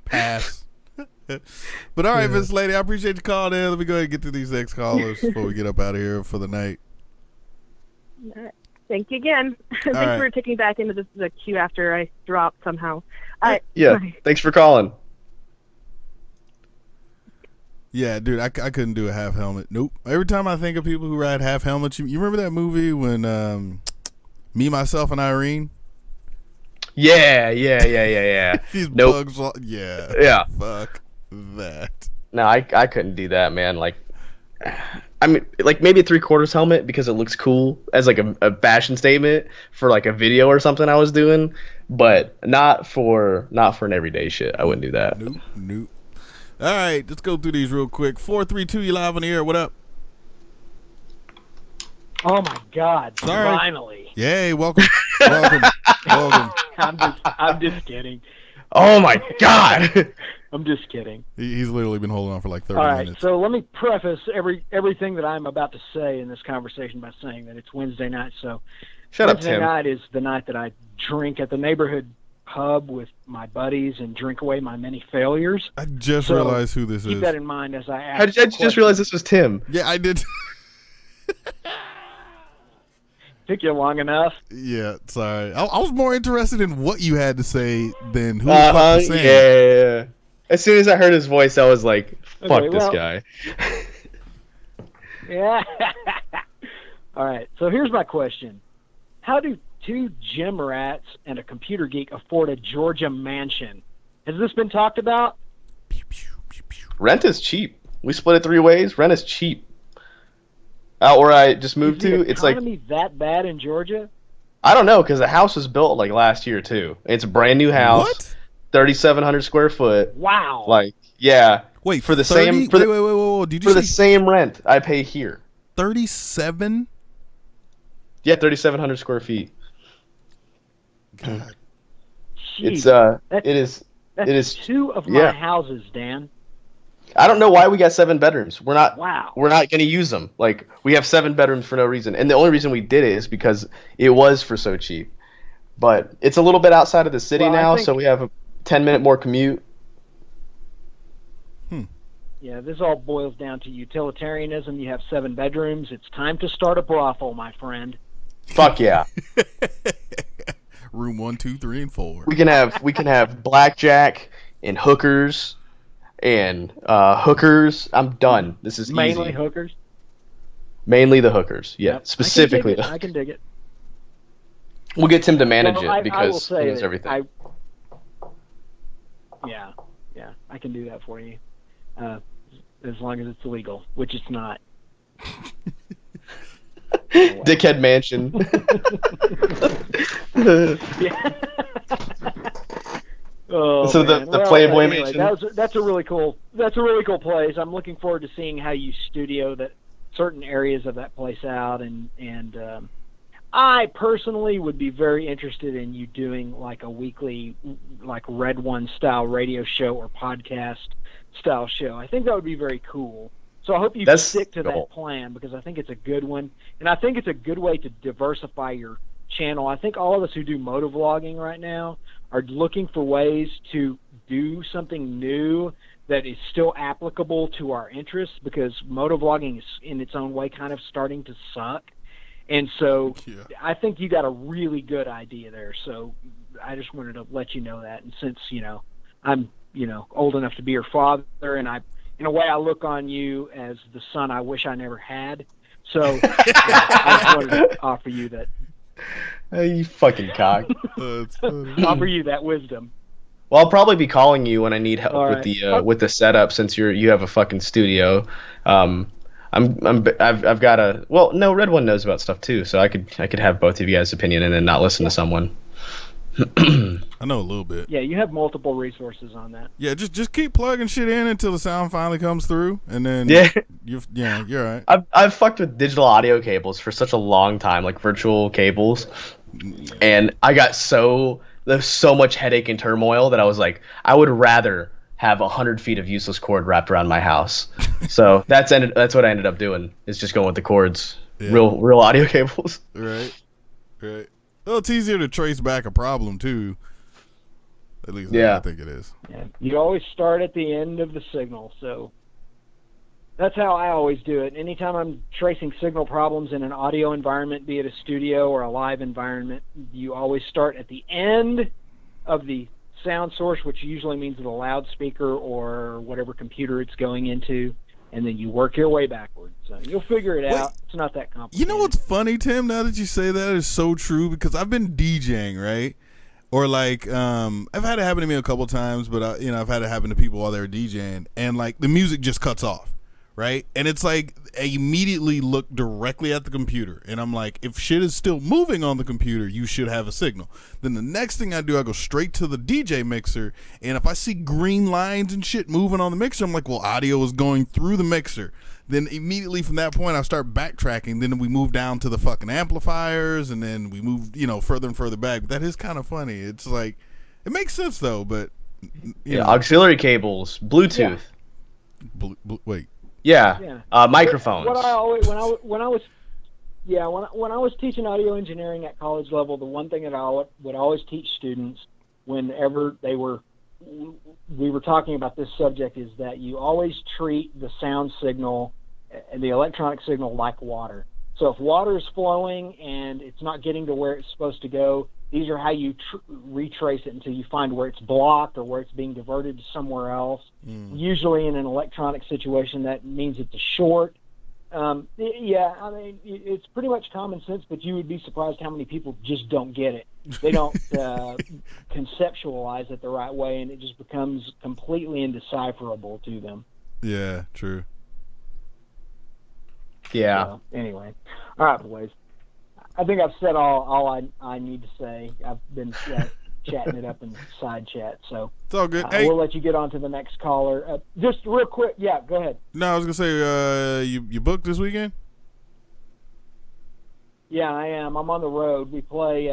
A: Pass. But all right, Miss Lady, I appreciate you calling in. Let me go ahead and get to these next callers before we get up out of here for the night.
G: All right. Thank you again. Thanks
A: right.
G: for taking me back into the queue after I dropped somehow.
B: Yeah. Thanks for calling.
A: Yeah, dude, I couldn't do a half helmet. Nope. Every time I think of people who ride half helmets, you remember that movie when Me, Myself, and Irene?
B: Yeah.
A: These
B: Nope.
A: bugs. Yeah.
B: Yeah.
A: Fuck that.
B: No, I couldn't do that, man. Like, I mean, like maybe a 3/4 helmet because it looks cool as like a fashion statement for like a video or something I was doing, but not for an everyday shit. I wouldn't do that.
A: Nope. All right, let's go through these real quick. 432, you live on the air. What up?
H: Oh my God!
A: Sorry.
H: Finally.
A: Yay! Welcome.
H: I'm just kidding.
B: Oh my God!
H: I'm just kidding.
A: He's literally been holding on for like 30
H: All right,
A: minutes.
H: so let me preface everything that I'm about to say in this conversation by saying that it's Wednesday night. So
B: Shut up,
H: Wednesday
B: Tim.
H: night is the night that I drink at the neighborhood pub with my buddies and drink away my many failures.
A: I just
H: So,
A: realized who this
H: Keep
A: is.
H: that in mind as I ask.
B: How did you just realize this was Tim?
A: Yeah, I did.
H: Took you long enough.
A: Yeah, sorry. I was more interested in what you had to say than who the fuck was saying.
B: Yeah. As soon as I heard his voice, I was like, "Fuck
H: Okay,
B: this
H: well-
B: guy."
H: Yeah. All right. So here's my question: how do two gym rats and a computer geek afford a Georgia mansion? Has this been talked about?
B: Rent is cheap. We split it 3 ways. Rent is cheap. Out where I just moved
H: Is
B: to,
H: the
B: it's like
H: economy that bad in Georgia?
B: I don't know because the house was built like last year too. It's a brand new house,
A: What?
B: 3,700 square foot.
H: Wow.
B: Like yeah,
A: Wait,
B: for the
A: 30?
B: same for the,
A: Wait. Did you
B: for the
A: say
B: same rent I pay here.
A: 37?
B: Yeah, 3,700 square feet.
A: God.
B: It's
H: Jeez.
B: it is.
H: two of
B: yeah.
H: my houses, Dan.
B: I don't know why we got 7 bedrooms. We're not
H: Wow.
B: going to use them. Like we have 7 bedrooms for no reason. And the only reason we did it is because it was for so cheap. But it's a little bit outside of the city
H: Well, I
B: now,
H: think-
B: so we have a 10-minute more commute.
H: Yeah, this all boils down to utilitarianism. You have 7 bedrooms. It's time to start a brothel, my friend.
B: Fuck yeah.
A: Room 1, 2, 3, and 4.
B: We can have blackjack and hookers and hookers. I'm done. This is
H: Mainly
B: easy.
H: hookers.
B: Mainly the hookers. Yeah,
H: Yep.
B: specifically.
H: I can dig it.
B: We'll get Tim to manage
H: Well,
B: it
H: I will
B: because
H: say
B: he knows
H: that
B: everything.
H: Yeah, I can do that for you, as long as it's legal, which it's not.
B: Dickhead Mansion.
H: Yeah. Oh,
B: So the
H: man.
B: Playboy
H: anyway,
B: Mansion?
H: that's a really cool place. I'm looking forward to seeing how you studio that certain areas of that place out, and I personally would be very interested in you doing like a weekly, like Red One style radio show or podcast style show. I think that would be very cool. So I hope you stick to that plan, because I think it's a good one, and I think it's a good way to diversify your channel. I think all of us who do motovlogging right now are looking for ways to do something new that is still applicable to our interests, because motovlogging is in its own way kind of starting to suck. And so I think you got a really good idea there. So I just wanted to let you know that. And since, I'm, old enough to be your father, and in a way I look on you as the son I wish I never had. So I just wanted to offer you that.
B: Hey, you fucking cock.
H: Offer you that wisdom.
B: Well, I'll probably be calling you when I need help
H: All
B: with the setup, since you have a fucking studio. I've got a, well, no, Red One knows about stuff too, so I could have both of you guys' opinion and then not listen to someone.
A: I know a little bit.
H: Yeah, you have multiple resources on that.
A: Yeah, just keep plugging shit in until the sound finally comes through, and then you're right.
B: I've fucked with digital audio cables for such a long time, like virtual cables, and I got there's so much headache and turmoil that I was like, I would rather have 100 feet of useless cord wrapped around my house. So that's what I ended up doing, is just going with the cords, real audio cables.
A: Right. Well, it's easier to trace back a problem too. At least I think it is.
H: Yeah. You always start at the end of the signal, so that's how I always do it. Anytime I'm tracing signal problems in an audio environment, be it a studio or a live environment, you always start at the end of the sound source, which usually means the loudspeaker or whatever computer it's going into, and then you work your way backwards. So you'll figure it out. It's not that complicated.
A: You know what's funny, Tim? Now that you say that, is so true, because I've been DJing, right? Or like, I've had it happen to me a couple times, but I've had it happen to people while they're DJing, and like the music just cuts off, right? And it's like I immediately look directly at the computer, and I'm like, if shit is still moving on the computer, you should have a signal. Then the next thing I do, I go straight to the DJ mixer, and if I see green lines and shit moving on the mixer, I'm like, well, audio is going through the mixer. Then immediately from that point, I start backtracking. Then we move down to the fucking amplifiers, and then we move, further and further back. But that is kind of funny. It's like, it makes sense though, but
B: auxiliary cables, Bluetooth.
A: Wait.
B: Yeah. Microphones.
H: What I always, when I was teaching audio engineering at college level, the one thing that I would always teach students whenever we were talking about this subject is that you always treat the sound signal and the electronic signal like water. So if water is flowing and it's not getting to where it's supposed to go, these are how you retrace it until you find where it's blocked or where it's being diverted to somewhere else. Usually in an electronic situation, that means it's a short. It's pretty much common sense, but you would be surprised how many people just don't get it. They don't conceptualize it the right way, and it just becomes completely indecipherable to them.
A: Yeah, true.
B: Yeah.
H: So, anyway, all right, boys. I think I've said all I need to say. I've been chatting it up in side chat, so
A: it's all good.
H: We'll let you get on to the next caller. Just real quick, go ahead.
A: No, I was gonna say, you booked this weekend?
H: Yeah, I am. I'm on the road. We play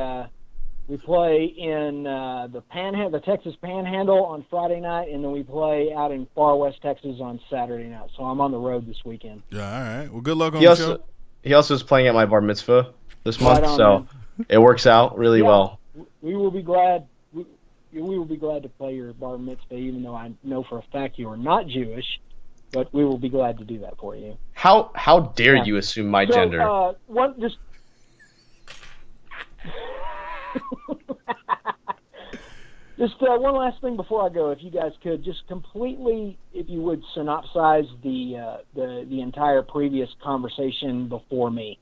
H: in the Texas Panhandle on Friday night, and then we play out in far west Texas on Saturday night. So I'm on the road this weekend.
A: Yeah, all right. Well, good luck on the show.
B: He also is playing at my bar mitzvah this month,
H: on,
B: so
H: man.
B: It works out really well.
H: We will be glad. We will be glad to play your bar mitzvah, even though I know for a fact you are not Jewish. But we will be glad to do that for you.
B: How dare you assume my gender?
H: One last thing before I go, if you guys could just completely, if you would, synopsize the entire previous conversation for me.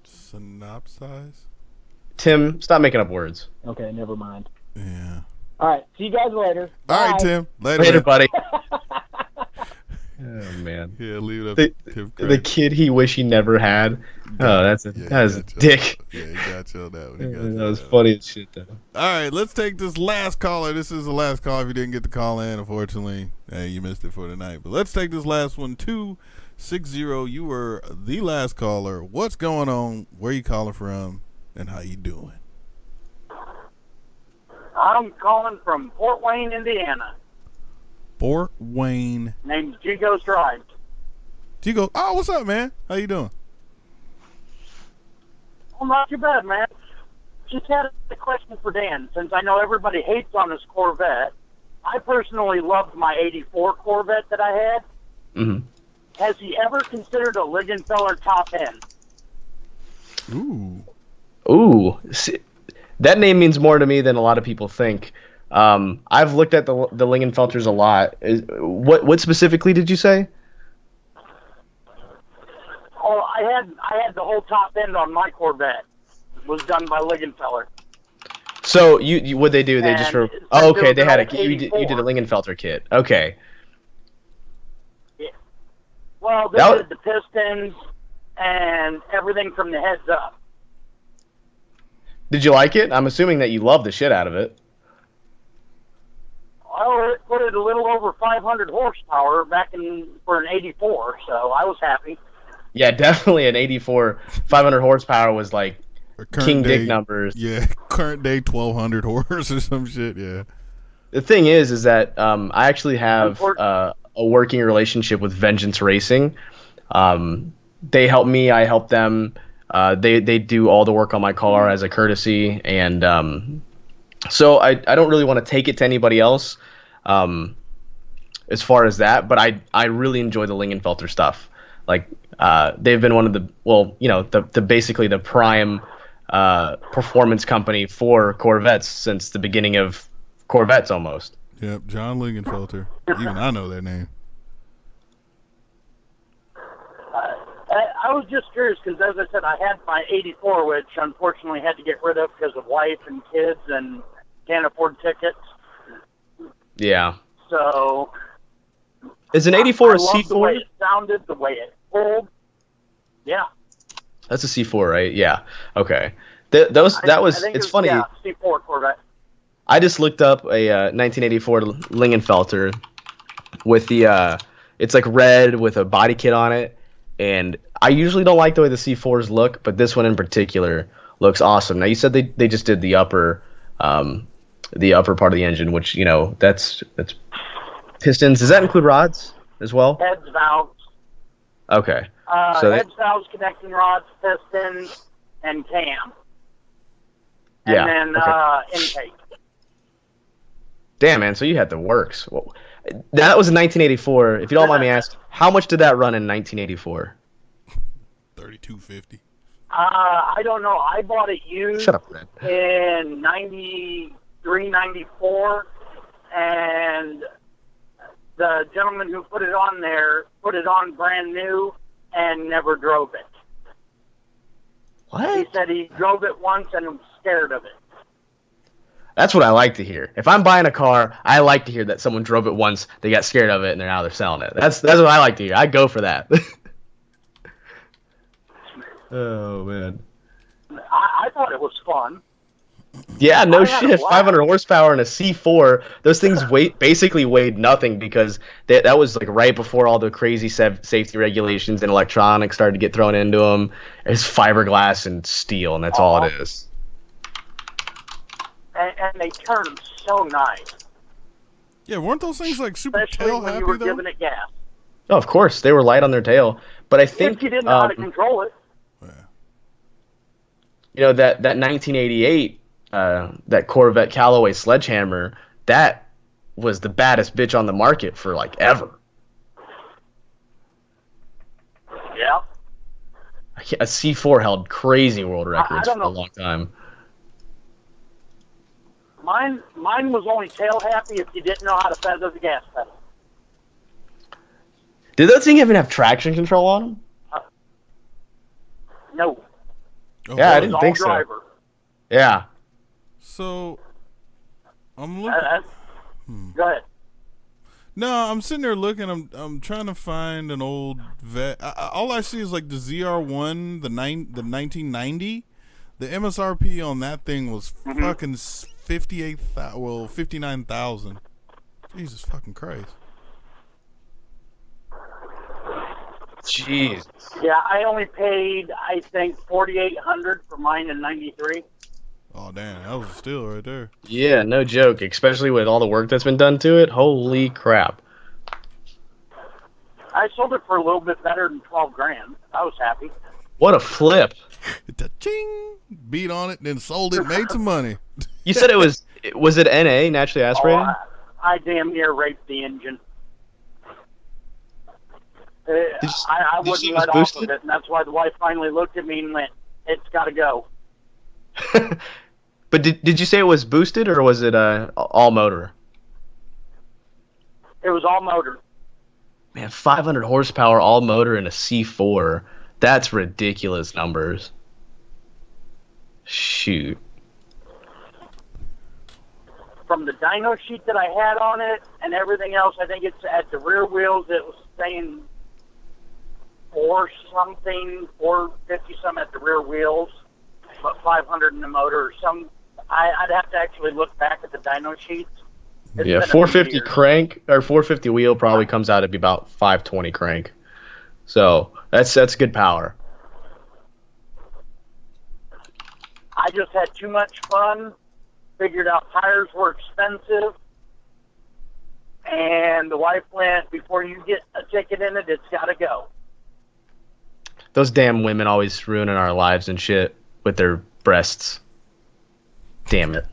A: Synopsize?
B: Tim, stop making up words.
H: Okay, never mind.
A: Yeah.
H: All right, see you guys later.
A: All right,
H: Bye.
A: Tim.
B: Later, buddy. Oh man.
A: Yeah, leave it up
B: The,
A: to Tiff
B: the
A: Craig.
B: kid he wish he never had. Oh, that is a dick.
A: Yeah, he got you on that one. He got you
B: That
A: on
B: was
A: that one.
B: funny as shit though.
A: All right, let's take this last caller. This is the last call. If you didn't get the call in, unfortunately, hey, you missed it for tonight. But let's take this last one. 260. You were the last caller. What's going on? Where you calling from? And how you doing?
I: I'm calling from Fort Wayne, Indiana.
A: Fort Wayne.
I: Name's Gigo Stripes.
A: Chico. Oh, what's up, man? How you doing?
I: Well, not too bad, man. Just had a question for Dan. Since I know everybody hates on this Corvette, I personally loved my '84 Corvette that I had.
B: Mm-hmm.
I: Has he ever considered a Liggenfeller top end?
B: Ooh. See, that name means more to me than a lot of people think. I've looked at the Lingenfelters a lot. What specifically did you say?
I: Oh, I had the whole top end on my Corvette. It was done by Liggenfeller.
B: So you what they do? They just
I: And
B: oh, okay. They had
I: built
B: a
I: an
B: you did a
I: 84.
B: Lingenfelter kit. Okay.
I: Yeah. Well, they
B: That
I: did the pistons and everything from the heads up.
B: Did you like it? I'm assuming that you loved the shit out of it.
I: Well, it put it a little over 500 horsepower back for an '84, so I was happy.
B: Yeah, definitely an 84 500 horsepower was like
A: Current
B: king
A: day,
B: dick numbers.
A: Yeah, current day 1,200 horse or some shit. Yeah.
B: The thing is that I actually have a working relationship with Vengeance Racing. They help me, I help them. They do all the work on my car as a courtesy, and so I don't really want to take it to anybody else as far as that, but I really enjoy the Lingenfelter stuff. Like they've been one of the basically the prime performance company for Corvettes since the beginning of Corvettes almost.
A: Yep, John Lingenfelter. Even I know that name.
I: I was just curious because, as I said, I had my '84, which unfortunately had to get rid of because of wife and kids and can't afford tickets.
B: Yeah.
I: So
B: Is an 84 a
I: I loved the way
B: C4?
I: it sounded, the way it pulled. Yeah.
B: That's a C4, right? Yeah. Okay. It's funny.
I: Yeah, C4 Corvette.
B: I just looked up a 1984 Lingenfelter with the it's like red with a body kit on it, and I usually don't like the way the C4s look, but this one in particular looks awesome. Now you said they just did the upper part of the engine, which that's pistons. Does that include rods as well?
I: Heads, valves.
B: Okay. So
I: Heads, valves, connecting rods, pistons, and cam.
B: Yeah,
I: And then
B: okay.
I: intake.
B: Damn, man. So you had the works. Well, that was in 1984. If you don't mind me asking, how much did that run in 1984?
A: 3250.
I: I don't know. I bought it used
B: Shut up, Red.
I: in '93, '94, and the gentleman who put it on there put it on brand new and never drove it.
B: What?
I: He said he drove it once and was scared of it.
B: That's what I like to hear. If I'm buying a car, I like to hear that someone drove it once, they got scared of it, and now they're selling it. That's what I like to hear. I go for that. Oh man.
I: I thought it was fun.
B: Yeah, no
I: I had a
B: shit.
I: blast.
B: 500 horsepower and a C4. Those things basically weighed nothing because that was like right before all the crazy safety regulations and electronics started to get thrown into them. It's fiberglass and steel, and that's all it is.
I: And they turned so nice,
A: Yeah, weren't those things like super
I: especially
A: tail
I: when
A: happy
I: you were
A: though?
I: giving it gas.
B: Oh, of course, they were light on their tail, but I think
I: If you didn't know how to control it.
B: that 1988 that Corvette Callaway Sledgehammer, that was the baddest bitch on the market for like ever.
I: Yeah.
B: A C4 held crazy world records
I: don't
B: for a
I: know.
B: long time.
I: Mine was only tail happy if you didn't know how to feather the gas pedal.
B: Did that thing even have traction control on them?
I: No.
A: Oh,
B: Yeah, I
I: It was
B: didn't
I: all
B: think so.
I: driver.
B: Yeah.
A: So I'm looking.
I: Go ahead.
A: No, I'm sitting there looking. I'm trying to find an old vet. All I see is like the ZR1, the 1990. The MSRP on that thing was fucking 58,000. Well, 59,000. Jesus fucking Christ.
B: Jeez.
I: Yeah, I only paid, I think, $4,800 for mine in '93.
A: Oh damn, that was a steal right there.
B: Yeah, no joke. Especially with all the work that's been done to it. Holy crap.
I: I sold it for a little bit better than 12 grand. I was happy.
B: What a flip.
A: Ching! Beat on it, then sold it, made some money.
B: You said it was it NA, naturally aspirated?
I: Oh, I damn near raped the engine. I wouldn't let off of it, and that's why the wife finally looked at me and went, "It's got to go."
B: But did you say it was boosted, or was it all motor?
I: It was all motor.
B: Man, 500 horsepower, all motor, and a C4. That's ridiculous numbers. Shoot.
I: From the dyno sheet that I had on it and everything else, I think it's at the rear wheels. It was saying 450 something at the rear wheels, but 500 in the motor or some. I'd have to actually look back at the dyno sheets.
B: Yeah, 450 crank or 450 wheel probably comes out to be about 520 crank. So that's good power.
I: I just had too much fun. Figured out tires were expensive, and the wife went, "Before you get a ticket in it, it's got to go."
B: Those damn women always ruining our lives and shit with their breasts. Damn it.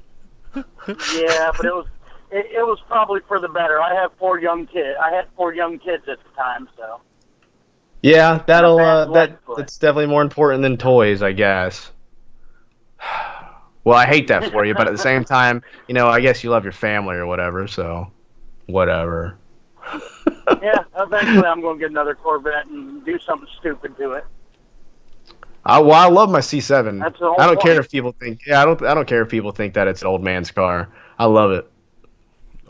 I: Yeah, but it was probably for the better. I had 4 young kids. I had 4 young kids at the time, so.
B: Yeah, that's definitely more important than toys, I guess. Well, I hate that for you, but at the same time, I guess you love your family or whatever, so whatever.
I: Yeah, eventually I'm going to get another Corvette and do something stupid to it.
B: I love my C7.
I: That's the whole
B: I don't care
I: point.
B: if people think. Yeah, I don't care if people think that it's an old man's car. I love it.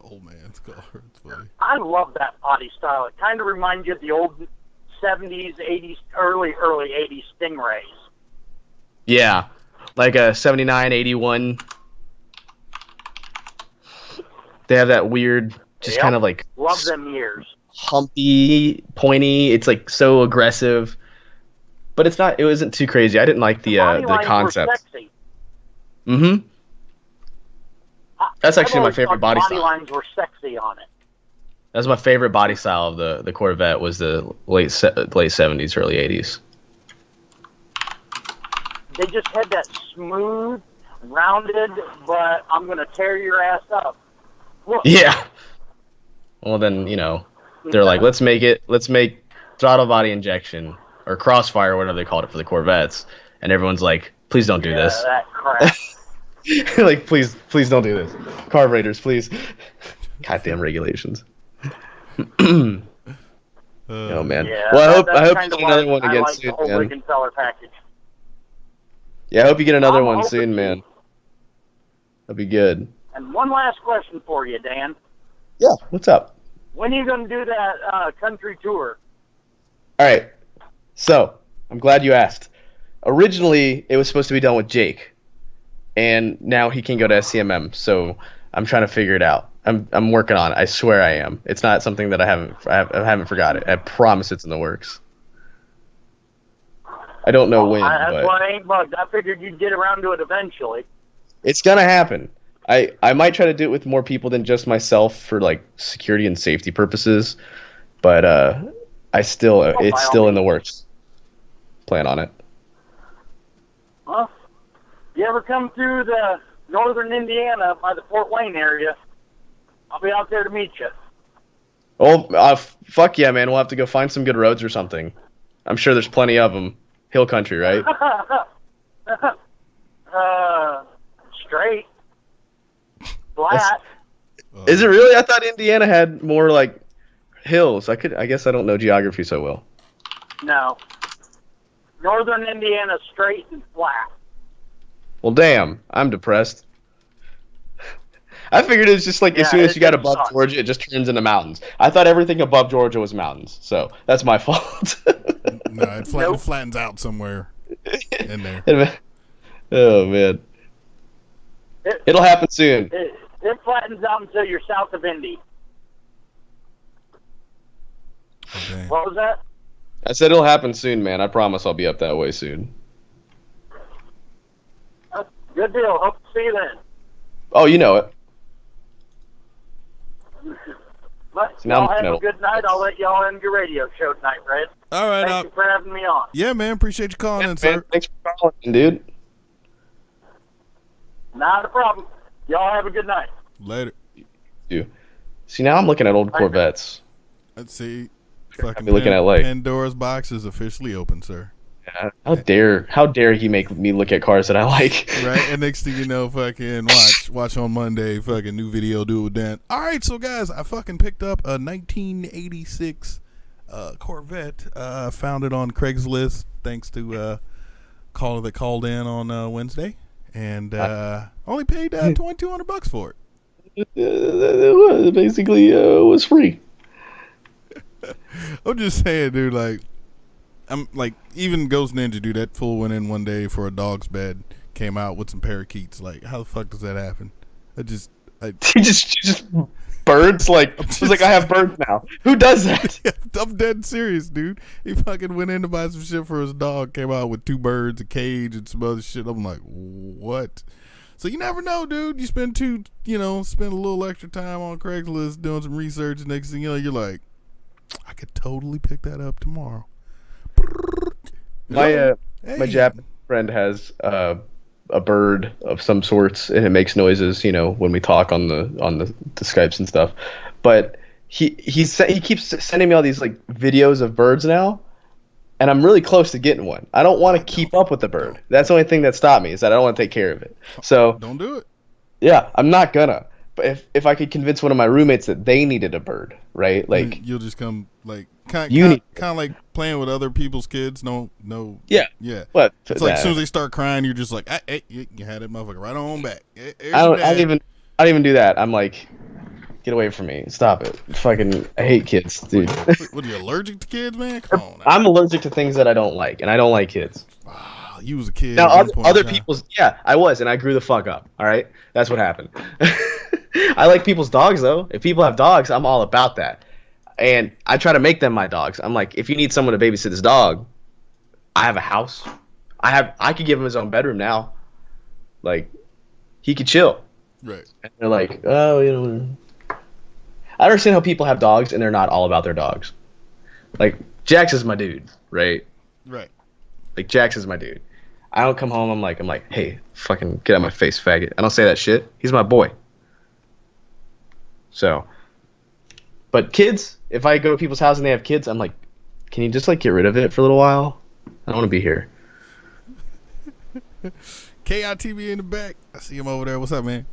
A: Old man's car. It's funny.
I: I love that body style. It kind of reminds you of the old 70s, 80s, early 80s Stingrays.
B: Yeah, like a 79, 81. They have that weird, just kind of like
I: love them years.
B: Humpy, pointy. It's like so aggressive, but it's not. It wasn't too crazy. I didn't like the concept.
I: Were sexy.
B: Mm-hmm. That's actually my
I: I've always
B: favorite
I: thought
B: body
I: the
B: style.
I: lines were sexy on it.
B: That's my favorite body style of the Corvette was the late 70s, early 80s.
I: They just had that smooth, rounded, but I'm going to tear your ass up. Look.
B: Yeah. Well, then, they're like, let's make throttle body injection or crossfire, whatever they called it for the Corvettes. And everyone's like, please don't do this.
I: That crap.
B: Like, please don't do this. Carburetors, please. Goddamn regulations. Oh, man.
I: Yeah,
B: well, I hope
I: kind
B: you
I: of
B: get another
I: why
B: one
I: I
B: again
I: like
B: soon,
I: the whole
B: man.
I: Rickenfeller package.
B: Yeah, I hope you get another
I: I'm
B: one
I: hoping
B: soon,
I: to.
B: man. That'd be good.
I: And one last question for you, Dan.
B: Yeah, what's up?
I: When are you going to do that country tour?
B: All right. So, I'm glad you asked. Originally, it was supposed to be done with Jake, and now he can go to SCMM. So, I'm trying to figure it out. I'm working on it. I swear I am. It's not something that I haven't forgot it. I promise it's in the works. I don't know when,
I: That's
B: but
I: why I ain't bugged. I figured you'd get around to it eventually.
B: it's gonna happen. I might try to do it with more people than just myself for like security and safety purposes, but it's still in the works. Plan on it.
I: Well, you ever come through the northern Indiana by the Fort Wayne area, I'll be out there to meet you.
B: Oh, fuck yeah, man! We'll have to go find some good roads or something. I'm sure there's plenty of them. Hill country, right?
I: Straight. Flat.
B: Is it really? I thought Indiana had more like hills. I guess I don't know geography so well.
I: No. Northern Indiana, straight and flat.
B: Well, damn, I'm depressed. I figured it was just like as
I: Yeah,
B: soon as you got
I: it
B: above
I: sucks.
B: Georgia, it just turns into mountains. I thought everything above Georgia was mountains, so that's my fault.
A: No, it
I: Nope.
A: flattens out somewhere in there.
B: Oh man,
I: It,
B: it'll happen soon.
I: it flattens out until you're south of Indy.
A: Oh, damn.
I: What was that?
B: I said it'll happen soon, man. I promise I'll be up that way soon.
I: Good deal. Hope to see you then.
B: Oh, you know it.
I: But
B: Now I'm
I: y'all have
B: looking
I: a
B: at-
I: good night. I'll let y'all end your radio show tonight, Red.
A: All right.
I: Thank you for having me on.
A: Yeah, man. Appreciate you calling in,
B: Man,
A: sir.
B: thanks for calling, dude.
I: Not a problem. Y'all have a good night.
A: Later.
B: You. See, now I'm looking at old Corvettes.
A: Let's see. Fucking
B: be looking at, like-
A: Pandora's box is officially open, sir.
B: Yeah, how dare he make me look at cars that I like?
A: Right, and next thing you know, fucking watch on Monday, fucking new video, do it with Dan. All right, so guys, I fucking picked up a 1986 Corvette. Found it on Craigslist thanks to caller that called in on Wednesday, and only paid $2,200 for it.
B: Basically, was free.
A: I'm just saying, dude. Like, I'm like, even Ghost Ninja, dude. That fool went in one day for a dog's bed, came out with some parakeets. Like, how the fuck does that happen?
B: He just birds like it's like I have birds now. Who does that?
A: I'm dead serious, dude. He fucking went in to buy some shit for his dog, came out with 2 birds, a cage, and some other shit. I'm like, what? So you never know, dude. You spend a little extra time on Craigslist doing some research, and next thing you know, you're like, I could totally pick that up tomorrow.
B: My
A: Hey.
B: Japanese friend has a bird of some sorts, and it makes noises, when we talk on the Skypes and stuff. But he keeps sending me all these like videos of birds now, and I'm really close to getting one. I don't want to keep up with the bird. That's the only thing that stopped me, is that I don't want to take care of it. So
A: Don't do it.
B: yeah, I'm not gonna. But if I could convince one of my roommates that they needed a bird, right? Like
A: You'll just come like kind
B: You
A: of like playing with other people's kids. No.
B: Yeah.
A: Yeah.
B: What?
A: It's like as soon as they start crying, you're just like, hey, you had that motherfucker right on back.
B: I don't even do that. I'm like, get away from me. Stop it. Fucking, I hate kids, dude.
A: What are you, allergic to kids, man? Come on. Now.
B: I'm allergic to things that I don't like, and I don't like kids.
A: Oh, you was a kid.
B: Now,
A: at one point
B: other
A: in time.
B: people's, yeah, I was, and I grew the fuck up. All right, that's what happened. I like people's dogs, though. If people have dogs, I'm all about that, and I try to make them my dogs. I'm like, if you need someone to babysit this dog, I have a house. I could give him his own bedroom now. Like, he could chill.
A: Right.
B: And they're like, oh, I understand how people have dogs and they're not all about their dogs. Like, Jax is my dude, right?
A: Right.
B: Like, Jax is my dude. I don't come home, I'm like, hey, fucking get out of my face, faggot. I don't say that shit. He's my boy. So, but kids, if I go to people's house and they have kids, I'm like, can you just, like, get rid of it for a little while? I don't want to be here.
A: KITV in the back. I see him over there. What's up, man?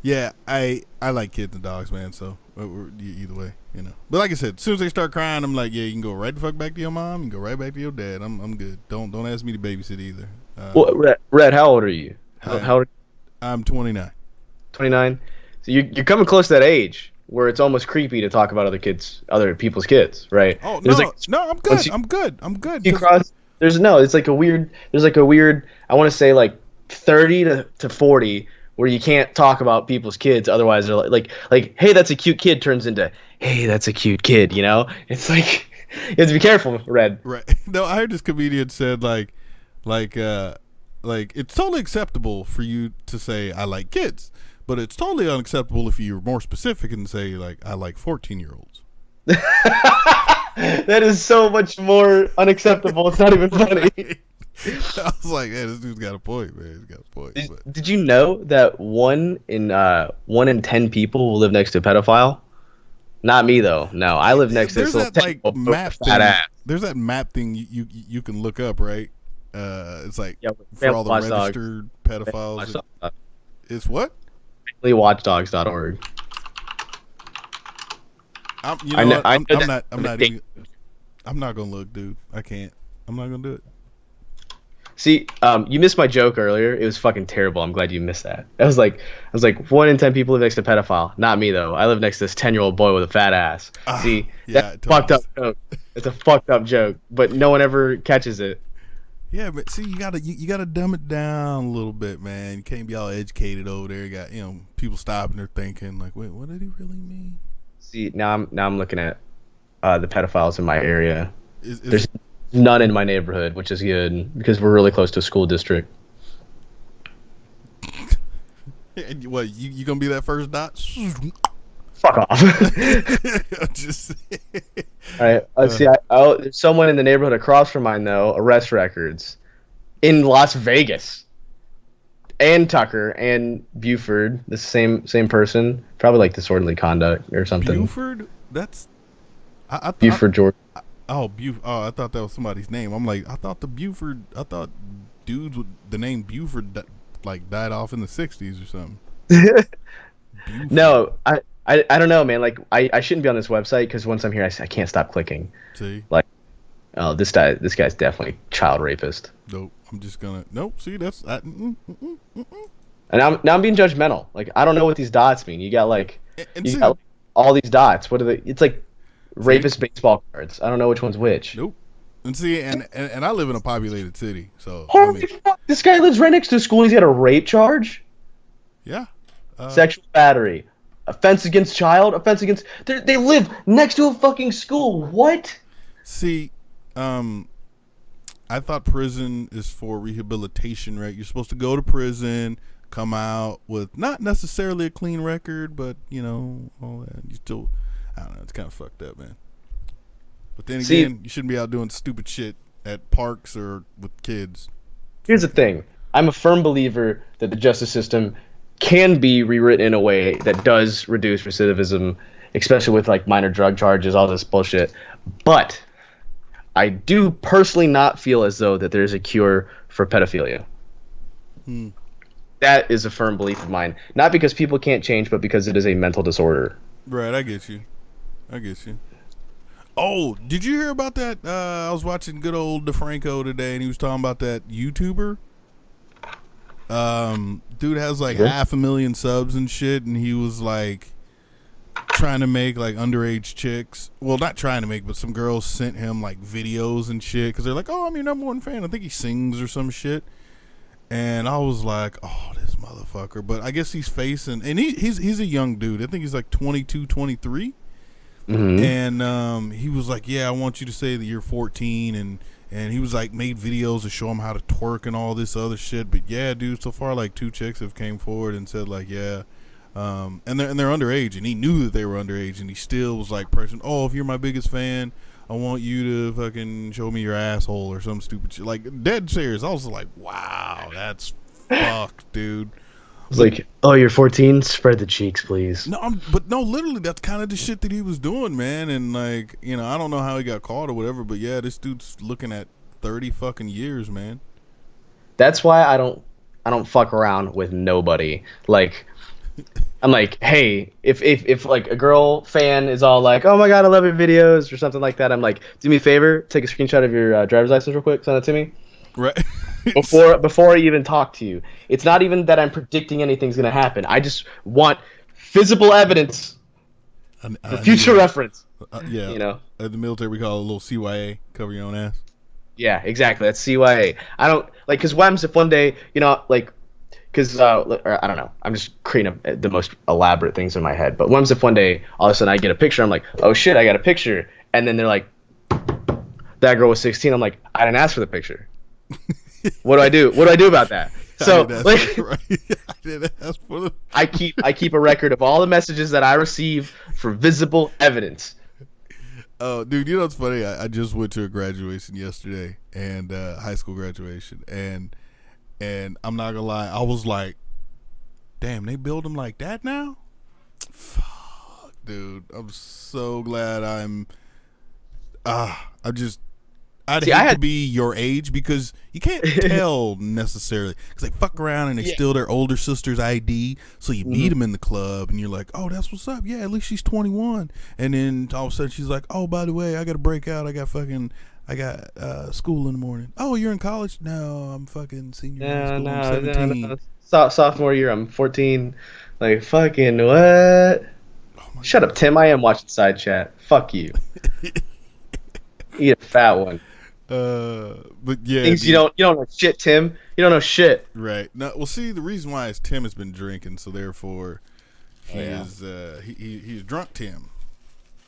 A: Yeah, I like kids and dogs, man. So either way, But like I said, as soon as they start crying, I'm like, yeah, you can go right the fuck back to your mom. You can go right back to your dad. I'm good. Don't ask me to babysit either.
B: Well, Red, how old are you? How old?
A: I'm 29.
B: 29. So you're coming close to that age where it's almost creepy to talk about other people's kids, right?
A: Oh
B: There's
A: no, I'm good. I'm good. I'm good.
B: You cross. It's like a weird. There's like a weird. I want to say like 30 to 40 where you can't talk about people's kids, otherwise they're like, hey, that's a cute kid turns into, hey, that's a cute kid. It's like you have to be careful, Red.
A: Right. No, I heard this comedian said like it's totally acceptable for you to say I like kids, but it's totally unacceptable if you're more specific and say like I like 14-year-olds.
B: That is so much more unacceptable. It's not even funny.
A: I was like, yeah, this dude's got a point, man. He's got a point.
B: Did you know that 1 in 10 people will live next to a pedophile? Not me though. No, I live next to this little
A: map
B: fat ass.
A: There's that map thing you can look up, right? It's like for all the registered pedophiles. It's what?
B: FamilyWatchdogs.org.
A: I'm not gonna look, dude. I can't. I'm not gonna do it.
B: See, you missed my joke earlier. It was fucking terrible. I'm glad you missed that. I was like, 1 in 10 people live next to a pedophile. Not me though. I live next to this 10-year-old boy with a fat ass. See, that's fucked up joke. It's a fucked up joke, but no one ever catches it.
A: Yeah, but see, you gotta dumb it down a little bit, man. You can't be all educated over there. You got people stopping there thinking like, wait, what did he really mean?
B: See, now I'm looking at the pedophiles in my area.
A: There's
B: none in my neighborhood, which is good because we're really close to a school district.
A: What, you gonna be that first dot?
B: Fuck off.
A: Just
B: all right, let's see. There's someone in the neighborhood across from mine though. Arrest records in Las Vegas. And Tucker and Buford, the same person, probably like disorderly conduct or something.
A: Buford? That's
B: Buford, Georgia.
A: Oh, I thought that was somebody's name. I'm like, I thought dudes with the name Buford died off in the 60s or something.
B: No, I don't know, man. Like I shouldn't be on this website because once I'm here, I can't stop clicking.
A: See,
B: like, oh, this guy's definitely child rapist.
A: Nope, I'm just gonna See, that's
B: and now I'm being judgmental. Like I don't know what these dots mean. You got got all these dots. What are they? It's like rapist baseball cards. I don't know which one's which.
A: Nope. And see, and I live in a populated city, so
B: holy fuck! This guy lives right next to a school. He's got a rape charge.
A: Yeah.
B: Sexual battery, offense against child, offense against. They live next to a fucking school. What?
A: See, I thought prison is for rehabilitation, right? You're supposed to go to prison, come out with not necessarily a clean record, but all that. You still, I don't know. It's kind of fucked up, man. But then again, you shouldn't be out doing stupid shit at parks or with kids.
B: Here's the thing. I'm a firm believer that the justice system can be rewritten in a way that does reduce recidivism, especially with like minor drug charges, all this bullshit. But I do personally not feel as though that there's a cure for pedophilia. That is a firm belief of mine. Not because people can't change, but because it is a mental disorder.
A: Right, I get you. Oh, did you hear about that? I was watching good old DeFranco today, and he was talking about that YouTuber. Dude has like 500,000 subs and shit, and he was like trying to make like underage chicks. Well, not trying to make, but some girls sent him like videos and shit because they're like, "Oh, I'm your number one fan." I think he sings or some shit. And I was like, "Oh, this motherfucker!" But I guess he's facing, and he's a young dude. I think he's like 22, 23. Mm-hmm. And he was like, "Yeah, I want you to say that you're 14," and he was like made videos to show him how to twerk and all this other shit. But yeah, dude, so far like 2 chicks have came forward and said like, yeah, and they're underage, and he knew that they were underage, and he still was like pressing, "Oh, if you're my biggest fan, I want you to fucking show me your asshole," or some stupid shit. Like dead serious. I was like, wow, that's fucked, dude.
B: It's like, "Oh, you're 14? Spread the cheeks, please."
A: No, literally, that's kind of the shit that he was doing, man. And like, I don't know how he got caught or whatever, but yeah, this dude's looking at 30 fucking years, man.
B: That's why I don't fuck around with nobody. Like, I'm like, hey, if like a girl fan is all like, "Oh my god, I love your videos," or something like that, I'm like, "Do me a favor, take a screenshot of your driver's license real quick, send it to me."
A: Right.
B: before I even talk to you. It's not even that I'm predicting anything's gonna happen. I just want visible evidence for future reference.
A: Yeah. At the military, we call it a little CYA, cover your own ass.
B: Yeah, exactly. That's CYA. I don't like, because what if one day, because I don't know, I'm just creating the most elaborate things in my head. But what if one day all of a sudden I get a picture? I'm like, "Oh shit, I got a picture," and then they're like, "That girl was 16." I'm like, "I didn't ask for the picture." What do I do? What do I do about that? So like,
A: I didn't ask for the.
B: I keep a record of all the messages that I receive for visible evidence.
A: Oh, dude, you know what's funny? I just went to a graduation yesterday, and high school graduation, and I'm not gonna lie, I was like, "Damn, they build them like that now?" Fuck, dude, I'm so glad I'd hate to be your age, because you can't tell necessarily, because they fuck around and they steal their older sister's ID, so you meet them in the club and you're like, "Oh, that's what's up, yeah, at least she's 21," and then all of a sudden she's like, "Oh, by the way, I gotta break out, I got fucking I got school in the morning. Oh, you're in college? No, I'm fucking senior in high school. I'm
B: No.
A: 17.
B: Sophomore year, I'm 14. Like, fucking what?
A: Oh my
B: Shut up, Tim. I am watching side chat. Fuck you. Eat a fat one.
A: But yeah,
B: Things
A: dude,
B: you don't know shit, Tim. You don't know shit.
A: right. No, well, see, the reason why is Tim has been drinking, so therefore he is he's drunk Tim,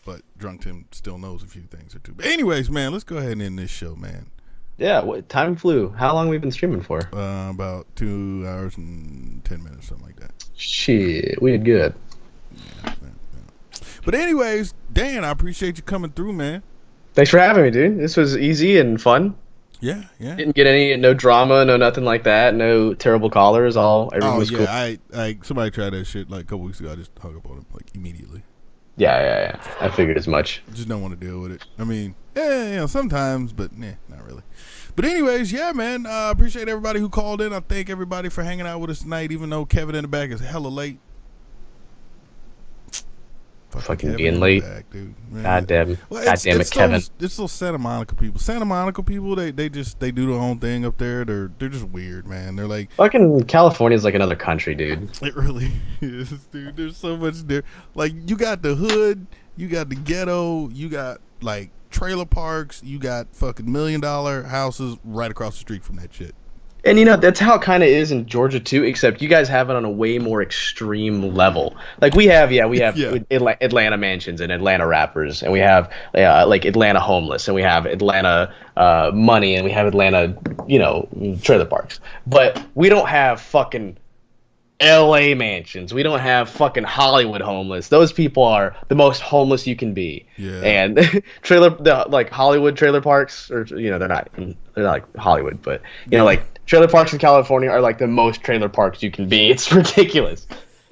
A: but drunk Tim still knows a few things or two. But anyways, man, let's go ahead and end this show, man.
B: Yeah, time flew. How long have we been streaming for?
A: About 2 hours and 10 minutes, something like that.
B: Shit, we did good.
A: Yeah. But anyways, Dan, I appreciate you coming through, man.
B: Thanks for having me, dude. This was easy and fun.
A: Yeah.
B: Didn't get no drama, no nothing like that, no terrible callers. Everything was cool.
A: I somebody tried that shit like a couple weeks ago. I just hung up on him like immediately.
B: Yeah. I figured as much.
A: Just don't want to deal with it. I mean, sometimes, but not really. But anyways, yeah, man. Appreciate everybody who called in. I thank everybody for hanging out with us tonight, even though Kevin in the back is hella late.
B: Fucking being late.
A: Back, dude.
B: God damn it, Kevin.
A: It's those Santa Monica people. Santa Monica people, they do their own thing up there. They're just weird, man. They're like
B: fucking California's like another country, dude.
A: It really is, dude. There's so much there. Like you got the hood, you got the ghetto, you got like trailer parks, you got fucking $1 million houses right across the street from that shit.
B: And that's how it kind of is in Georgia too, except you guys have it on a way more extreme level. Like we have Atlanta mansions and Atlanta rappers, and we have like Atlanta homeless, and we have Atlanta money, and we have Atlanta, trailer parks. But we don't have fucking LA mansions. We don't have fucking Hollywood homeless. Those people are the most homeless you can be.
A: Yeah.
B: And like Hollywood trailer parks, or they're not like Hollywood, but like trailer parks in California are like the most trailer parks you can be. It's ridiculous.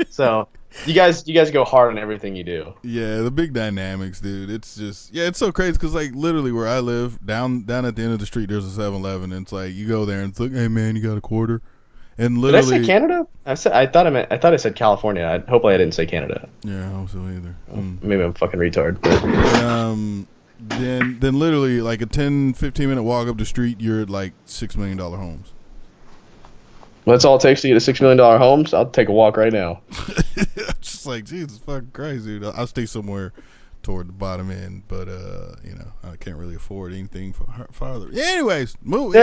B: So you guys go hard on everything you do.
A: Yeah, the big dynamics, dude. It's just it's so crazy because like literally where I live, down at the end of the street, there's a 7-Eleven, and it's like you go there and it's like, hey man, you got a quarter? And literally,
B: did I say Canada? I thought I said California. Hopefully I didn't say Canada.
A: Yeah, I don't so either.
B: Maybe I'm a fucking retard.
A: But then literally like a 10-15 minute walk up the street, you're at like $6 million homes.
B: Well, that's all it takes to get a $6 million homes. I'll take a walk right now.
A: Just like Jesus fucking Christ, dude. I'll stay somewhere toward the bottom end, but I can't really afford anything farther. Anyways, move.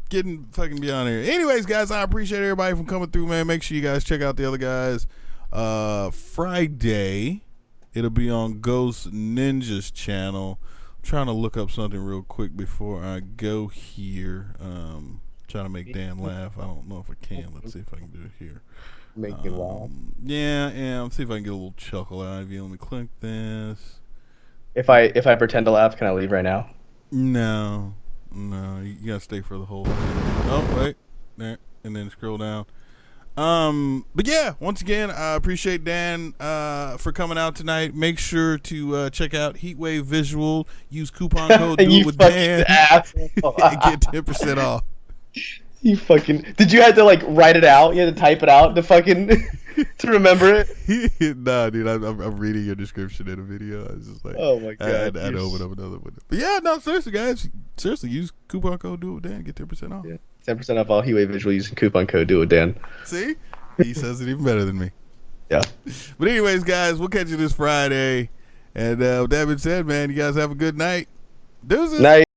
A: Getting fucking beyond here. Anyways, guys, I appreciate everybody from coming through, man. Make sure you guys check out the other guys. Friday, it'll be on Ghost Ninja's channel. I'm trying to look up something real quick before I go here. Trying to make Dan laugh. I don't know if I can. Let's see if I can do it here.
B: Make you laugh.
A: Yeah. Let's see if I can get a little chuckle out of you. Let me click this.
B: If I pretend to laugh, can I leave right now?
A: No, you gotta stay for the whole thing. Oh, wait. There. And then scroll down. But yeah, once again, I appreciate Dan for coming out tonight. Make sure to check out Heatwave Visual. Use coupon code Do It With Dan and get 10% off.
B: You fucking... Did you have to like write it out? You had to type it out to fucking to remember it?
A: Nah, dude, I'm reading your description in a video. I was just like,
B: oh my god,
A: I had to open up another one. But yeah, no, seriously, guys, use coupon code Do It With Dan, get 10% off.
B: Yeah. 10% off all Heatwave Visual using coupon code Do It With Dan.
A: See, he says it even better than me.
B: Yeah.
A: But anyways, guys, we'll catch you this Friday. And with that being said, man, you guys have a good night. Deuces.
B: Night.